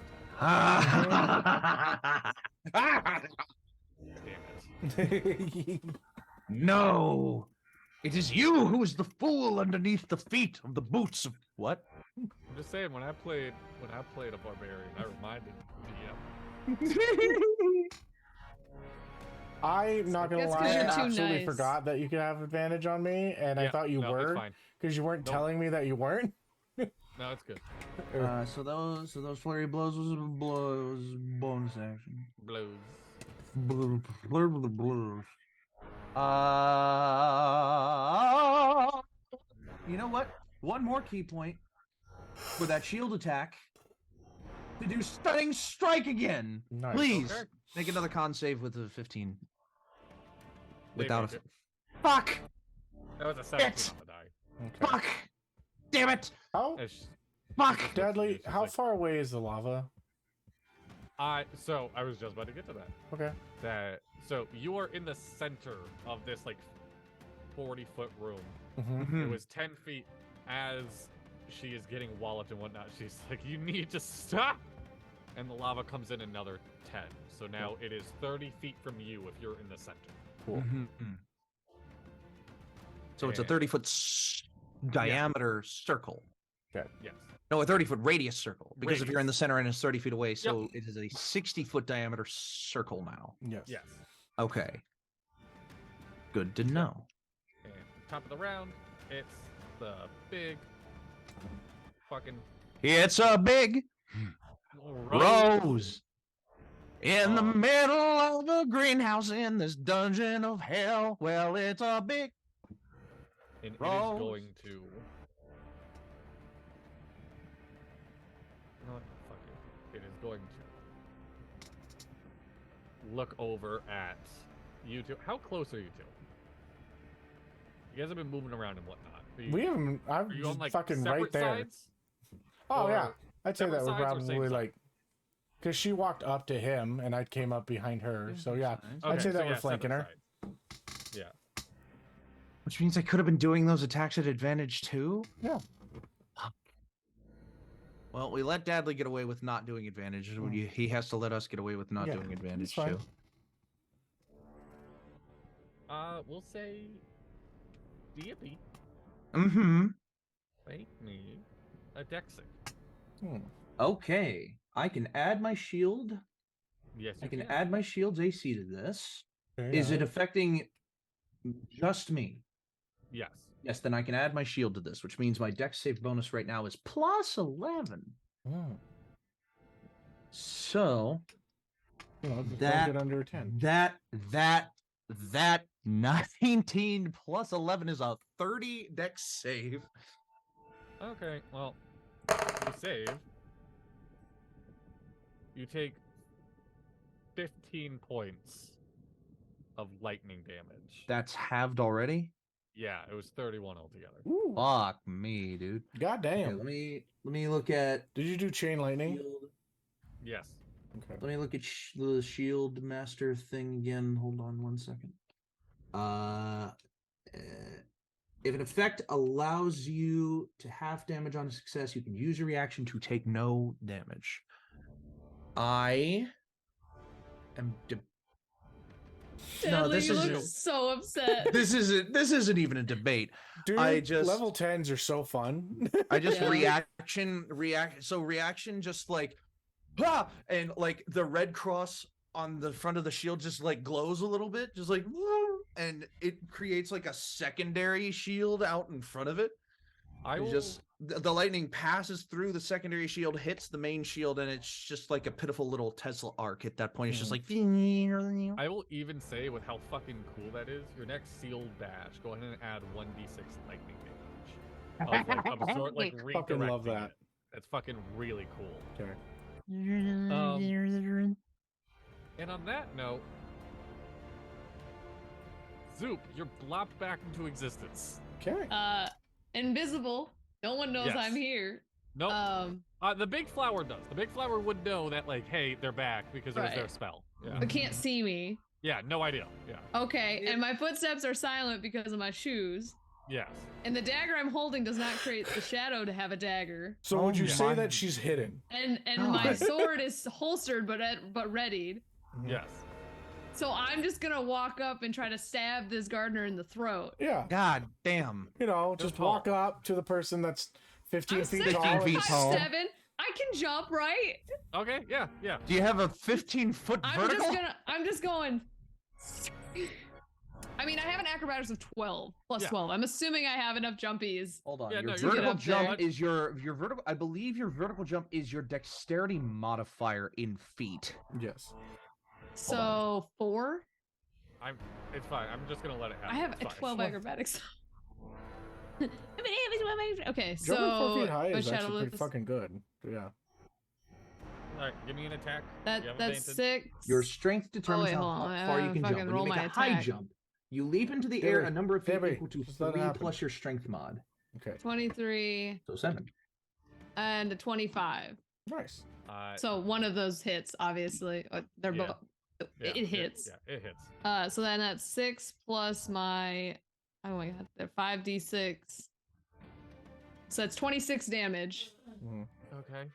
attack. Damn it. No. It is you who is the fool underneath the feet of the boots of what? I'm just saying, when I played a barbarian, I reminded DM. I'm not gonna That's 'cause lie, I you're too absolutely nice. forgot that you could have advantage on me, and I Yeah, thought you no, it's were fine. because you weren't Nope. telling me that you weren't. No, it's good. So those flurry blows was bonus action. Blows. Blues. You know what? One more key point for that shield attack to do stunning strike again. Nice. Please Okay. make another con save with a 15. They Without make a it. fuck. That was a 17 on the die. Okay. Fuck. Damn it. How, It's- Fuck. Dadley, She's how like- far away is the lava? So I was just about to get to that. Okay. So you are in the center of this like 40-foot room. Mm-hmm. It was 10 feet as she is getting walloped and whatnot. She's like, you need to stop. And the lava comes in another 10. So now it is 30 feet from you if you're in the center. Cool. So it's a And- 30-foot diameter circle. Okay. Yes. No, a 30-foot radius circle. Because if you're in the Radius. center and it's 30 feet away, so it is a 60-foot diameter circle now. Yes. Yes. Okay. Good to know. And top of the round, it's the big fucking It's a big rose in the Oh. middle of a greenhouse in this dungeon of hell. Well, it's a big. And it is Rose. going to. You know what? Fuck it. It is going to look over at you two. How close are you two? You guys have been moving around and whatnot. Are you, We haven't. I'm are you on like fucking separate right there. sides? Oh yeah, Or I'd say that separate we're sides or same probably side? like, because she walked up to him and I came up behind her. So yeah, I'd say so that we're yeah, flanking her. separate sides. Yeah. Which means I could have been doing those attacks at advantage too? Yeah. Well, we let Dadley get away with not doing advantage. He has to let us get away with not Yeah, doing it's advantage fine. too. We'll say Deity. Mm-hmm. Make me a dex save. Hmm. Okay. I can add my shield. Yes, you I can add my shield's AC to this. Okay, Is it yeah. affecting just me? Yes. Yes, then I can add my shield to this, which means my dex save bonus right now is plus 11. Hmm. So You know, just That- don't get under a 10. that 19 plus 11 is a 30 dex save. Okay, well, you save. You take 15 points of lightning damage. That's halved already? Yeah, it was 31 altogether. Ooh. Fuck me, dude. God Okay, damn. let me look at Did you do chain lightning? shield. Yes. Okay. Let me look at the shield master thing again. Hold on one second. If an effect allows you to half damage on a success, you can use your reaction to take no damage. I am. No, Dadley, this you isn't. look so upset. This isn't even a debate. Dude, I just- level 10s are so fun. I just Yeah. reaction just like ah! And like the red cross on the front of the shield just like glows a little bit, just like woo, and it creates like a secondary shield out in front of it. I It will, just the lightning passes through the secondary shield, hits the main shield, and it's just like a pitiful little Tesla arc at that point. It's just like I will even say with how fucking cool that is, your next sealed bash, go ahead and add 1d6 lightning damage. Of, like, absorb, like Fucking love redirecting that. it. That's fucking really cool. Okay. And on that note, Zoop, you're blopped back into existence. Okay. Invisible. No one knows Yes. I'm here. Nope. The big flower does. The big flower would know that, like, hey, they're back because it was their Right. spell. Yeah. but can't see me. Yeah, no idea. Yeah. Okay, and my footsteps are silent because of my shoes. Yes. And the dagger I'm holding does not create the shadow to have a dagger. So Oh would you say my- that she's hidden? And my sword is holstered but readied. Yes. So I'm just gonna walk up and try to stab this gardener in the throat. Yeah. God damn. You know, just tall. walk up to the person that's 15 I'm feet 6 tall. 15 and feet just- tall. 7. I can jump, right? Okay, yeah, yeah. Do you have a 15-foot vertical? I'm just going. I mean, I have an acrobatics of 12 plus Yeah. 12. I'm assuming I have enough jumpies. Hold on. Yeah, Your no, you're vertical good. jump But- is your vertical. I believe your vertical jump is your dexterity modifier in feet. Yes. So 4. It's fine. I'm just gonna let it happen. I have It's a fine. 12 acrobatics. Okay, Jumping 4 so feet high my is shadow actually pretty is- fucking good. Yeah. All right, give me an attack. You that's have advantage. 6. Your strength determines wait, how hold on. far you can fucking jump. When roll you make my a high attack. jump, you leap into the Yeah, air wait. a number of feet Yeah, wait. equal to Just let it 3 happen. plus your strength mod. Okay. 23 So 7. and a 25. Nice. So one of those hits, obviously. They're Yeah. both. Yeah, It hits. Yeah, it hits. So then that's 6 plus my. Oh my god, they're 5d6. So that's 26 damage. Mhm. Okay.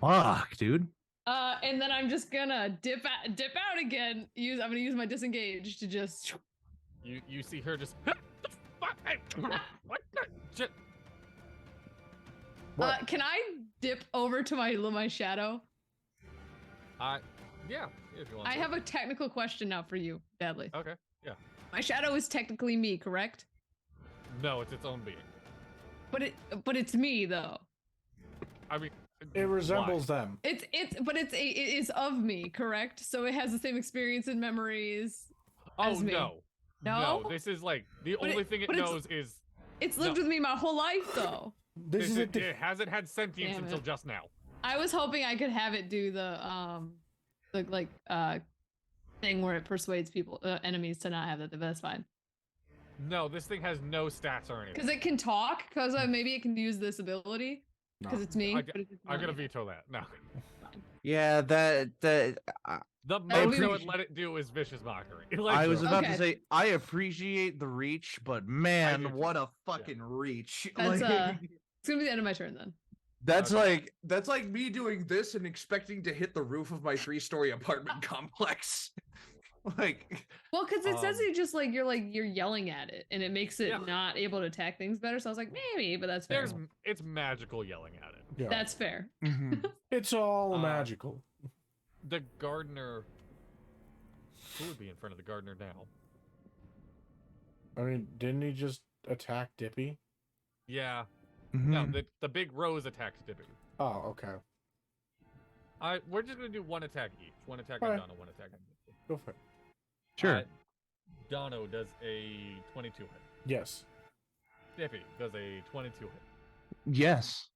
Fuck, dude. And then I'm just gonna dip out again. I'm gonna use my disengage to just. You see her just. What the shit? What? Can I dip over to my shadow? Yeah, if you want. I to. have a technical question now for you, Dadley. Okay. Yeah. My shadow is technically me, correct? No, it's its own being. But it's me though. I mean, It resembles why? them. It is of me, correct? So it has the same experience and memories. Oh as me. no. No? This is like the But only thing it but knows is It's lived No. with me my whole life though. This is a it hasn't had sentience Damn until it. just now. I was hoping I could have it do the thing where it persuades people enemies to not have that, but that's fine. No, this thing has no stats or anything. Because it can talk, because maybe it can use this ability. Because No. it's me. I- but it's I'm gonna not me. veto that. No. Yeah, The would most be- I would let it do is vicious mockery. I was about Okay. to say I appreciate the reach, but man, do too. what a fucking reach! That's Like, It's gonna be the end of my turn then. That's like me doing this and expecting to hit the roof of my 3-story apartment complex. Like, Well, because it says Um, you're yelling at it, and it makes it Yeah. not able to attack things better. So I was like, maybe, but that's fair. it's magical yelling at it. Yeah. That's fair. mhm. It's all Uh, magical. The gardener. Who would be in front of the gardener now? I mean, didn't he just attack Dippy? Yeah. No, Mhm. the big rose attacked Dippy. Oh, okay. We're just gonna do one attack each. One attack Alright. on Donna, one attack on Dippy. Go for it. Sure. Dono does a 22 hit. Yes. Dippy does a 22 hit. Yes.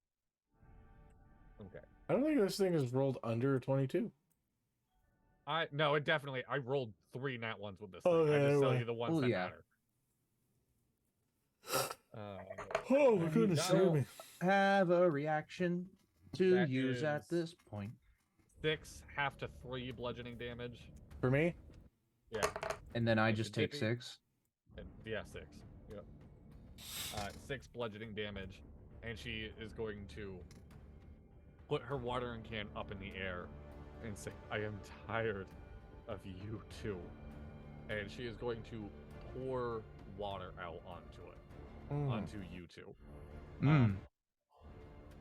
Okay. I don't think this thing is rolled under 22. No, it definitely. I rolled 3 nat ones with this Oh, thing. I yeah, just tell right. you the ones Oh, that yeah. matter. Oh my and goodness, Dono- hear me. Have a reaction to That use at is- this point. 6, half to 3 bludgeoning damage. For me? Yeah. And then I Like just the take Dippy. 6. And, yeah, 6. Yep. 6 bludgeoning damage, and she is going to put her watering can up in the air and say, "I am tired of you two," and she is going to pour water out onto it, Mm. onto you two. Mm.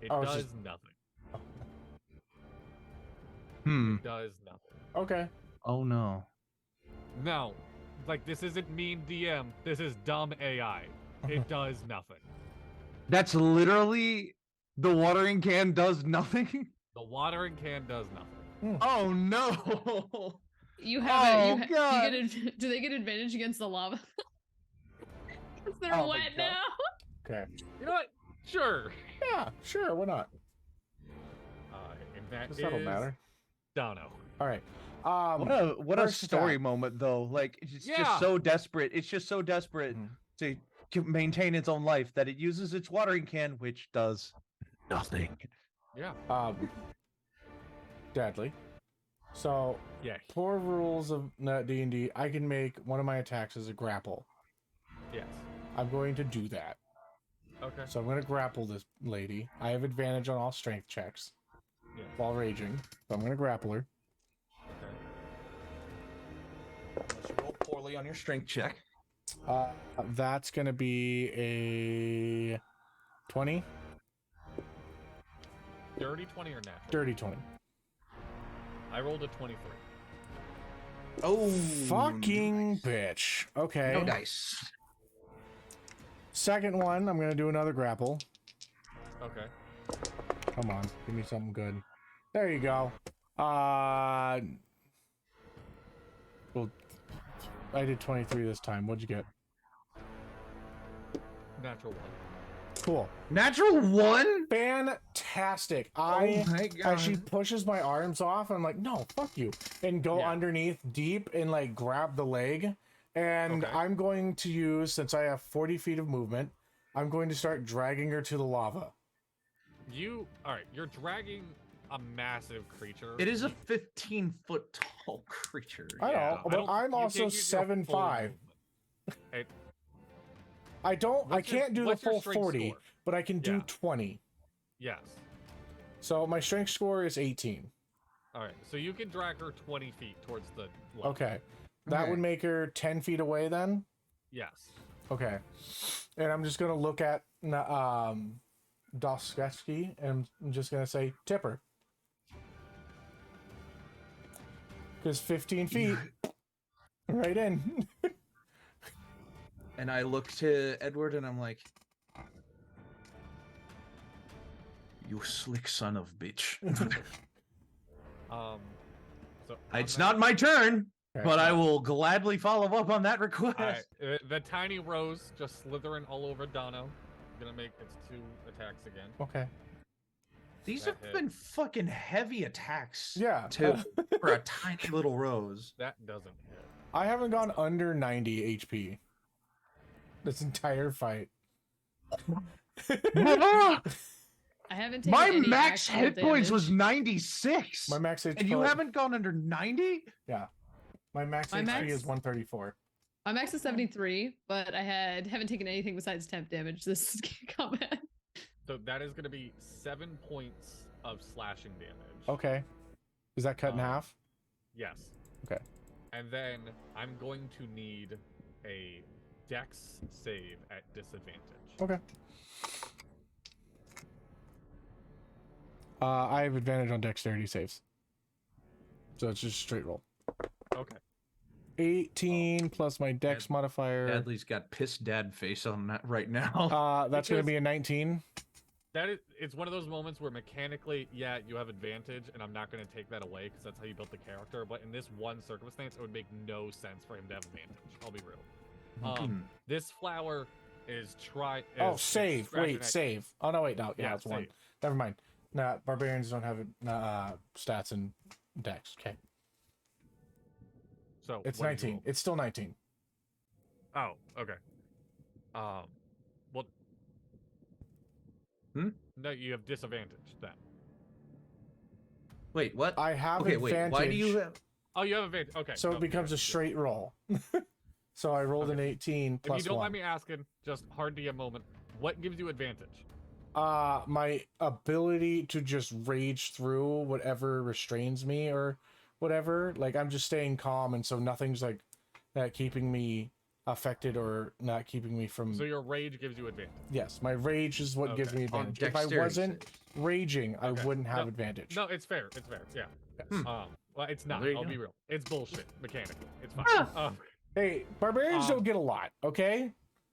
It Oh, it's does just- nothing. Hmm. It does nothing. Okay. Oh no. No, like this isn't mean DM. This is dumb AI. It does nothing. That's literally the watering can does nothing. The watering can does nothing. Oh no. You have Oh, it. God. Do they get advantage against the lava? 'Cause they're Oh my wet God. now. Okay. You know what? Sure. Yeah, sure, why not? And that This that'll is matter. Dono. All right. What a first story attack. moment though. Like it's Yeah. just so desperate. It's just so desperate Mhm. to maintain its own life that it uses its watering can, which does nothing. Yeah. Deadly. So, Yeah. for rules of D&D, I can make one of my attacks as a grapple. Yes. I'm going to do that. Okay. So I'm going to grapple this lady. I have advantage on all strength checks Yeah. while raging. So I'm going to grapple her. Okay. poorly on your strength check. That's gonna be a 20. Dirty 20 or natural? Dirty 20. I rolled a 23. Oh, Fucking bitch. Okay. no dice. Second one, I'm gonna do another grapple. Okay. Come on, give me something good. There you go. Well, I did 23 this time. What'd you get? Natural 1. Cool. Natural 1? Fantastic. Oh my As she God. pushes my arms off, I'm like, no, fuck you. And go Yeah. underneath deep and like grab the leg. And Okay. I'm going to use, since I have 40 feet of movement, I'm going to start dragging her to the lava. Alright, you're dragging a massive creature. It is a 15-foot tall creature. I know, but don't- I'm you also can't use your full 7'5". movement. Hey, I What's your- can't do the what's your full strength 40, score? but I can do Yeah. 20. yes. So my strength score is 18. Alright, so you can drag her 20 feet towards the lava. Okay. That Okay. would make her 10 feet away then? Yes. Okay. And I'm just going to look at Dostoevsky and I'm just going to say, tipper. Because 15 feet, right in. And I look to Edward and I'm like, You slick son of bitch. So it's on not my turn, Okay. but I will gladly follow up on that request. that- Alright, the tiny rose just slithering all over Dono. Gonna make its 2 attacks again. Okay. These That have hit. been fucking heavy attacks. Yeah. Too, for a tiny little rose. That doesn't hit. I haven't gone under 90 HP this entire fight. I haven't taken My any max actual hit points damage. was 96. My max HP. And you haven't gone under 90? My max My HP max- is 134. My max is 73, but I haven't taken anything besides temp damage this combat. So that is gonna be 7 points of slashing damage. Okay. Is that cut in half? Yes. Okay. And then I'm going to need a dex save at disadvantage. Okay. I have advantage on dexterity saves. So it's just a straight roll. Okay. 18 plus my dex modifier. Dadley's got pissed dad face on that right now. That's going to Because- be a 19. It's one of those moments where mechanically, yeah, you have advantage, and I'm not going to take that away because that's how you built the character. But in this one circumstance, it would make no sense for him to have advantage. I'll be real. This flower is Save. Wait, save. Oh, no, wait, no. Yeah, it's one. save. Never mind. Nah, barbarians don't have stats and dex. Okay. So It's what did you 19. It's still 19. roll? Oh, okay. Well. No, you have disadvantage then. Wait, what? I have Okay, advantage. wait. Why do you have... Oh, you have advantage. Okay. So it okay, becomes a yeah. straight roll. So I rolled an 18 If plus you don't 1. mind me asking, just hard to get a moment. What gives you advantage? My ability to just rage through whatever restrains me or whatever. Like I'm just staying calm, and so nothing's like that keeping me affected or not keeping me from. So your rage gives you advantage. Yes, my rage is what gives Okay. me On advantage. If I dexterity wasn't saves. raging, I Okay. wouldn't have No, advantage. No, it's fair. It's fair. Yeah. Well, it's not. there you I'll go. be real. It's bullshit mechanically. It's fine. Hey, barbarians don't get a lot, okay?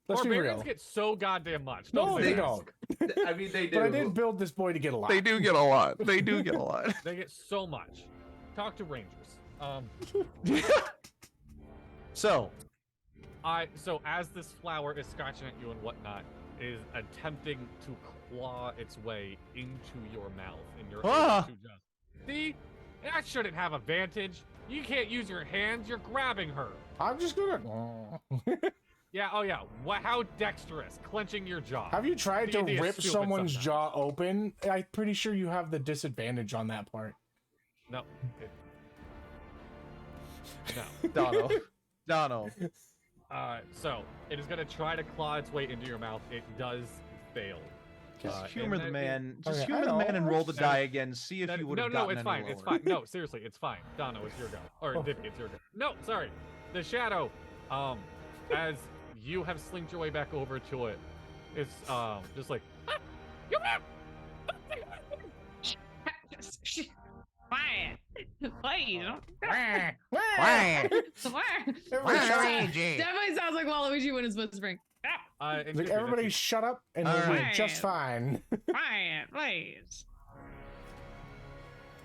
Let's be Barbarians real. get so goddamn much. No, say they that. don't. I mean, they do. But I did build this boy to get a lot. They do get a lot. They do get a lot. They get so much. Talk to rangers. So, So as this flower is scratching at you and whatnot, is attempting to claw its way into your mouth, and you're Ah! able to just see. That shouldn't have advantage. You can't use your hands. You're grabbing her. I'm just gonna. Yeah. Oh yeah. What? How dexterous, clenching your jaw. Have you tried to D&D is rip stupid someone's sometimes. jaw open? I'm pretty sure you have the disadvantage on that part. No. No. Dono. So it is gonna try to claw its way into your mouth. It does fail. Just and humor the that- man. Just Okay, humor I the man know. and roll the That- die again. See if That- you would no, have no, gotten it's any fine. It's lower. fine. No, seriously, it's fine. Dono, it's your go. Or Oh. Dippy, it's your go. No, sorry. The shadow As you have slinked your way back over to it, it's just like Quiet. Please. Everybody shut up. Definitely sounds like Waluigi when it's whispering. It's like, everybody shut up and All we'll be right. just fine. Quiet, please.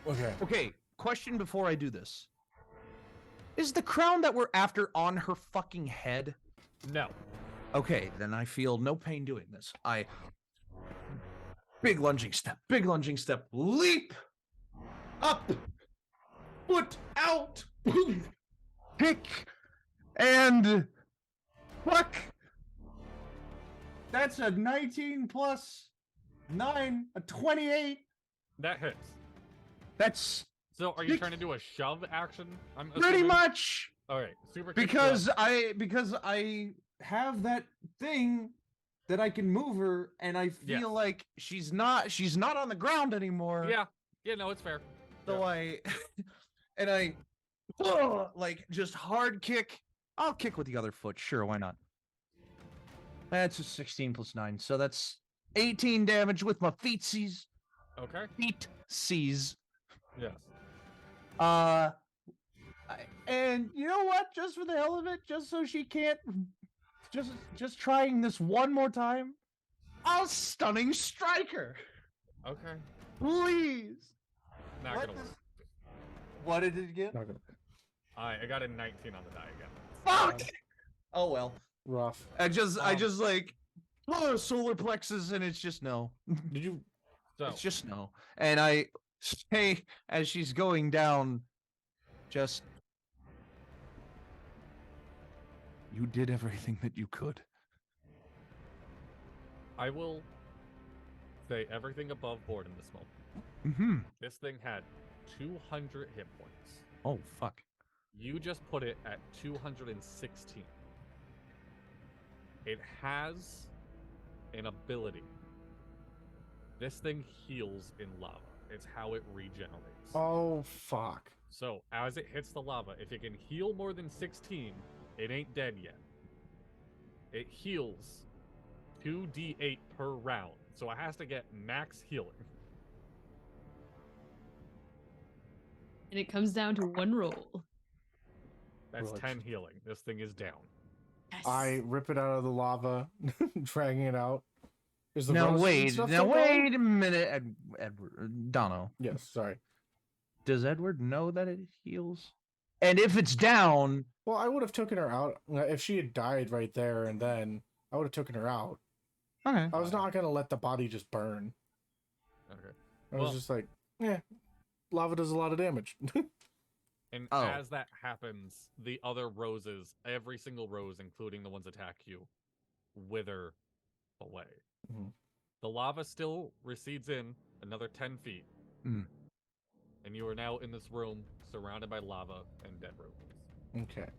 Okay. Okay, question before I do this. Is the crown that we're after on her fucking head? No. Okay, then I feel no pain doing this. Big lunging step, leap, up, foot out, kick, and fuck. That's a 19 plus 9, a 28. That hits. That's So are you trying to do a shove action? I'm pretty assuming? much All right, super kick because shove. I have that thing that I can move her, and I feel Yes. like she's not on the ground anymore. Yeah, no, it's fair. So Yeah. like just hard kick. I'll kick with the other foot. Sure, why not? That's a 16 plus 9, so that's 18 damage with my feetsies. Okay. Feetsies. Yes. And you know what? Just for the hell of it, just so she can't, just trying this one more time, I'll stunning strike her. Okay. Please. Not What gonna work. What did it get? Not gonna. I got a 19 on the die again. Fuck. Oh well. Rough. I just like solar plexus, and it's just no. Did you? So It's just no. And I say as she's going down, just you did everything that you could. I will say everything above board in this moment. Mm-hmm. This thing had 200 hit points. Oh fuck. You just put it at 216. It has an ability. This thing heals in lava. It's how it regenerates. Oh fuck. So, as it hits the lava, if it can heal more than 16, it ain't dead yet. It heals 2d8 per round. So it has to get max healing. And it comes down to one roll. That's Right. 10 healing. This thing is down. Yes. I rip it out of the lava, dragging it out. Is the Now roses and wait, stuff now still going? wait a minute, Edward, Dono. Yes, sorry. Does Edward know that it heals? And if it's down, Well, I would have taken her out if she had died right there, and then I would have taken her out. okay. I was not gonna let the body just burn. Okay. I was Well- just like, yeah, lava does a lot of damage. And Oh. as that happens, the other roses, every single rose, including the ones attack you, wither away. Mhm. The lava still recedes in another 10 feet. Mm. And you are now in this room surrounded by lava and dead roses. Okay.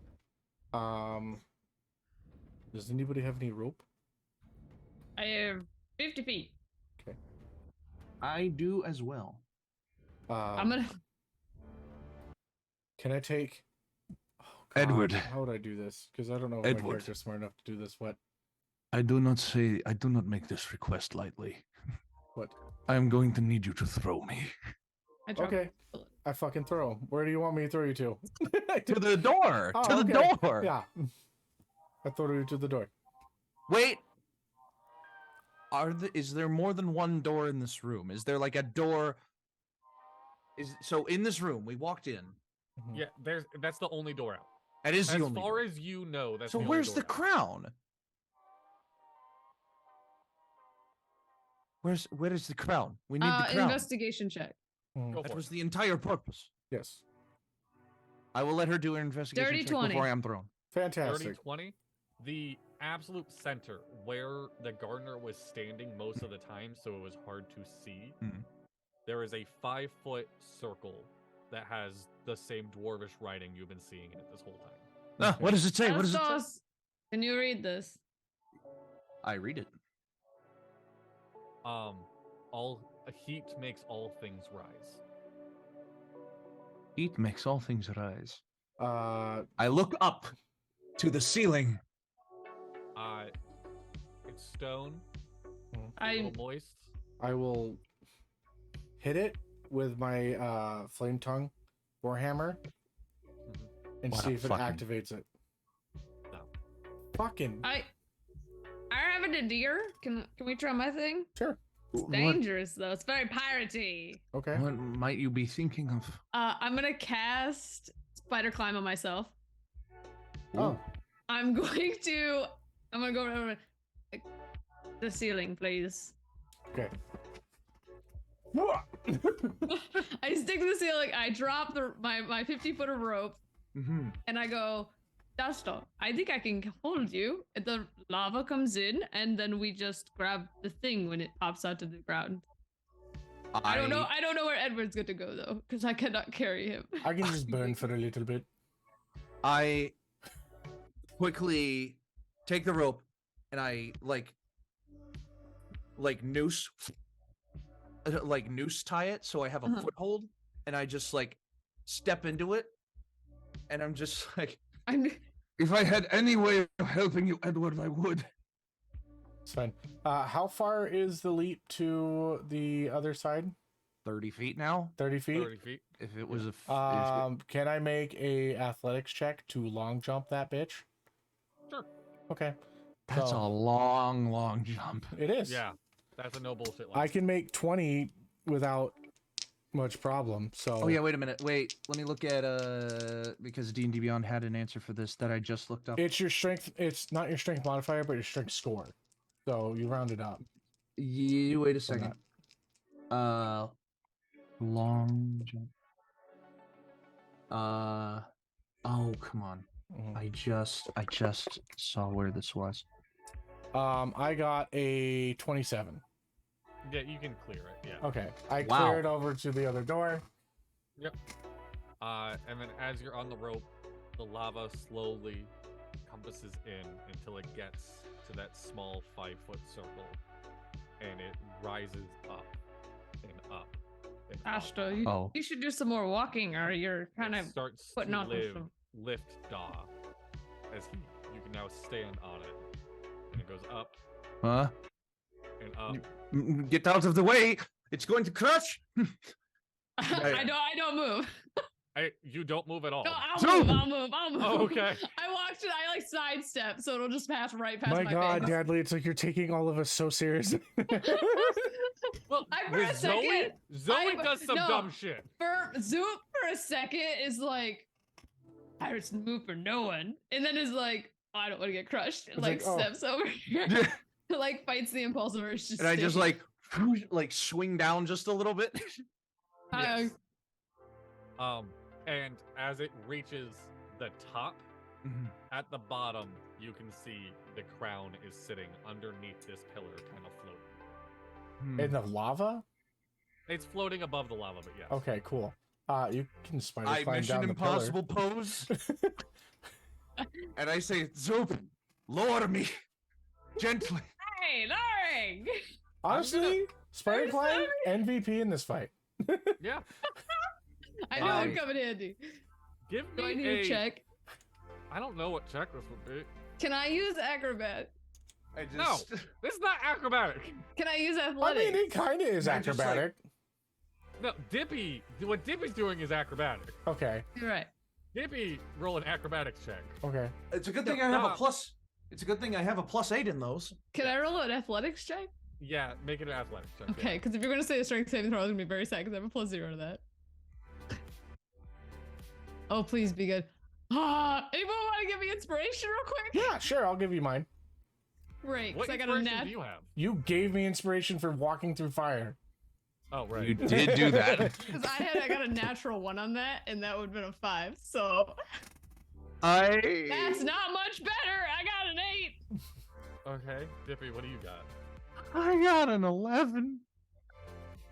Does anybody have any rope? I have 50 feet. I do as well. I'm gonna. Can I take? Oh, Edward. How would I do this? Because I don't know if Edward. my character's smart enough to do this. What? I do not make this request lightly. What? I am going to need you to throw me. I drop Okay. I fucking throw. Where do you want me to throw you to? To the door! Oh, to the okay. door! Yeah. I throw you to the door. Wait! Is there more than one door in this room? Is there like a door? So in this room, we walked in. Mhm. Yeah, that's the only door out. That is As the only far door. as you know, that's So the only where's door the out. crown? Where is the crown? We need the crown. Investigation check. Mhm. Go That for was it. the entire purpose. Yes. I will let her do an investigation Dirty check 20. before I am thrown. Fantastic. 30-20. The absolute center where the gardener was standing most of the time, so it was hard to see. Mhm. There is a 5-foot circle that has the same dwarvish writing you've been seeing in it this whole time. Ah, what does it say? What does it say? Astos, can you read this? I read it. All heat makes all things rise. Heat makes all things rise. Uh, I look up To the ceiling. It's stone. It's a I little moist. I will hit it with my flame tongue warhammer and What see a if it fucking- activates it. No. Fucking I have a deer. Can we try my thing? sure. What, Dangerous though. It's very piratey. Okay. what might you be thinking of? I'm gonna cast spider climb on myself. Oh, I'm gonna go over the ceiling, please. okay. I stick to the ceiling. I drop my 50-foot of rope, Mm-hmm. and I go, Dusto, I think I can hold you. And the lava comes in, and then we just grab the thing when it pops out of the ground. I don't know. I don't know where Edward's going to go though, because I cannot carry him. I can just burn for a little bit. I quickly take the rope and I like noose tie it so I have a Uh-huh. foothold, and I just like step into it, and I'm just like, If I had any way of helping you, Edward, I would. It's fine. How far is the leap to the other side? 30 feet now. 30 feet. 30 feet. If it was a. Can I make a athletics check to long jump that bitch? Sure. Okay. That's so- a long jump. It is. Yeah, that's a no bullshit. I can make 20 without much problem. So. oh yeah, wait a minute, wait, let me look at because D&D Beyond had an answer for this that I just looked up. It's your strength. It's not your strength modifier, but your strength score. So you round it up. You wait a from second. that. Long jump. Oh come on. Mhm. I just saw where this was. I got a 27. Yeah, you can clear it. Yeah. Okay. I Wow. clear it over to the other door. And then as you're on the rope, the lava slowly compasses in until it gets to that small 5-foot circle, and it rises up and up and up. Ashto, Oh. you should do some more walking, or you're kind It of starts putting to on some. lift Daw as you can now stand on it, and it goes up Huh? and up. Get out of the way! It's going to crush! I don't move. You don't move at all. No, I'll move. Oh, okay. I walked it. I like sidestep, so it'll just pass right past My my God, face. Dadley, it's like you're taking all of us so seriously. Well, For a with Zoe, second, does some no. dumb shit. For Zoop for a second is like, I just move for no one, and then is like, oh, I don't want to get crushed, and It's like like, oh. steps over here, like fights the impulse urge. Just And I just stay. like swing down just a little bit. Yes. And as it reaches the top, Mhm. at the bottom, you can see the crown is sitting underneath this pillar, kind of floating. Hmm. In the lava? It's floating above the lava, but yes. Okay, cool. You can spider I climb Mission down the Impossible pose, and I say, Zoop, lower me gently. Hey, lowering. Honestly, spider I'm climb MVP in this fight. Yeah. I know it would come in handy. Give Do I me need to check? I don't know what check this would be. Can I use acrobat? I just, No. This is not acrobatic. Can I use I athletics? mean, it kind of is I just, like- acrobatic. No, Dippy. What Dippy's doing is acrobatic. Okay, You're right. Dippy, roll an acrobatics check. okay. It's a good No, thing I have a stop. plus. It's a good thing I have a +8 in those. Can I roll an athletics check? Yeah, make it an athletics check. yeah. Okay, because if you're gonna say a strength saving throw, I was gonna be very sad because I have a +0 to that. Oh, please be good. Anyone want to give me inspiration real quick? Yeah, sure. I'll give you mine. Great, What because I got a inspiration nat. do you have? You gave me inspiration for walking through fire. Oh, right. You did do that. Because I got a natural 1 on that, and that would have been a 5. So that's not much better. I got an 8. Okay, Dippy, what do you got? I got an 11.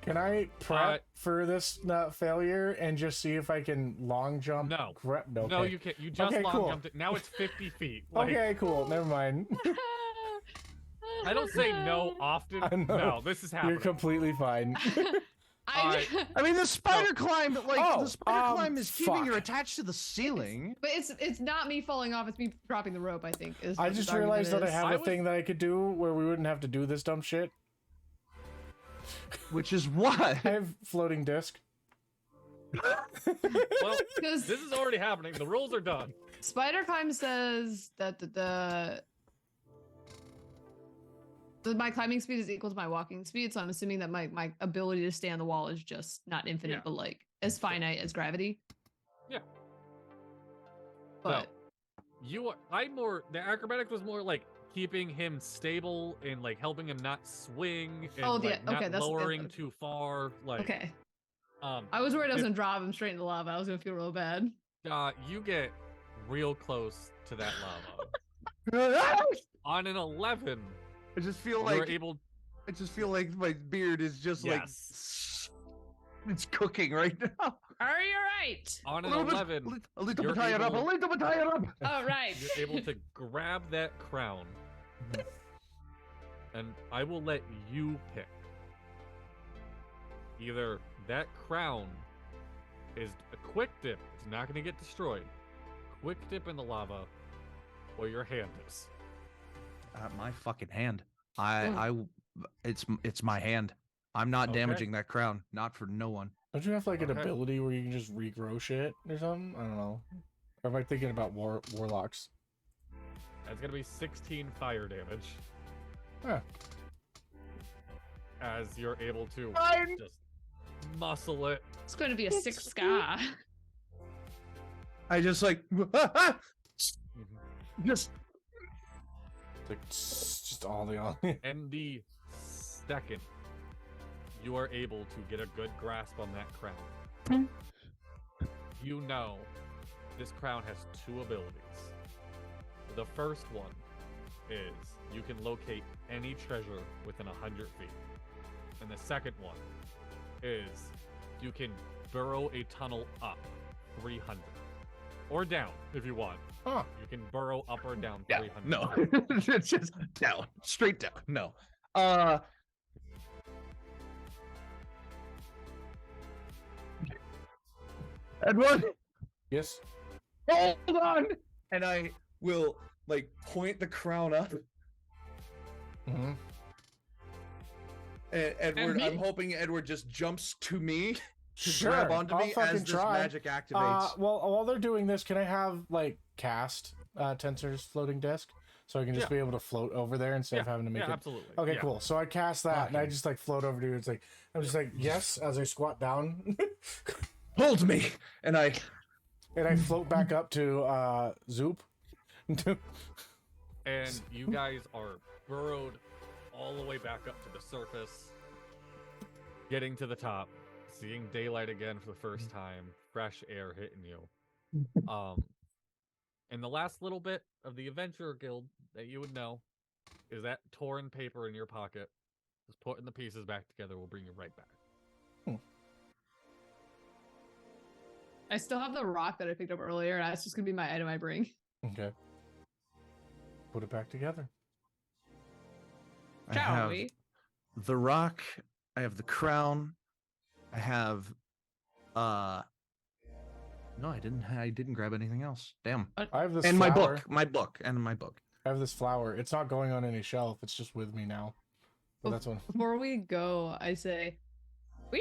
Can I prep for this failure and just see if I can long jump? No. No, No, okay. you can't. You just Okay, long cool. jumped it. Now it's 50 feet. Like, Okay, cool. Never mind. I don't say no often. I know. No, this is happening. You're completely fine. I mean, the spider climb, like the spider climb is keeping you fuck. attached to the ceiling. But it's not me falling off. It's me dropping the rope. I think. Is I what just his argument realized that I is. have a thing that I could do where we wouldn't have to do this dumb shit. Which is what? I have floating disc. Well, Because this is already happening. The rules are done. Spider Climb says that my climbing speed is equal to my walking speed, so I'm assuming that my ability to stay on the wall is just not infinite, Yeah. but like as finite as gravity. Yeah. But The acrobatics was more like keeping him stable and like helping him not swing and Oh, like, not that's lowering too far. Like, okay. I I was worried I was gonna drop him straight in the lava. I was gonna feel real bad. you get real close to that lava. I On an 11, just feel you're like able. I just feel like my beard is just Yes. like it's cooking right now. Are you right? On A an little bit, 11, a little you're bit higher up, a able- little bit higher up. All right. you're able to grab that crown, and I will let you pick. Either that crown is a quick dip; it's not going to get destroyed. Quick dip in the lava, or your hand is. My fucking hand. It's my hand. I'm not Okay. damaging that crown. Not for no one. Don't you have like an Okay. ability where you can just regrow shit or something? I don't know. Or am I thinking about warlocks? That's going to be 16 fire damage. Huh. As you're able to Fine. just muscle it. It's going to be a 6 scar. I just like just It's like just all the And the second you are able to get a good grasp on that crown, you know this crown has 2 abilities. The first one is you can locate any treasure within 100 feet. And the second one is you can burrow a tunnel up 300. Or down, if you want. Huh. You can burrow up or down yeah, 300. no. It's just down, straight down. No. Edward, Yes. hold on. And I will like point the crown up. Mm-hmm. And Edward, me? I'm hoping Edward just jumps to me to Sure. grab onto I'll me fucking as this try. magic activates. Well, while they're doing this, can I have like cast Tensor's floating disc so I can just Yeah. be able to float over there instead of having to make yeah, it? absolutely. Okay, Yeah. cool. So I cast that and I just like float over to you. It's like I'm just like yes as I squat down, Hold me, and I. and I float back up to Zoop. And you guys are burrowed all the way back up to the surface, getting to the top, seeing daylight again for the first time, fresh air hitting you. And the last little bit of the Adventurer Guild that you would know is that torn paper in your pocket. Just putting the pieces back together will bring you right back. I still have the rock that I picked up earlier, and that's just going to be my item I bring. Okay. Put it back together. I Shall have we? the rock. I have the crown. I have. No, I didn't grab anything else. Damn. I have this And my flower. book. My book. And my book. I have this flower. It's not going on any shelf. It's just with me now. But that's one. Before we go, I say we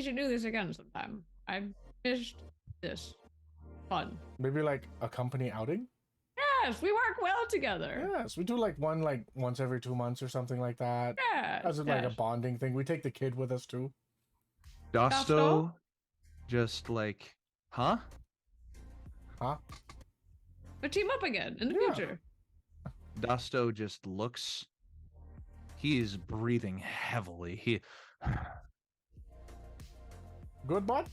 should do this again sometime. I missed this. Fun. Maybe like a company outing. Yes, we work well together. Yes, we do like one like once every 2 months or something like that. Yes. As like a yes. bonding thing. We take the kid with us too. Dosto, just like, huh? Huh? We team up again in the Yeah. future. Dosto just looks. He is breathing heavily. He. Good bud?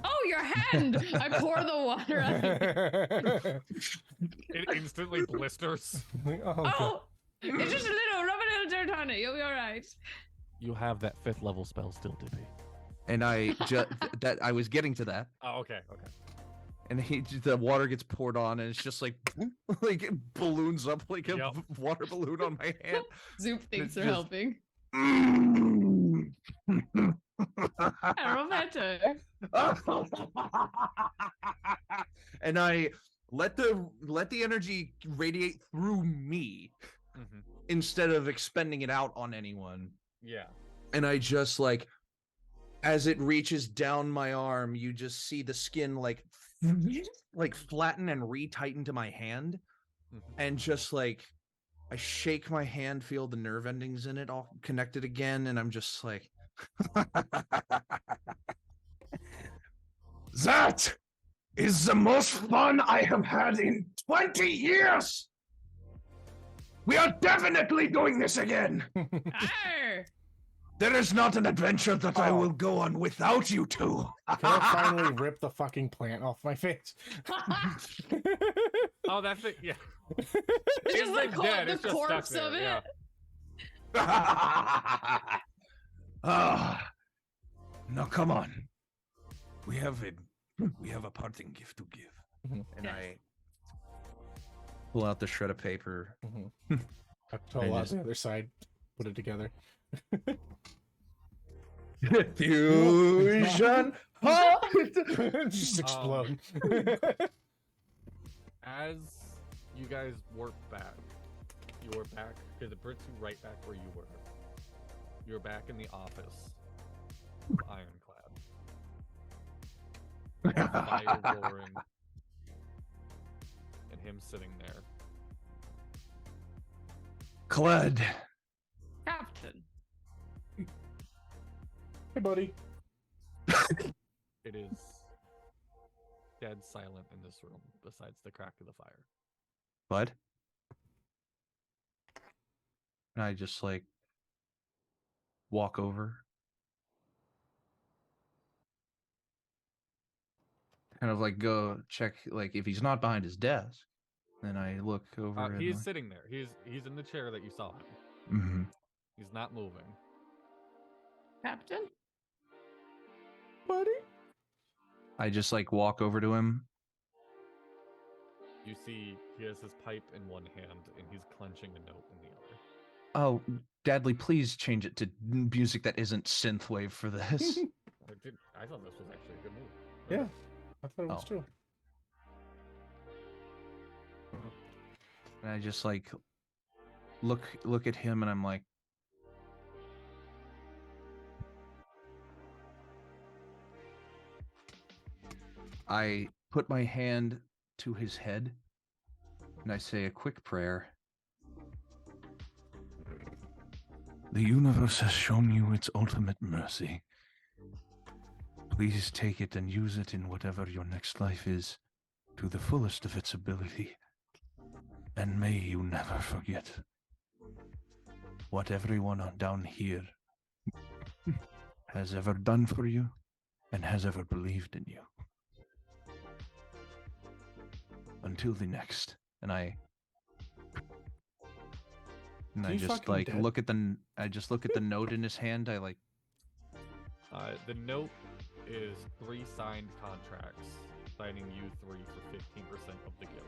Oh, your hand! I pour the water on it. It instantly blisters. Oh, it's just a little. Rub a little dirt on it. You'll be all right. You have that 5th level spell still, Dippy. And I just that I was getting to that. Oh, okay, okay. And the water gets poured on, and it's just like like it balloons up like a Yep. water balloon on my hand. Zoop thinks It's they're just- helping. Mm. Aromatic. And I let the energy radiate through me Mhm. instead of expending it out on anyone. Yeah. And I just like, as it reaches down my arm, you just see the skin like flatten and retighten to my hand. Mhm. And just like I shake my hand, feel the nerve endings in it all connected again, and I'm just like that is the most fun I have had in 20 years. We are definitely doing this again. Arr! There is not an adventure that I Oh. will go on without you two. Can I finally rip the fucking plant off my face? Oh, that thing. Yeah. It's It's just like dead, the it's just stuck corpse there, of it. yeah. Now come on. We have a parting gift to give. And I pull out the shred of paper. I pull out the other side, put it together. Fusion. Just explode. As you guys warp back, you are back because it brings you right back where you were. You're back in the office of Ironclad. Fire roaring. And him sitting there. Clad. Captain. Hey, buddy. It is dead silent in this room, besides the crack of the fire. Bud. And I just like walk over. Kind of like go check like if he's not behind his desk. Then I look over and He's like, sitting there. He's in the chair that you saw him. mhm. He's not moving. Captain? Buddy. I just like walk over to him. You see he has his pipe in one hand and he's clenching a note in the other. Oh, Dadley, please change it to music that isn't synthwave for this. I thought this was actually a good move. Yeah, I thought it was Oh. too. And I just like look at him and I'm like, I put my hand to his head and I say a quick prayer. The universe has shown you its ultimate mercy. Please take it and use it in whatever your next life is to the fullest of its ability. And may you never forget what everyone down here has ever done for you and has ever believed in you. Until the next. And I Is he just fucking like dead? look at the note in his hand. I like The note is 3 signed contracts signing you 3 for 15% of the guild.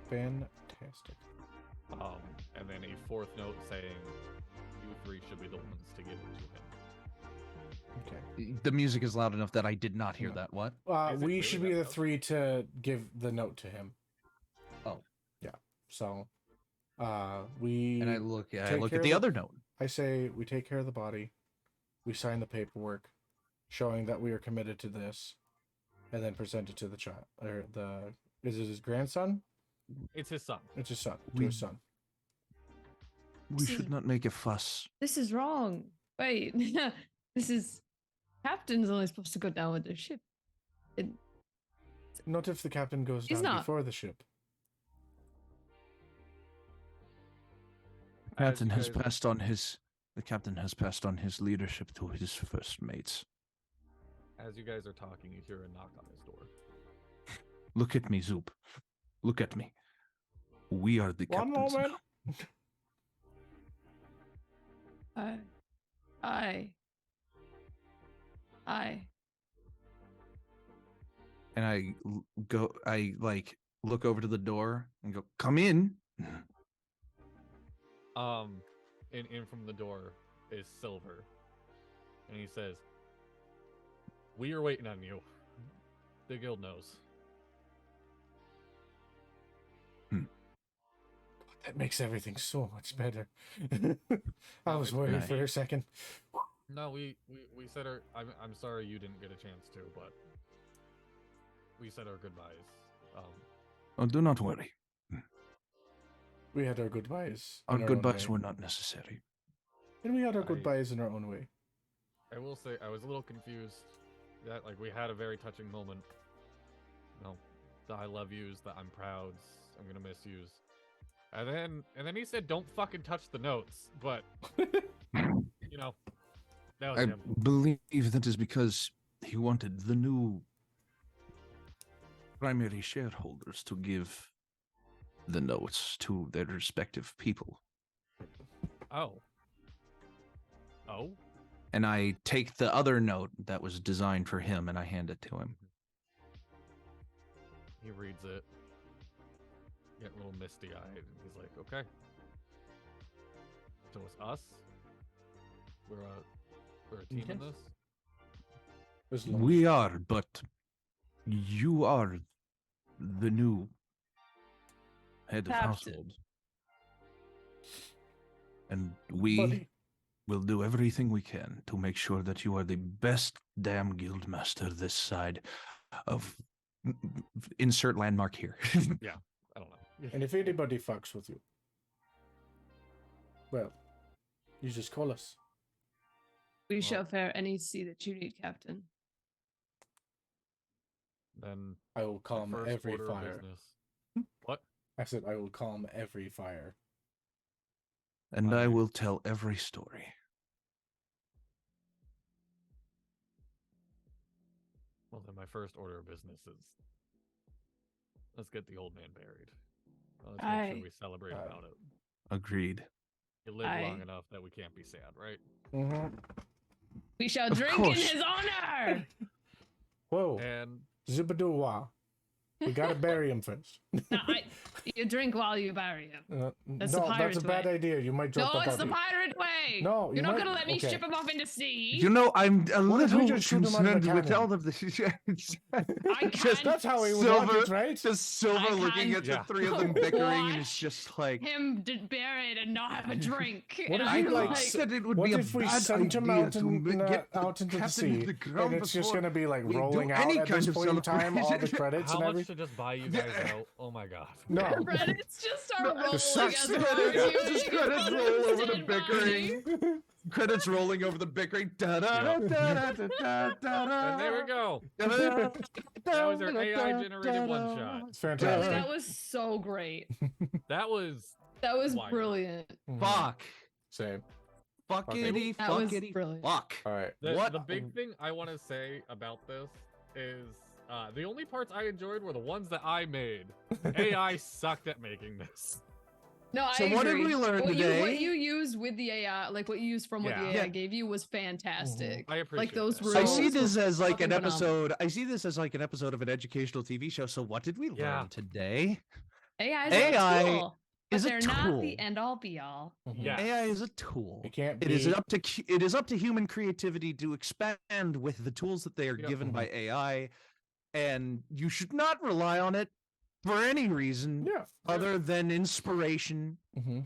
Fantastic. And then a 4th note saying you 3 should be the ones to give it to him. Okay. the music is loud enough that I did not hear No. that. What? Is it We really should that be the loud? 3 to give the note to him. Oh. Yeah. So, we. And I look take at care the of other note. I say we take care of the body. We sign the paperwork, showing that we are committed to this, and then present it to the child or the. Is it his grandson? It's his son. It's his son. To his son. We See- should not make a fuss. This is wrong. Wait. This is. Captain's only supposed to go down with the ship. Not if the captain goes He's down not. before the ship. The As captain you has guys- passed on his leadership to his first mates. As you guys are talking, you hear a knock on his door. Look at me, Zoop. Look at me. We are the One captains moment. now. I. And I like look over to the door and go, "Come in." In from the door is Silver, and he says, "We are waiting on you. The guild knows." That makes everything so much better. I was worried Nice. for a second. No, we said our. I'm sorry you didn't get a chance to, but we said our goodbyes. Oh, do not worry. We had our goodbyes. Our in own goodbyes way. were not necessary. And we had our goodbyes in our own way. I will say I was a little confused. That like we had a very touching moment. No, the I love yous, the I'm prouds, I'm gonna miss yous. And then he said, "Don't fucking touch the notes." But you know, that was I him. believe that is because he wanted the new primary shareholders to give the notes to their respective people. Oh. Oh. And I take the other note that was designed for him and I hand it to him. He reads it. Get a little misty-eyed, and he's like, "Okay. So it's us. We're a team in this." As long We are, but you are the new head of Captain. household. And we Buddy. will do everything we can to make sure that you are the best damn guild master this side of insert landmark here. I don't know. And if anybody fucks with you, well, you just call us. We shall fare any sea that you need, Captain. Then I will the calm first every order of fire. business. What? I said I will calm every fire. And I Alright. will tell every story. Well, then my first order of business is let's get the old man buried. Let's make sure we celebrate Aye. about it. Agreed. You live long enough that we can't be sad, right? Mm-hmm. We shall Of drink in course. his honor. Whoa. And Zibadoo-wah. We gotta bury him first. No, you drink while you bury him. That's the no, that's a pirate bad way. idea. You might drop No, the it's the body. pirate way. No, you're you not might- gonna let me okay. ship him off into sea. You know, I'm a What if we little just shoot him out of the concerned with cannon? all of this. I Just- can't. That's how we would want Silver- it, right? Just Silver I looking can't- at the Yeah. three of them bickering, and it's Watch just like, him buried and not have a drink. What And if I'm we, like, like, said it would What be a if we bad sent him idea out, to out into the captain sea, of the ground and it's just before gonna be like we do rolling out any at kind this of point in time, all the celebration? credits how and much everything? to just buy you guys out? Oh my god. No, credits just start No, rolling just as sucks. we're Yeah, arguing just in credits front of roll his over the dead body. bickering. Credits rolling over the bickering. Da da da da da da da. And there we go. That That was our AI generated one shot. it's Dude, fantastic. that was so great. That was That was Wild. brilliant. Mhm. Fuck. Same. Fuckity, That was fuckity, brilliant. fuck. All right. What? the big thing I want to say about this is the only parts I enjoyed were the ones that I made. AI sucked at making this. No, I So what did agree. we learn what today? what you used with the AI, like what you used from what Yeah. the AI Yeah. gave you, was fantastic. I appreciate Like those that. rules. I see this were as like an fucking phenomenal. episode. I see this as like an episode of an educational TV show. So what did we learn Yeah. today? AI is AI a tool, but is a they're not tool. the end all be all. Mhm. Yeah. AI is a tool. It can't It be. is up to human creativity to expand with the tools that they are Yep. given by AI, and you should not rely on it for any reason Yeah. other than inspiration Mm-hmm.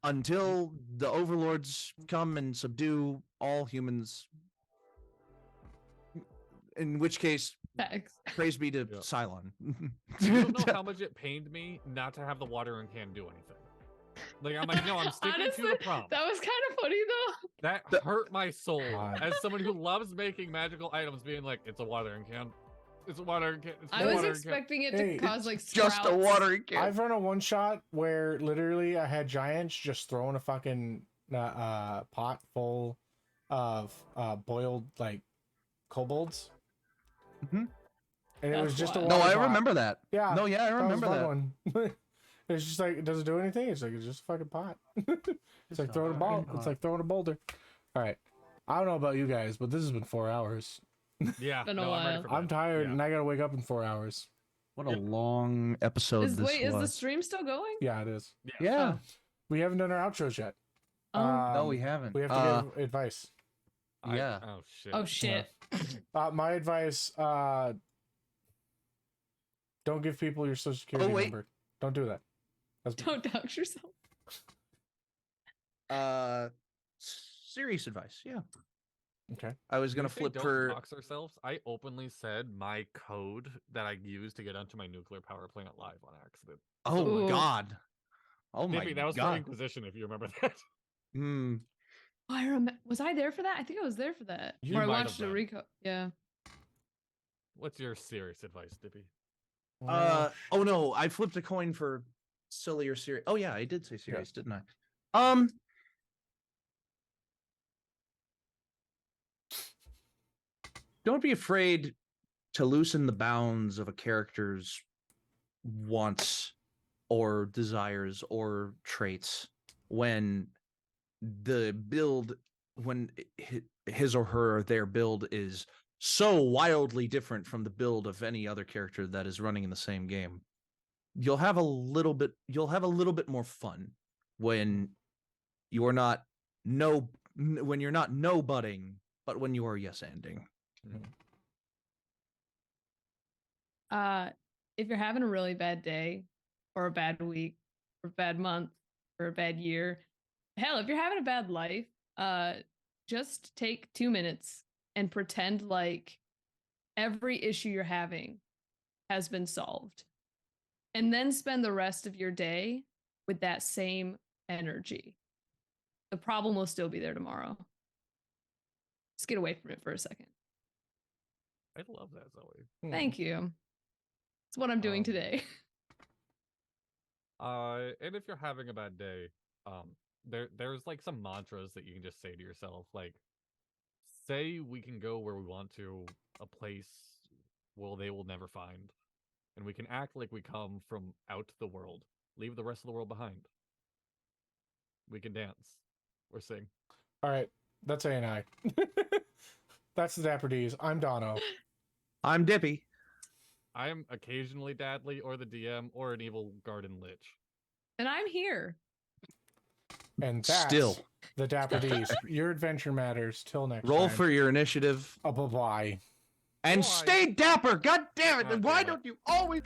until the overlords come and subdue all humans. In which case, Facts. praise be to Yeah. Cylon. You don't know how much it pained me not to have the watering can do anything. Like I'm like, no, I'm sticking Honestly, to the prompt. that was kind of funny though. That hurt my soul God. as someone who loves making magical items, being like, it's a watering can. It's a watering can. It's a I was watering expecting it Hey, to cause like Just a sprouts. watering can. I've run a one shot where literally I had giants just throwing a fucking pot full of boiled like kobolds. Mhm. And it was That's just a wild. No, water I pot. remember that. Yeah. No, yeah, I that was a remember fun that. one. It's just like, does it do anything? It's like, it's just a fucking pot. It's like throwing a ball. It's like throwing a boulder. All right. I don't know about you guys, but this has been 4 hours. Yeah, Been a no, I'm ready while. for I'm bed. tired Yeah. and I gotta wake up in 4 hours. What a Yep. long episode Is, this wait, is the was. stream still going? Yeah, it is. Yeah. Oh. We haven't done our outros yet. Oh. No, we haven't. We have to give advice. Yeah. Oh shit. Oh shit. My advice: don't give people your social security wait. number. Don't do that. That's Don't dox yourself. Serious advice. Yeah. okay. I was When gonna we say flip don't for. dox ourselves. I openly said my code that I used to get onto my nuclear power plant live on accident. Oh Ooh. my god. Oh my Dippy, that was for god. Inquisition, if you remember that. Hmm. Oh, I remember. Was I there for that? I think I was there for that. You Or I might have watched a been. reco. Yeah. What's your serious advice, Dippy? Oh no, I flipped a coin for silly or serious. Oh yeah, I did say serious, didn't I? Don't be afraid to loosen the bounds of a character's wants or desires or traits when the build when his or her their build is so wildly different from the build of any other character that is running in the same game. You'll have a little bit more fun when you're not when you're not no butting, but when you are yes ending. If you're having a really bad day or a bad week or a bad month or a bad year, hell, if you're having a bad life, just take 2 minutes and pretend like every issue you're having has been solved. And then spend the rest of your day with that same energy. The problem will still be there tomorrow. Just get away from it for a second. I love that, Zoe. Thank you. It's what I'm doing today. And if you're having a bad day, there's like some mantras that you can just say to yourself, like, say we can go where we want to, a place well they will never find, and we can act like we come from out the world, leave the rest of the world behind. We can dance or sing. All right, that's A&I. That's the Dapper D's. I'm Dono. I'm Dippy. I am occasionally Dadley or the DM or an evil garden lich. And I'm here. And that's Still. the Dapper D's. Your adventure matters. Till next Roll time. for your initiative Bye-bye. and Bye. stay dapper. God damn it. God Why damn it. don't you always